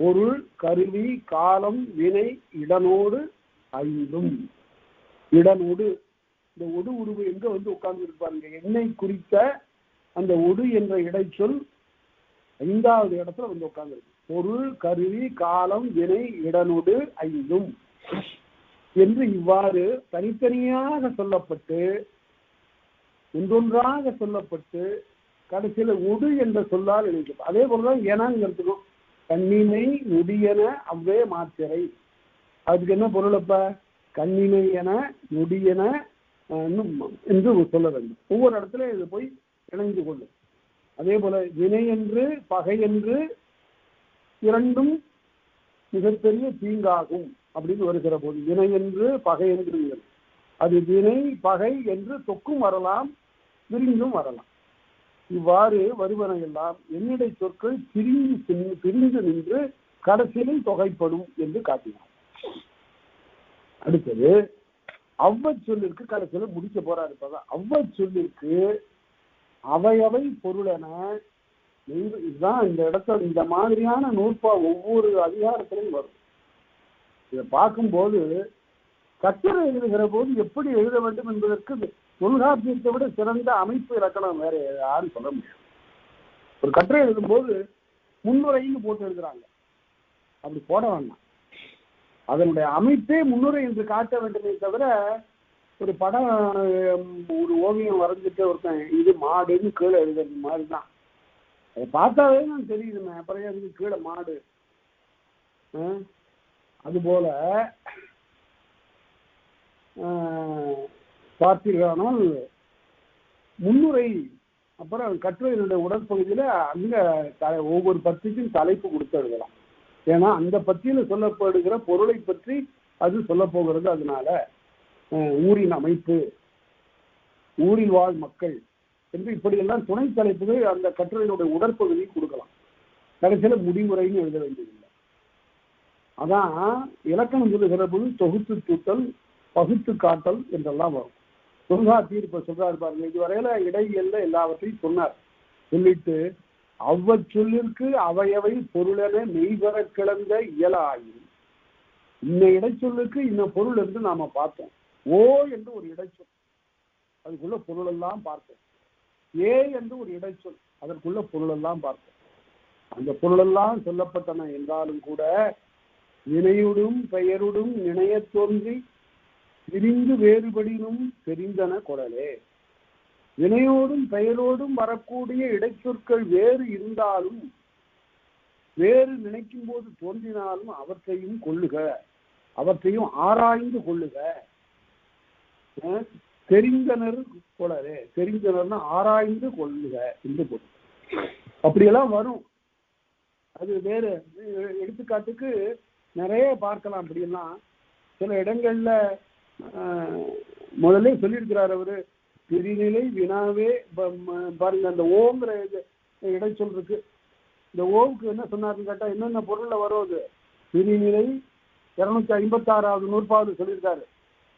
பொருள், கருவி, காலம், வினை, இடனோடு ஐந்தும். இடனோடு, இந்த ஒடு உருவு எங்க வந்து உட்கார்ந்து இருப்பாருங்க, எண்ணெய் குறித்த அந்த ஒடு என்ற இடைச்சொல் 5வது இடத்துல வந்து உட்கார்ந்து இருக்கு. பொருள், கருவி, காலம், வினை, இடனோடு ஐந்தும் என்று இவ்வாறு தனித்தனியாக சொல்லப்பட்டு ஒன்றொன்றாக சொல்லப்பட்டு கடைசியில ஒடு என்ற சொல்லால் இணைக்கும். அதே போலதான் ஏனாங்கிறதுக்கும் கண்ணிமை முடியன அவ்வே மாத்திரை. அதுக்கு என்ன பொருள்? அப்ப கண்ணிமை என முடியன என்று சொல்ல வேண்டும். ஒவ்வொரு இடத்துல இது போய் இணைந்து கொள்ளும். அதே போல வினை என்று பகை என்று இரண்டும் மிகப்பெரிய தீங்காகும் அப்படின்னு வருகிற போது வினை என்று பகை என்று அது வினை பகை என்று தொக்கும் வரலாம், விரிந்தும் வரலாம். இவ்வாறு வருவன எல்லாம் என்னிடை சொற்கள் பிரிந்து நின்று கடைசியிலும் தொகைப்படும் என்று காட்டினார். அடுத்தது அவ்வ சொல்லிற்கு கடைசியில முடிக்க போறாரு. இப்பதான் அவ்வ சொல்லிற்கு அவையவை பொருளென, இதுதான் இந்த இடத்துல இந்த மாதிரியான நூற்பா ஒவ்வொரு அதிகாரத்திலையும் வரும். இதை பார்க்கும்போது கட்டுரை எழுதுகிற போது எப்படி எழுத வேண்டும் என்பதற்கு தொல்காப்பியத்தை விட சிறந்த அமைப்பு இலக்கணம் வேற யாரும் சொல்ல முடியாது. ஒரு கட்டுரை எழுதும்போது முன்னுரைன்னு போட்டு எழுதுறாங்க, அப்படி போட வேண்டாம். அதனுடைய அமைப்பே முன்னுரை என்று காட்ட வேண்டுமே தவிர, ஒரு படம் ஒரு ஓவியம் வரைஞ்சிட்டு ஒருத்தன் இது மாடுன்னு கீழே எழுதுறது மாதிரி தான். அதை பார்த்தாவே நான் தெரியுதுமே, அப்புறம் அதுக்கு கீழே மாடு. அதுபோல பார்த்தீர்களானால் முன்னுரை அப்புறம் கட்டுரையினுடைய உடற்பகுதியில அங்க ஒவ்வொரு பத்திக்கும் தலைப்பு கொடுத்து எழுதலாம். ஏன்னா அந்த பத்தியில சொல்லப்படுகிற பொருளை பற்றி அது சொல்ல போகிறது. அதனால ஊரின் அமைப்பு, ஊரில் வாழ் மக்கள் என்று இப்படியெல்லாம் துணை தலைப்புகள் அந்த கட்டுரையினுடைய உடற்பகுதியை கொடுக்கலாம். கடைசியில முடிவுரைன்னு எழுத வேண்டியதில்லை. அதான் இலக்கணம் சொல்லுகிற போது தொகுத்து தூட்டல், பகுத்து காட்டல் என்றெல்லாம் வரும். தொல்காப்பியர் இப்ப சொல்றாரு பாருங்க, இதுவரையில இடையில எல்லாவற்றையும் சொன்னார். சொல்லிட்டு அவ்வ சொல்லிற்கு அவையவை பொருளென மெய்வர கிளந்த இயலாயும், இன்ன இடைச்சொல்லுக்கு இன்ன பொருள் என்று நாம பார்த்தோம். ஓ என்று ஒரு இடைச்சொல், அதுக்குள்ள பொருள் எல்லாம் பார்த்தோம். ஏ என்று ஒரு இடைச்சொல், அதற்குள்ள பொருள் எல்லாம் பார்த்தோம். அந்த பொருளெல்லாம் சொல்லப்பட்டன என்றாலும் கூட வினையுடும் பெயருடும் இணைய தோன்றி பிரிந்து வேறுபடினும் தெரிந்தன கொடலே. வினையோடும் பெயரோடும் வரக்கூடிய இடைச்சொற்கள் வேறு இருந்தாலும், வேறு நினைக்கும் போது தோன்றினாலும் அவற்றையும் கொள்ளுக, அவற்றையும் ஆராய்ந்து கொள்ளுக. தெரிந்தனர் கொடலே, தெரிந்தனர்னா ஆராய்ந்து கொள்ளுக என்று பொருள். அப்படியெல்லாம் வரும். அது வேறு எடுத்துக்காட்டுக்கு நிறைய பார்க்கலாம். அப்படியெல்லாம் சில இடங்கள்ல முதல்ல சொல்லியிருக்கிறார் அவரு, பிரிநிலை வினாவே பாருங்க, அந்த ஓங்கிற இடைச்சொல் இருக்கு. இந்த ஓவுக்கு என்ன சொன்னாருன்னு கேட்டா என்னென்ன பொருள்ல வரும் அது? பிரிநிலை 256வது நூற்பாவது சொல்லியிருக்காரு.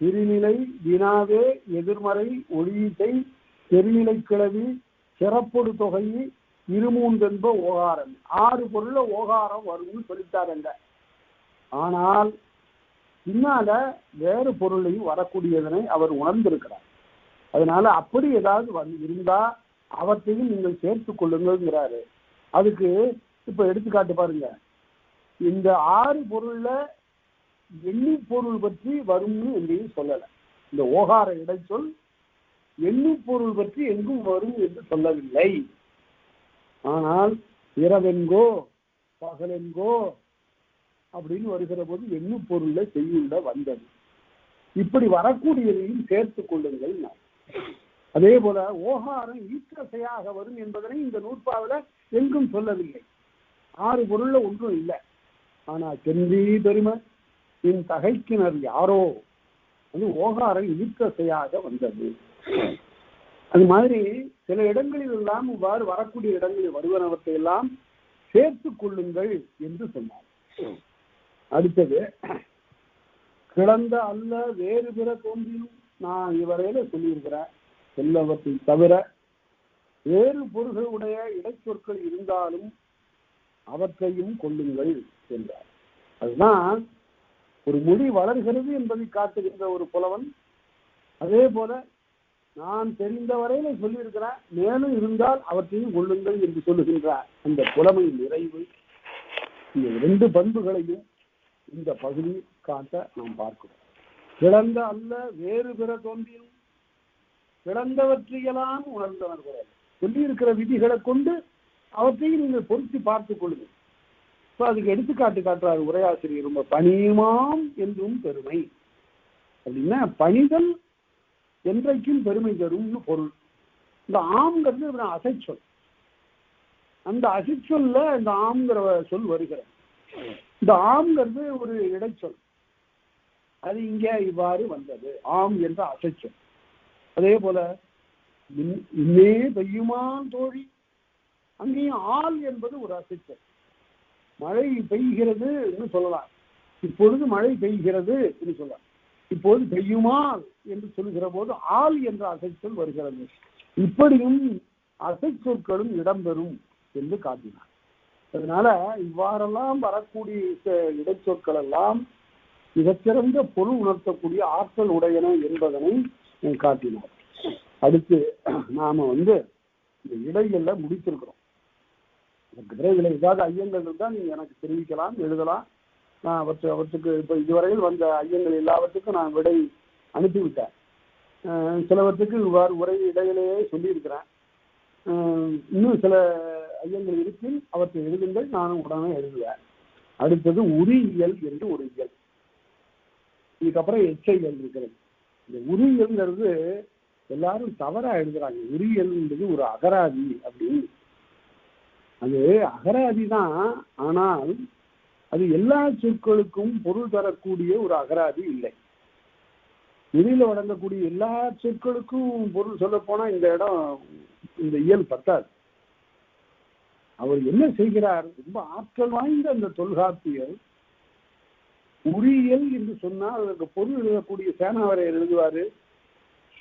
பிரிநிலை வினாவே எதிர்மறை ஒளியீட்டை பெருநிலை கிளவி சிறப்பொடு தொகை இருமூன்றென்ப ஓகாரம். 6 பொருள்ல ஓகாரம் வரும்னு சொல்லிட்டாருங்க. ஆனால் பின்னால வேறு பொருளையும் வரக்கூடியதனை அவர் உணர்ந்திருக்கிறார். அதனால அப்படி ஏதாவது இருந்தா அவற்றையும் நீங்கள் சேர்த்துக் கொள்ளுங்கிறாரு. அதுக்கு இப்ப எடுத்துக்காட்டு பாருங்க. இந்த 6 பொருள்ல எண்ணி பொருள் பற்றி வரும்னு எங்கேயும் சொல்லல. இந்த ஓகார இடைச்சொல் எண்ணி பொருள் பற்றி எங்கும் வரும் என்று சொல்லவில்லை. ஆனால் இரவென்கோ பகலென்கோ அப்படின்னு வருகிற போது எண்ணு பொருள்ல செய்யுள்ள வந்தது. இப்படி வரக்கூடியதையும் சேர்த்துக் கொள்ளுங்கள். அதே போல ஓகாரம் ஈற்றசையாக வரும் என்பதனை இந்த நூற்பாவில எங்கும் சொல்லவில்லை. 6 பொருள்ல ஒன்றும் இல்லை. ஆனா சென்றி பெருமை என் தகைக்கினர் யாரோ அது ஓகாரம் ஈற்றசையாக வந்தது. அது மாதிரி சில இடங்களில் எல்லாம் இவ்வாறு வரக்கூடிய இடங்களில் வருவனவற்றை எல்லாம் சேர்த்து கொள்ளுங்கள் என்று சொன்னார். அடுத்தது கிளந்த அல்ல வேறு பிற தோன்றியும் நான் இவரையில சொல்லியிருக்கிறேன். எல்லாவற்றை தவிர வேறு பொருள்களுடைய இடைச்சொற்கள் இருந்தாலும் அவற்றையும் கொள்ளுங்கள் என்றார். அதுதான் ஒரு மொழி வளர்கிறது என்பதை காட்டுகின்ற ஒரு புலவன். அதே போல நான் தெரிந்த வரையில சொல்லியிருக்கிறேன், மேலும் இருந்தால் அவற்றையும் கொள்ளுங்கள் என்று சொல்லுகின்றார். அந்த புலமை நிறைவு, இந்த 2 பண்புகளையும் இந்த பகுதி காட்ட நாம் பார்க்கிறோம். கிளந்த அல்ல வேறு பிற தோன்றியும் கிளந்தவற்றையெல்லாம் உணர்ந்தவர்கள் சொல்லியிருக்கிற விதிகளை கொண்டு அவற்றையும் நீங்கள் பொருத்தி பார்த்துக் கொள்ளுங்கள். இப்போ அதுக்கு எடுத்துக்காட்டு காட்டுறாரு உரையாசிரியர். ரொம்ப பணியுமாம் என்றும் பெருமை அப்படின்னா பணிதல் என்றைக்கும் பெருமை தரும்னு பொருள். இந்த ஆம்ங்கிறது அசைச்சொல். அந்த அசைச்சொல்ல இந்த ஆம்ங்கிற சொல் வருகிறது. இந்த ஆம்ங்கிறது ஒரு இடைச்சொல். அது இங்கே இவ்வாறு வந்தது, ஆம் என்ற அசைச்சொல். அதே போல இன்னே பெய்யுமான் தோழி, அங்கேயும் ஆள் என்பது ஒரு அசைச்சொல். மழை பெய்கிறது என்று சொல்லலாம், இப்பொழுது மழை பெய்கிறது என்று சொல்லலாம். இப்போது பெய்யுமால் என்று சொல்கிற போது ஆள் என்ற அசைச்சொல் வருகிறது. இப்படியும் அசைச்சொற்களும் இடம்பெறும் என்று காட்டினார். அதனால இவ்வாறெல்லாம் வரக்கூடிய இடைச்சொற்கள் எல்லாம் மிகச்சிறந்த பொருள் உணர்த்தக்கூடிய ஆற்றல் உடையன என்பதனை காட்டினார். அடுத்து நாம இந்த இடைகள்ல முடித்திருக்கிறோம். விரைவில் ஏதாவது ஐயங்கள் இருந்தால் நீங்க எனக்கு தெரிவிக்கலாம், எழுதலாம். நான் அவற்றுக்கு இப்போ இதுவரையில் வந்த ஐயங்கள் எல்லாவற்றுக்கும் நான் விடை அனுப்பிவிட்டேன். சிலவற்றுக்கு இவ்வாறு உரை இடையிலேயே சொல்லியிருக்கிறேன். இன்னும் சில ஐயங்கள் இருப்பின் அவற்றை எழுதுங்கள், நானும் உடனே எழுதுவேன். அடுத்தது உரியியல் என்று ஒரு இயல், இதுக்கப்புறம் எச்சையல் இருக்கிறது. இந்த உரியியல்ங்கிறது எல்லாரும் தவறா எழுதுறாங்க. உரியியல் என்பது ஒரு அகராதி அப்படின்னு. அது அகராதி தான், ஆனால் அது எல்லா சொற்களுக்கும் பொருள் தரக்கூடிய ஒரு அகராதி இல்லை. வெளியில வழங்கக்கூடிய எல்லா சொற்களுக்கும் பொருள் சொல்ல போனா இந்த இடம், இந்த இயல் பத்தாது. அவர் என்ன செய்கிறார், ரொம்ப ஆற்றல் வாய்ந்த அந்த தொல்காப்பியர் உரியல் என்று சொன்னால் அதற்கு பொருள் எழுதக்கூடிய சேனாவரையர் எழுதுவாரு,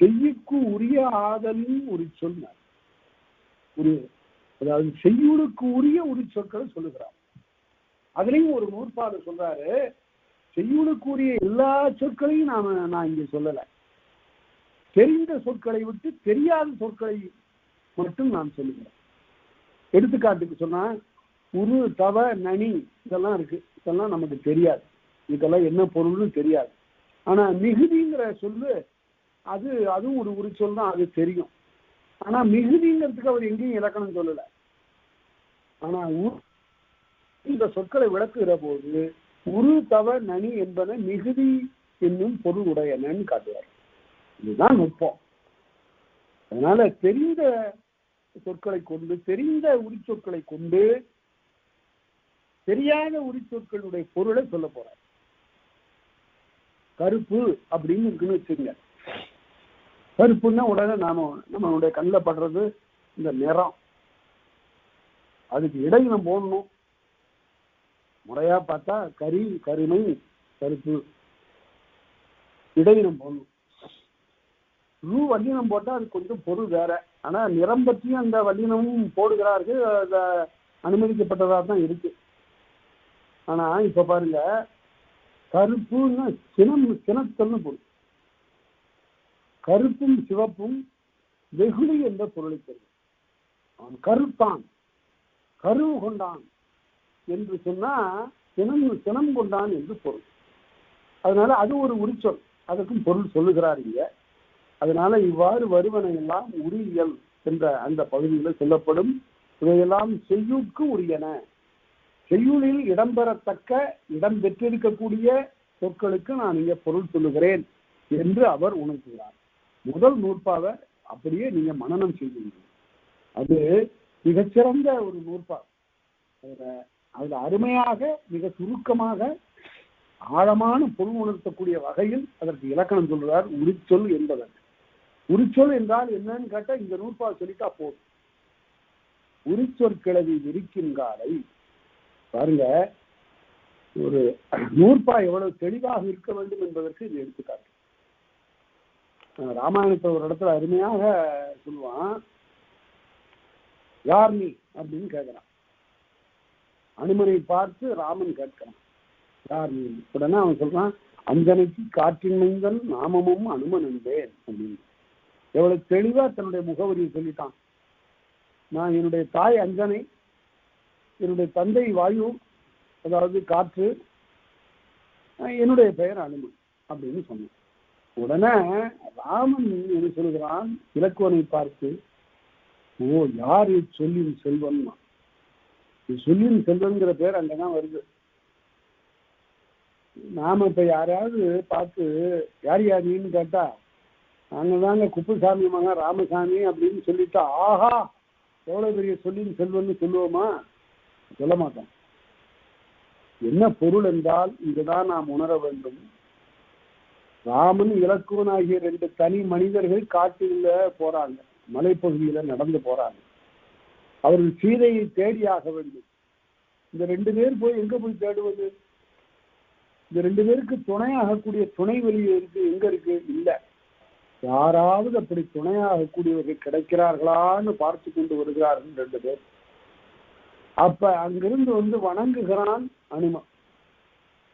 செய்யுக்கு உரிய ஆதலின் ஒரு சொன்னார். அதாவது செய்யுளுக்கு உரிய ஒரு சொற்களை சொல்லுகிறார். அதுலயும் ஒரு நூற்பாளர் சொல்றாரு, செய்யுளுக்குரிய எல்லா சொற்களையும் நான் இங்க சொல்லல, தெரிந்த சொற்களை விட்டு தெரியாத சொற்களை மட்டும் நான் சொல்லுகிறேன். எடுத்துக்காட்டுக்கு சொன்னா உரு தவ நனி இதெல்லாம் இருக்கு, இதெல்லாம் நமக்கு தெரியாது, இதெல்லாம் என்ன பொருள்னு தெரியாது. ஆனா மிகுதிங்கிற சொல்லு அதுவும் ஒரு உரி சொல் தான், அது தெரியும். ஆனா மிகுதிங்கிறதுக்கு அவர் எங்கேயும் இலக்கணம் சொல்லல. ஆனா இந்த சொற்களை விளக்குகிற போது உரு தவ நனி என்பன மிகுதி என்னும் பொருள் உடையனன்னு காட்டுவார். இதுதான் நுட்பம். அதனால தெரிந்த சொற்களை கொண்டு, தெரிந்த உரிச்சொற்களை கொண்டு தெரியாத உரிச்சொற்களுடைய பொருளை சொல்ல போறார். கருப்பு அப்படின்னு இருக்குன்னு வச்சுங்க. கருப்புன்னா உடனே நம்மளுடைய கண்ணில் படுறது இந்த நிறம். அதுக்கு இடையினம் போடணும். முறையா பார்த்தா கரி, கருமை, கருப்பு இடையினம் போடணும். வல்லினம் போட்டா அது கொஞ்சம் பொருள் வேற. ஆனா நிறம் பற்றியும் அந்த வல்லினமும் போடுகிறார்கள், அனுமதிக்கப்பட்டதாக தான் இருக்கு. ஆனா இப்ப பாருங்க, கருப்புன்னா சினத்தல்னு பொருள். கருப்பும் சிவப்பும் வெகுளி என்ற பொருளை தரும். அவன் கருத்தான், கருவு கொண்டான் என்று சொன்னா சினம் கொண்டான் என்று பொருள். அதனால அது ஒரு உரிச்சொல், அதுக்கும் பொருள் சொல்லுகிறார் இங்க. அதனால இவ்வாறு வருவன எல்லாம் உரியல் என்ற அந்த பகுதியில் சொல்லப்படும். இவையெல்லாம் செய்யுட்கு உரியன, செய்யுளில் இடம்பெறத்தக்க இடம் பெற்றிருக்கக்கூடிய சொற்களுக்கு நான் இங்கே பொருள் சொல்லுகிறேன் என்று அவர் உணர்த்துகிறார். முதல் நூற்பாவை அப்படியே நீங்க மனனம் செய்வீங்க. அது மிகச்சிறந்த ஒரு நூற்பா. அதுல அருமையாக மிக சுருக்கமாக ஆழமான பொருள் உணர்த்தக்கூடிய வகையில் அதற்கு இலக்கணம் சொல்றார். உரிச்சொல் என்பதற்கு. உரிச்சொல் என்றால் என்னன்னு கேட்டா இந்த நூற்பா சொல்லிட்டா போதும். உரிச்சொற்கிழவி விரிக்கின்றாரை பாருங்க. ஒரு நூற்பா எவ்வளவு தெளிவாக இருக்க வேண்டும் என்பதற்கு இது எடுத்துக்காட்டு. ராமாயணத்தை ஒரு இடத்துல அருமையாக சொல்லுவான். யார் நீ அப்படின்னு கேட்கிறான். அனுமனை பார்த்து ராமன் கேட்கிறான், யார் நீ? உடனே அவன் சொல்றான், அஞ்சனைக்கு காற்றின் மைந்தன் நாமமும் அனுமன் என்பேன் அப்படின்னு. எவ்வளவு தெளிவா தன்னுடைய முகவரியை சொல்லிட்டான். நான் என்னுடைய தாய் அஞ்சனை, என்னுடைய தந்தை வாயு, அதாவது காற்று, என்னுடைய பெயர் அனுமன் அப்படின்னு சொன்னான். உடனே ராமன் என்ன சொல்கிறான், இலக்குவனை பார்த்து, ஓ யார் சொல்லின் செல்வன்? சொல்லின் செல்வன்கிற பேர் அங்கதான் வருது. நாம இப்ப யாரையாவது பார்த்து யார் யார் நீன்னு கேட்டா, நாங்க தாங்க குப்புசாமி மகன் ராமசாமி அப்படின்னு சொல்லிட்டா, ஆஹா எவ்வளவு பெரிய சொல்லின் செல்வன்னு சொல்லுவோமா? சொல்ல மாட்டோம். என்ன பொருள் என்றால் இங்குதான் நாம் உணர வேண்டும். ராமன் இலக்குவன் ஆகிய 2 தனி மனிதர்கள் காட்டில போறாங்க, மலைப்பகுதியில நடந்து போறாங்க. அவர்கள் சீதையை தேடியாக வேண்டும். இந்த 2 பேர் போய் எங்க போய் தேடுவது? இந்த 2 பேருக்கு துணையாகக்கூடிய துணை வெளி இருக்கு, எங்க இருக்கு? இல்ல. யாராவது அப்படி துணையாகக்கூடியவர்கள் கிடைக்கிறார்களான்னு பார்த்து கொண்டு வருகிறார்கள் 2 பேர். அப்ப அங்கிருந்து வந்து வணங்குகிறான் அனுமன்.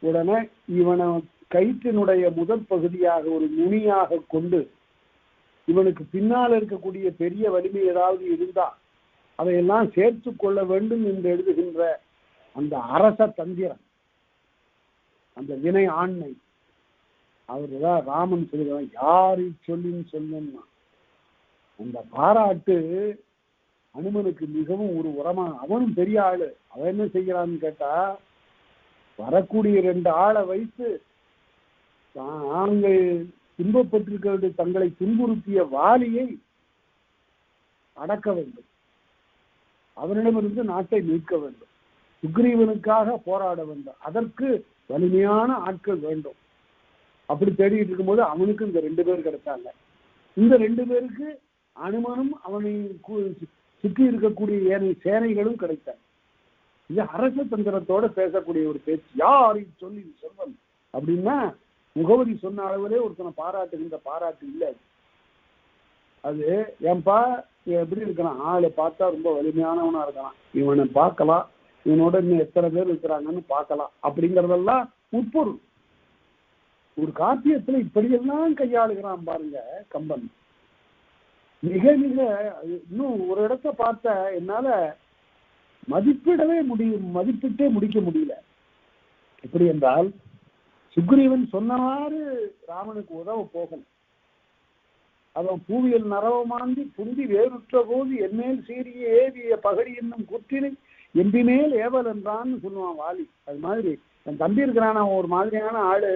உடனே இவனை கயிற்றினுடைய முதல் பகுதியாக ஒரு நுனியாக கொண்டு, இவனுக்கு பின்னால் இருக்கக்கூடிய பெரிய வலிமை ஏதாவது இருந்தா அதையெல்லாம் சேர்த்து கொள்ள வேண்டும் என்று எழுதுகின்ற அந்த அரச தந்திரம், அந்த வினை ஆண்மை, அவருதான் ராமன் சொல்லுகிறான், யாரை சொல்லின்னு சொல்லணும்னா. அந்த பாராட்டு அனுமனுக்கு மிகவும் ஒரு உரமா. அவனும் பெரிய ஆளு. அவன் என்ன செய்கிறான்னு கேட்டா, வரக்கூடிய 2 ஆளை வைத்து தாங்கள் துன்பப்பட்டிருக்கிறது, தங்களை துன்புறுத்திய வாலியை அடக்க வேண்டும், அவனிடமிருந்து நாட்டை மீட்க வேண்டும், சுக்ரீவனுக்காக போராட வேண்டும், அதற்கு வலிமையான ஆட்கள் வேண்டும். அப்படி தேடிட்டு இருக்கும்போது அவனுக்கு இந்த 2 பேர் கிடைச்சாங்க. இந்த 2 பேருக்கு அனுமனும் அவனை சுற்றி இருக்கக்கூடிய ஏனைய சேனைகளும் கிடைத்தாங்க. இது அரச தந்திரத்தோட பேசக்கூடிய ஒரு பேச்சு. யாரை சொல்லி சொல்வன் அப்படின்னா, முகவரி சொன்ன அளவிலே ஒருத்தனை பாராட்டுகின்ற பாராட்டு இல்லை. அது ஏன்பா எப்படி இருக்கலாம், ஆளை பார்த்தா ரொம்ப வலிமையானவனா இருக்கலாம், இவனை பார்க்கலாம், இவனோட இன்னும் எத்தனை பேர் இருக்கிறாங்கன்னு பார்க்கலாம் அப்படிங்கிறதெல்லாம் உட்பொருள். ஒரு காப்பியத்துல இப்படியெல்லாம் கையாளுகிறான் பாருங்க கம்பன். மிக மிக இன்னும் ஒரு இடத்த பார்த்த என்னால மதிப்பிட்டே முடிக்க முடியல. எப்படி என்றால், சுக்ரீவன் சொன்னவாறு ராமனுக்கு உதவ போகல. அவன் பூவியல் நரவமாந்தி புந்தி வேறுற்ற போது என்மேல் சீரிய ஏவிய பகடி என்னும் குற்றினை எம்பிமேல் ஏவல் என்றான்னு சொல்லுவான் வாலி. அது மாதிரி என் தம்பி இருக்கிறான், அவன் ஒரு மாதிரியான ஆளு,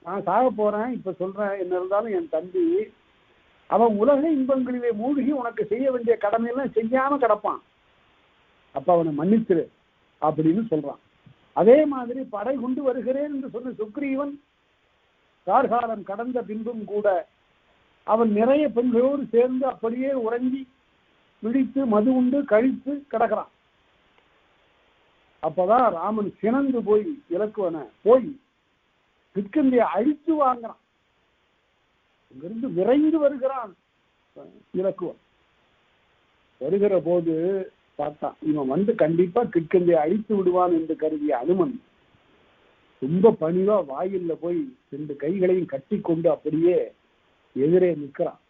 நான் சாக போறேன் இப்ப சொல்றேன், என்ன இருந்தாலும் என் தம்பி, அவன் உலக இன்பங்களிலே மூழ்கி உனக்கு செய்ய வேண்டிய கடமையெல்லாம் செய்யாம கிடப்பான், அப்ப அவனை மன்னிச்சிரு அப்படின்னு சொல்றான். அதே மாதிரி படை கொண்டு வருகிறேன் என்று சொன்ன சுக்ரீவன் கார்காலம் கடந்த பின்பும் கூட அவன் நிறைய பெண்களோடு சேர்ந்து அப்படியே உறங்கி விழித்து மது உண்டு கழித்து கிடக்கிறான். அப்பதான் ராமன் சினந்து போய் இலக்குவனை போய் கிட்கந்தியை அழித்து வாங்குறான். இங்கிருந்து விரைந்து வருகிறான் இலக்குவன். வருகிற போது பார்த்தான், இவன் வந்து கண்டிப்பா கிட்கந்தியை அழித்து விடுவான் என்று கருதிய அனுமன் ரொம்ப பணிவா வாயில்ல போய் 2 கைகளையும் கட்டி கொண்டு அப்படியே எதிரே நிற்கிறான்.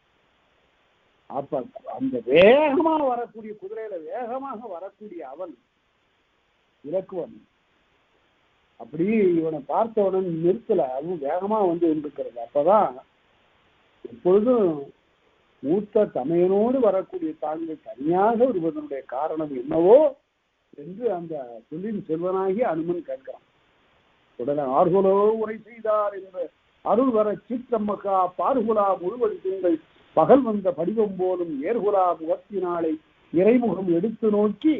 அப்ப அந்த வேகமா வரக்கூடிய குதிரையில வேகமாக வரக்கூடிய அவன் இலக்குவன் அப்படி இவனை பார்த்தவுடன் நிறுத்தல, அதுவும் வேகமா வந்து இருக்கிறது. அப்பதான் எப்பொழுதும் மூத்த தமையனோடு வரக்கூடிய தாங்கள் தனியாக வருவதனுடைய காரணம் என்னவோ என்று அந்த சொல்லின் செல்வனாகி அனுமன் கேட்கிறான். உடனே ஆர்கோலோ உரை செய்தார் என்று அருள் வர சீற்றம்மகா பார்குலா முழுவடி திங்கள் பகல் வந்த படிவம் போலும் ஏர்குலா முகத்தினாலே இறைமுகம் எடுத்து நோக்கி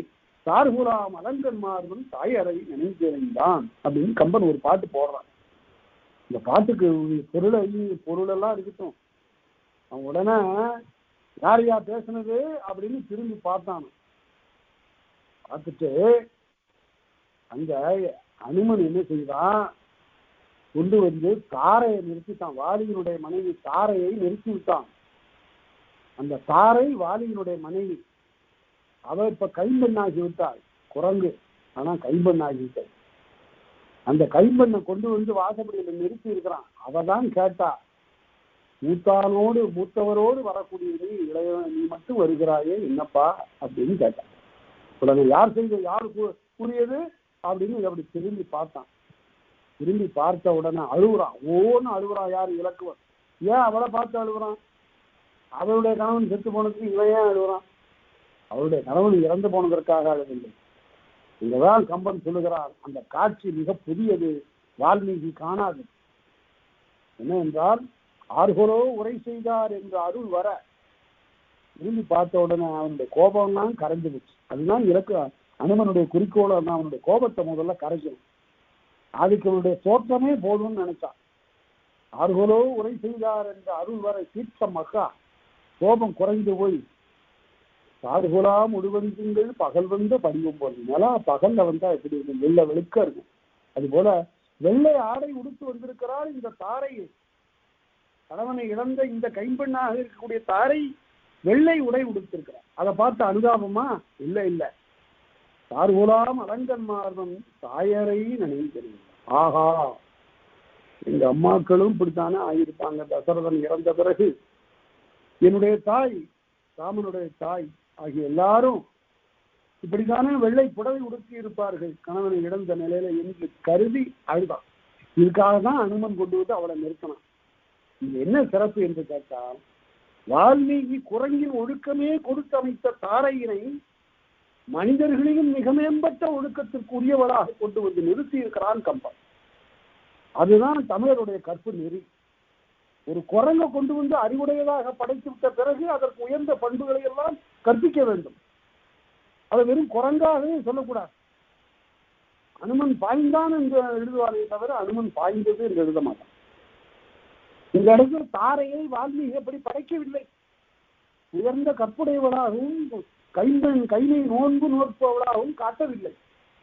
தார்குலாம் அலங்கன்மார்வன் தாயரை நினைந்திருந்தான் அப்படின்னு கம்பன் ஒரு பாட்டு போடுறான். இந்த பாட்டுக்கு பொருளெல்லாம் இருக்கட்டும், அவன் உடனே யார் யார் பேசுனது அப்படின்னு திரும்பி பார்த்தான். பார்த்துட்டு அங்க அனுமன் என்ன செய்தான், கொண்டு வந்து தாரையை நிறுத்திட்டான். வாலியினுடைய மனைவி தாரையை நிறுத்தி விட்டான். அந்த தாரை வாலியினுடைய மனைவி. அவ இப்ப கைம்பெண்ணாகி விட்டாள். குரங்கு ஆனா கைம்பெண்ணாகி விட்டாள். அந்த கைம்பெண்ணை கொண்டு வந்து வாசப்படியில நிறுத்தி இருக்கிறான். அவதான் கேட்டா, மூத்தவரோடு வரக்கூடிய நீ இளைய நீ மட்டும் வருகிறாயே என்னப்பா அப்படின்னு கேட்டான். உடனே யார் செய்த யாரு கூறியது அப்படின்னு அப்படி திரும்பி பார்த்தான். திரும்பி பார்த்த உடனே அழுகுறான். ஓன்னு அழுகுறான். யார்? இலக்குவன். ஏன் அவளை பார்த்து அழுகுறான்? அவளுடைய கணவன் செத்து போனதுக்கு இவன் ஏன் அழுகுறான்? அவருடைய கணவன் இறந்து போனதற்காக அழவில்லை. இங்கதான் கம்பன் சொல்லுகிறார், அந்த காட்சி மிக புதியது, வால்மீகி காணாது. என்ன என்றால், ஆர்கொலோ உரை செய்தார் என்று அருள் வர திரும்பி பார்த்த உடனே அவனுடைய கோபம்லாம் கரைஞ்சு போச்சு. அதுதான் இலக்கு. அனுமனுடைய குறிக்கோள் அவனுடைய கோபத்தை முதல்ல கரைக்கணும். அதுக்கு அவனுடைய தோற்றமே போதும்னு நினைச்சான். ஆர்கொலோ உரை செய்தார் என்று அருள் வர சீற்ற மக்கா கோபம் குறைந்து போய் தார்குலாம் முழுவந்திங்கள் பகல் வந்த படிவம் போல் நிலா பகல்ல வந்தா எப்படி இருக்கும்? வெள்ளை வெளுக்க இருக்கும். அது போல வெள்ளை ஆடை உடுத்து வந்திருக்கிறார் இந்த தாரை. கணவனை இழந்த இந்த கைம்பெண்ணாக இருக்கக்கூடிய தாரை வெள்ளை உடை உடுத்திருக்கிறார். அதை பார்த்து அனுதாபமா? இல்லை இல்லை, தார்குலாம் அலங்கன்மார்வன் தாயரை நினைக்கிறேன். ஆஹா, எங்க அம்மாக்களும் இப்படித்தானே ஆகியிருப்பாங்க. தசரதன் இறந்த பிறகு என்னுடைய தாய், ராமனுடைய தாய் ஆகிய எல்லாரும் இப்படித்தானே வெள்ளை புடவை உடுத்தி இருப்பார்கள் கணவனை இழந்த நிலையில என்று கருதி அழுதான். இதுக்காக தான் அனுமன் கொண்டு வந்து அவளை நிறுத்தினான். இது என்ன சிறப்பு என்று கேட்டால், வால்மீகி குரங்கின் ஒழுக்கமே கொடுத்தமைத்த தாரையினை மனிதர்களிலும் மிக மேம்பட்ட ஒழுக்கத்திற்கு உரியவளாக கொண்டு வந்து நிறுத்தி இருக்கிறான் கம்பன். அதுதான் தமிழருடைய கற்பு நெறி. ஒரு குரங்கை கொண்டு வந்து அறிவுடையதாக படைத்து விட்ட பிறகு அதற்கு உயர்ந்த பண்புகளை எல்லாம் கற்பிக்க வேண்டும். அதை வெறும் குரங்காகவே சொல்லக்கூடாது. அனுமன் பாய்ந்தான் என்று எழுதுவாரே தவிர அனுமன் பாய்ந்தது என்று எழுத மாட்டான். இந்த இடத்துல தாரையை வால்மீகி எப்படி படைக்கவில்லை. உயர்ந்த கற்புடையவளாகவும் கைமை நோன்பு நோற்பவளாகவும் காட்டவில்லை.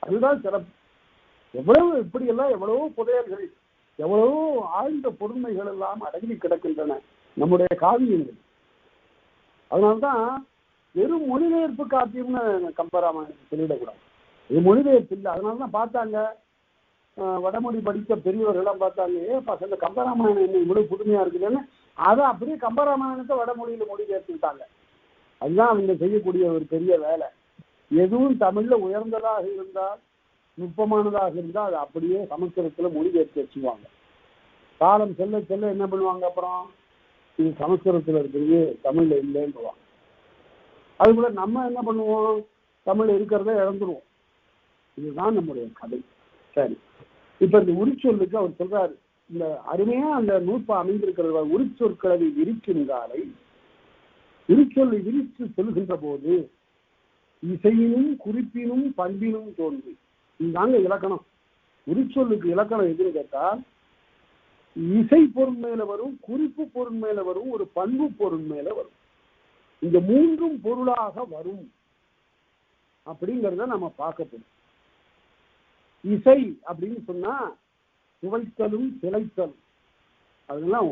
அதுதான் சிறப்பு. எவ்வளவு இப்படியெல்லாம் எவ்வளவோ புதையல்கள், எவ்வளவோ ஆழ்ந்த பொறுமைகள் எல்லாம் அடங்கி கிடக்கின்றன நம்முடைய காவியங்கள். அதனால்தான் வெறும் மொழிபெயர்ப்பு காப்பியம்னு கம்பராமாயணத்தை சொல்லிடக்கூடாது. இது மொழிபெயர்ப்பு இல்லை. அதனாலதான் பார்த்தாங்க, வடமொழி படித்த பெரியவர்கள்லாம் பார்த்தாங்க, பசங்க கம்பராமாயணம் என்ன இவ்வளவு புதுமையா இருக்குதுன்னு அதை அப்படியே கம்பராமாயணத்தை வடமொழியில மொழிபெயர்த்துட்டாங்க. அதுதான் அவங்க செய்யக்கூடிய ஒரு பெரிய வேலை. எதுவும் தமிழ்ல உயர்ந்ததாக இருந்தால், நுட்பமானதாக இருந்தால் அது அப்படியே சமஸ்கிருதத்துல மொழிபெயர்த்து வச்சுக்குவாங்க. காலம் செல்ல செல்ல என்ன பண்ணுவாங்க, அப்புறம் இது சமஸ்கிருதத்துல இருக்குது தமிழ்ல இல்லைன்னுவாங்க. அதுபோல நம்ம என்ன பண்ணுவோம், தமிழ் இருக்கிறத இழந்துருவோம். இதுதான் நம்முடைய கதை. சரி, இப்ப இந்த உரிச்சொல்லுக்கு அவர் சொல்றாரு, இந்த அருமையா அந்த நூற்பா அமைந்திருக்கிறது. உரிச்சொற்களை விரிக்கின்றாரை உரிச்சொல்லை விரித்து சொல்கின்ற போது இசையினும் குறிப்பினும் பண்பினும் தோன்றி. இதுதாங்க இலக்கணம். உரிச்சொல்லுக்கு இலக்கணம் எதுன்னு கேட்டால், இசை பொருள் மேல வரும், குறிப்பு பொருள் மேல வரும், ஒரு பண்பு பொருள் மேல வரும். இந்த மூன்றும் பொருளாக வரும் அப்படிங்கிறத நம்ம பார்க்கப்படும். இசை அப்படின்னு சொன்னா சுவைத்தலும் சிலைத்தலும், அதெல்லாம்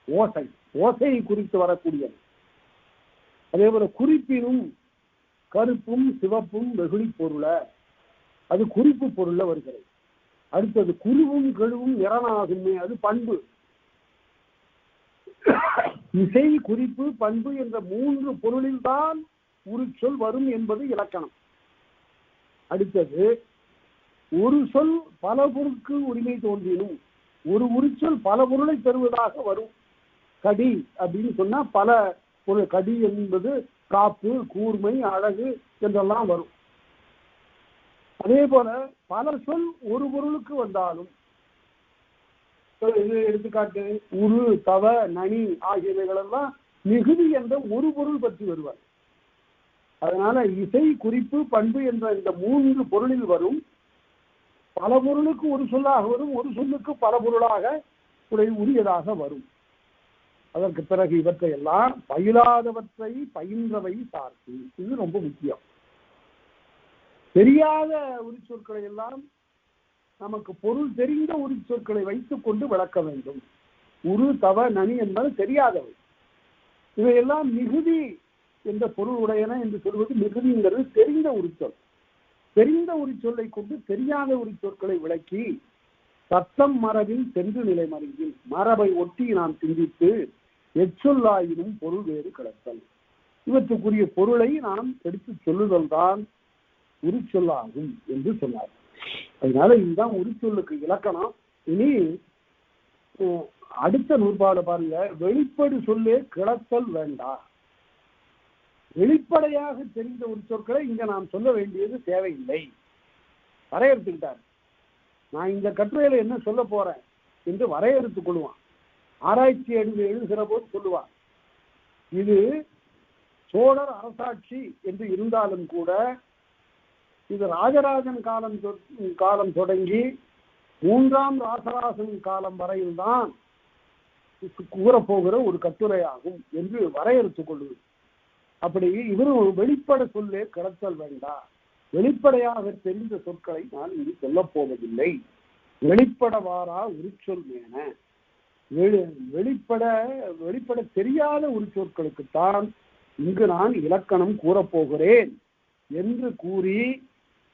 ஓசை, ஓசையை குறித்து வரக்கூடியது. அதே போல குறிப்பினும் கருப்பும் சிவப்பும் வெகுளி பொருள, அது குறிப்பு பொருள்ல வருகிறது. அடுத்தது குருவும் கெழுவும் நிறனாகுமே, அது பண்பு. இசை, குறிப்பு, பண்பு என்ற மூன்று பொருளில் தான் உரிச்சொல் வரும் என்பது இலக்கணம். அடுத்தது ஒரு சொல் பல பொருட்கு உரிமை தோன்றினும், ஒரு உரிச்சொல் பல பொருளை தருவதாக வரும். கடி அப்படின்னு சொன்னா பல பொருள். கடி என்பது காப்பு, கூர்மை, அழகு என்றெல்லாம் வரும். அதே போல பல சொல் ஒரு பொருளுக்கு வந்தாலும் இது எடுத்துக்காட்டு உரு, தவ, நனி ஆகியவைகளெல்லாம் மிகுதி என்ற ஒரு பொருள் பற்றி வருவார். அதனால இசை, குறிப்பு, பண்பு என்ற இந்த 3 பொருளில் வரும். பல பொருளுக்கு ஒரு சொல்லாக வரும், ஒரு சொல்லுக்கு பல பொருளாக உரியதாக வரும். அதற்கு பிறகு இவற்றை எல்லாம் பயிலாதவற்றை பயின்றவை சார்பு. இது ரொம்ப முக்கியம். தெரியாத உரிச்சொற்களை எல்லாம் நமக்கு பொருள் தெரிந்த உரிச்சொற்களை வைத்துக் கொண்டு விளக்க வேண்டும். உரு, தவ, நனி என்பது தெரியாதவை. இவையெல்லாம் மிகுதி என்ற பொருள் உடையன என்று சொல்வது மிகுதிங்கிறது தெரிந்த உரிச்சொல். தெரிந்த உரிச்சொல்லை கொண்டு தெரியாத உரிச்சொற்களை விளக்கி சத்தம் மரபில் சென்று நிலை மருங்கில் மரபை ஒட்டி நாம் சிந்தித்து எச்சொல்லாயினும் பொருள் வேறு கிடத்தல். இவற்றுக்குரிய பொருளை நாம் எடுத்து சொல்லுதல் தான் உரிச்சொல்லாகும் என்று சொன்னார். அதனால இதுதான் உரிச்சொல்லுக்கு இலக்கணம். இனி அடுத்த நூற்பாடு பாருங்க. வெளிப்படு சொல்லே கிளத்தல் வேண்டா. வெளிப்படையாக தெரிந்த உரிச்சொற்களை இங்க நாம் சொல்ல வேண்டியது தேவையில்லை. வரையறுத்துக்கிட்டார். நான் இந்த கட்டுரையில என்ன சொல்ல போறேன் என்று வரையறுத்துக் கொள்வான். ஆராய்ச்சி எழுதுகிற போது சொல்லுவான். இது சோழர் அரசாட்சி என்று இருந்தாலும் கூட இது ராஜராஜன் காலம் தொடங்கி 3ஆம் ராசராசன் காலம் வரையில்தான் கூறப்போகிற ஒரு கட்டுரையாகும் என்று வரையறுத்துக் கொள்வது. அப்படி இவரும் வெளிப்பட சொல்லே கிடத்தல் வேண்டாம். வெளிப்படையாக தெரிந்த சொற்களை நான் இங்கு சொல்லப் போவதில்லை. வெளிப்படவாரா உரிச்சொல் மேன. வெளிப்பட தெரியாத உரிச்சொற்களுக்குத்தான் இங்கு நான் இலக்கணம் கூறப்போகிறேன் என்று கூறி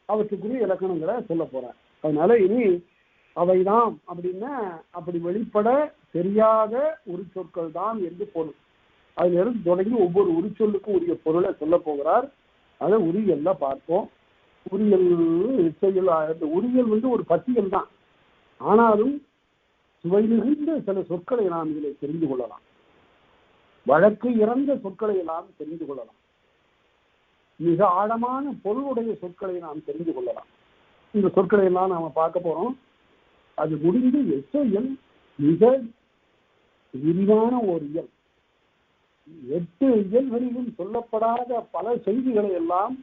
அவற்றுக்குரிய இலக்கணங்களை சொல்ல போறேன். அதனால இனி அவைதான் அப்படின்னா அப்படி வெளிப்பட தெரியாத உரிச்சொற்கள் தான் என்று பொருள். அதுல இருந்து தொடங்கி ஒவ்வொரு உரிச்சொல்லுக்கும் உரிய பொருளை சொல்ல போகிறார். அதை உரியல்ல பார்ப்போம். உரியல் உரியல் ஒரு பட்டியல் தான். ஆனாலும் சுவை மிகுந்த சில சொற்களை நாம் இதில் தெரிந்து கொள்ளலாம். வழக்கு இறந்த சொற்களை எல்லாம் தெரிந்து கொள்ளலாம். மிக ஆழமான பொருளுடைய சொற்களை நாம் தெரிந்து கொள்ளலாம். இந்த சொற்களை எல்லாம் நாம பார்க்க போறோம். அது முடிந்து எச்சொல் மிக விரிவான ஒரு இயல். 8 இயல்களிலும் சொல்லப்படாத பல செய்திகளை எல்லாம்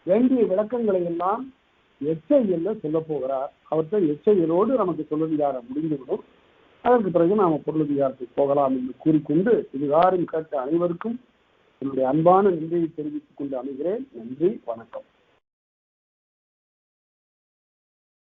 வேண்டிய விளக்கங்களை எல்லாம் எச்சொல்ல சொல்ல போகிறார். அவற்றை எச்சொல்லோடு நமக்கு சொல்லதிகாரம் முடிந்துவிடும். அதற்கு பிறகு நாம பொருளதிகாரத்துக்கு போகலாம் என்று கூறிக்கொண்டு இதுகாரும் கேட்ட அனைவருக்கும் என்னுடைய அன்பான நன்றியை தெரிவித்துக் கொண்டு அமைகிறேன். நன்றி, வணக்கம்.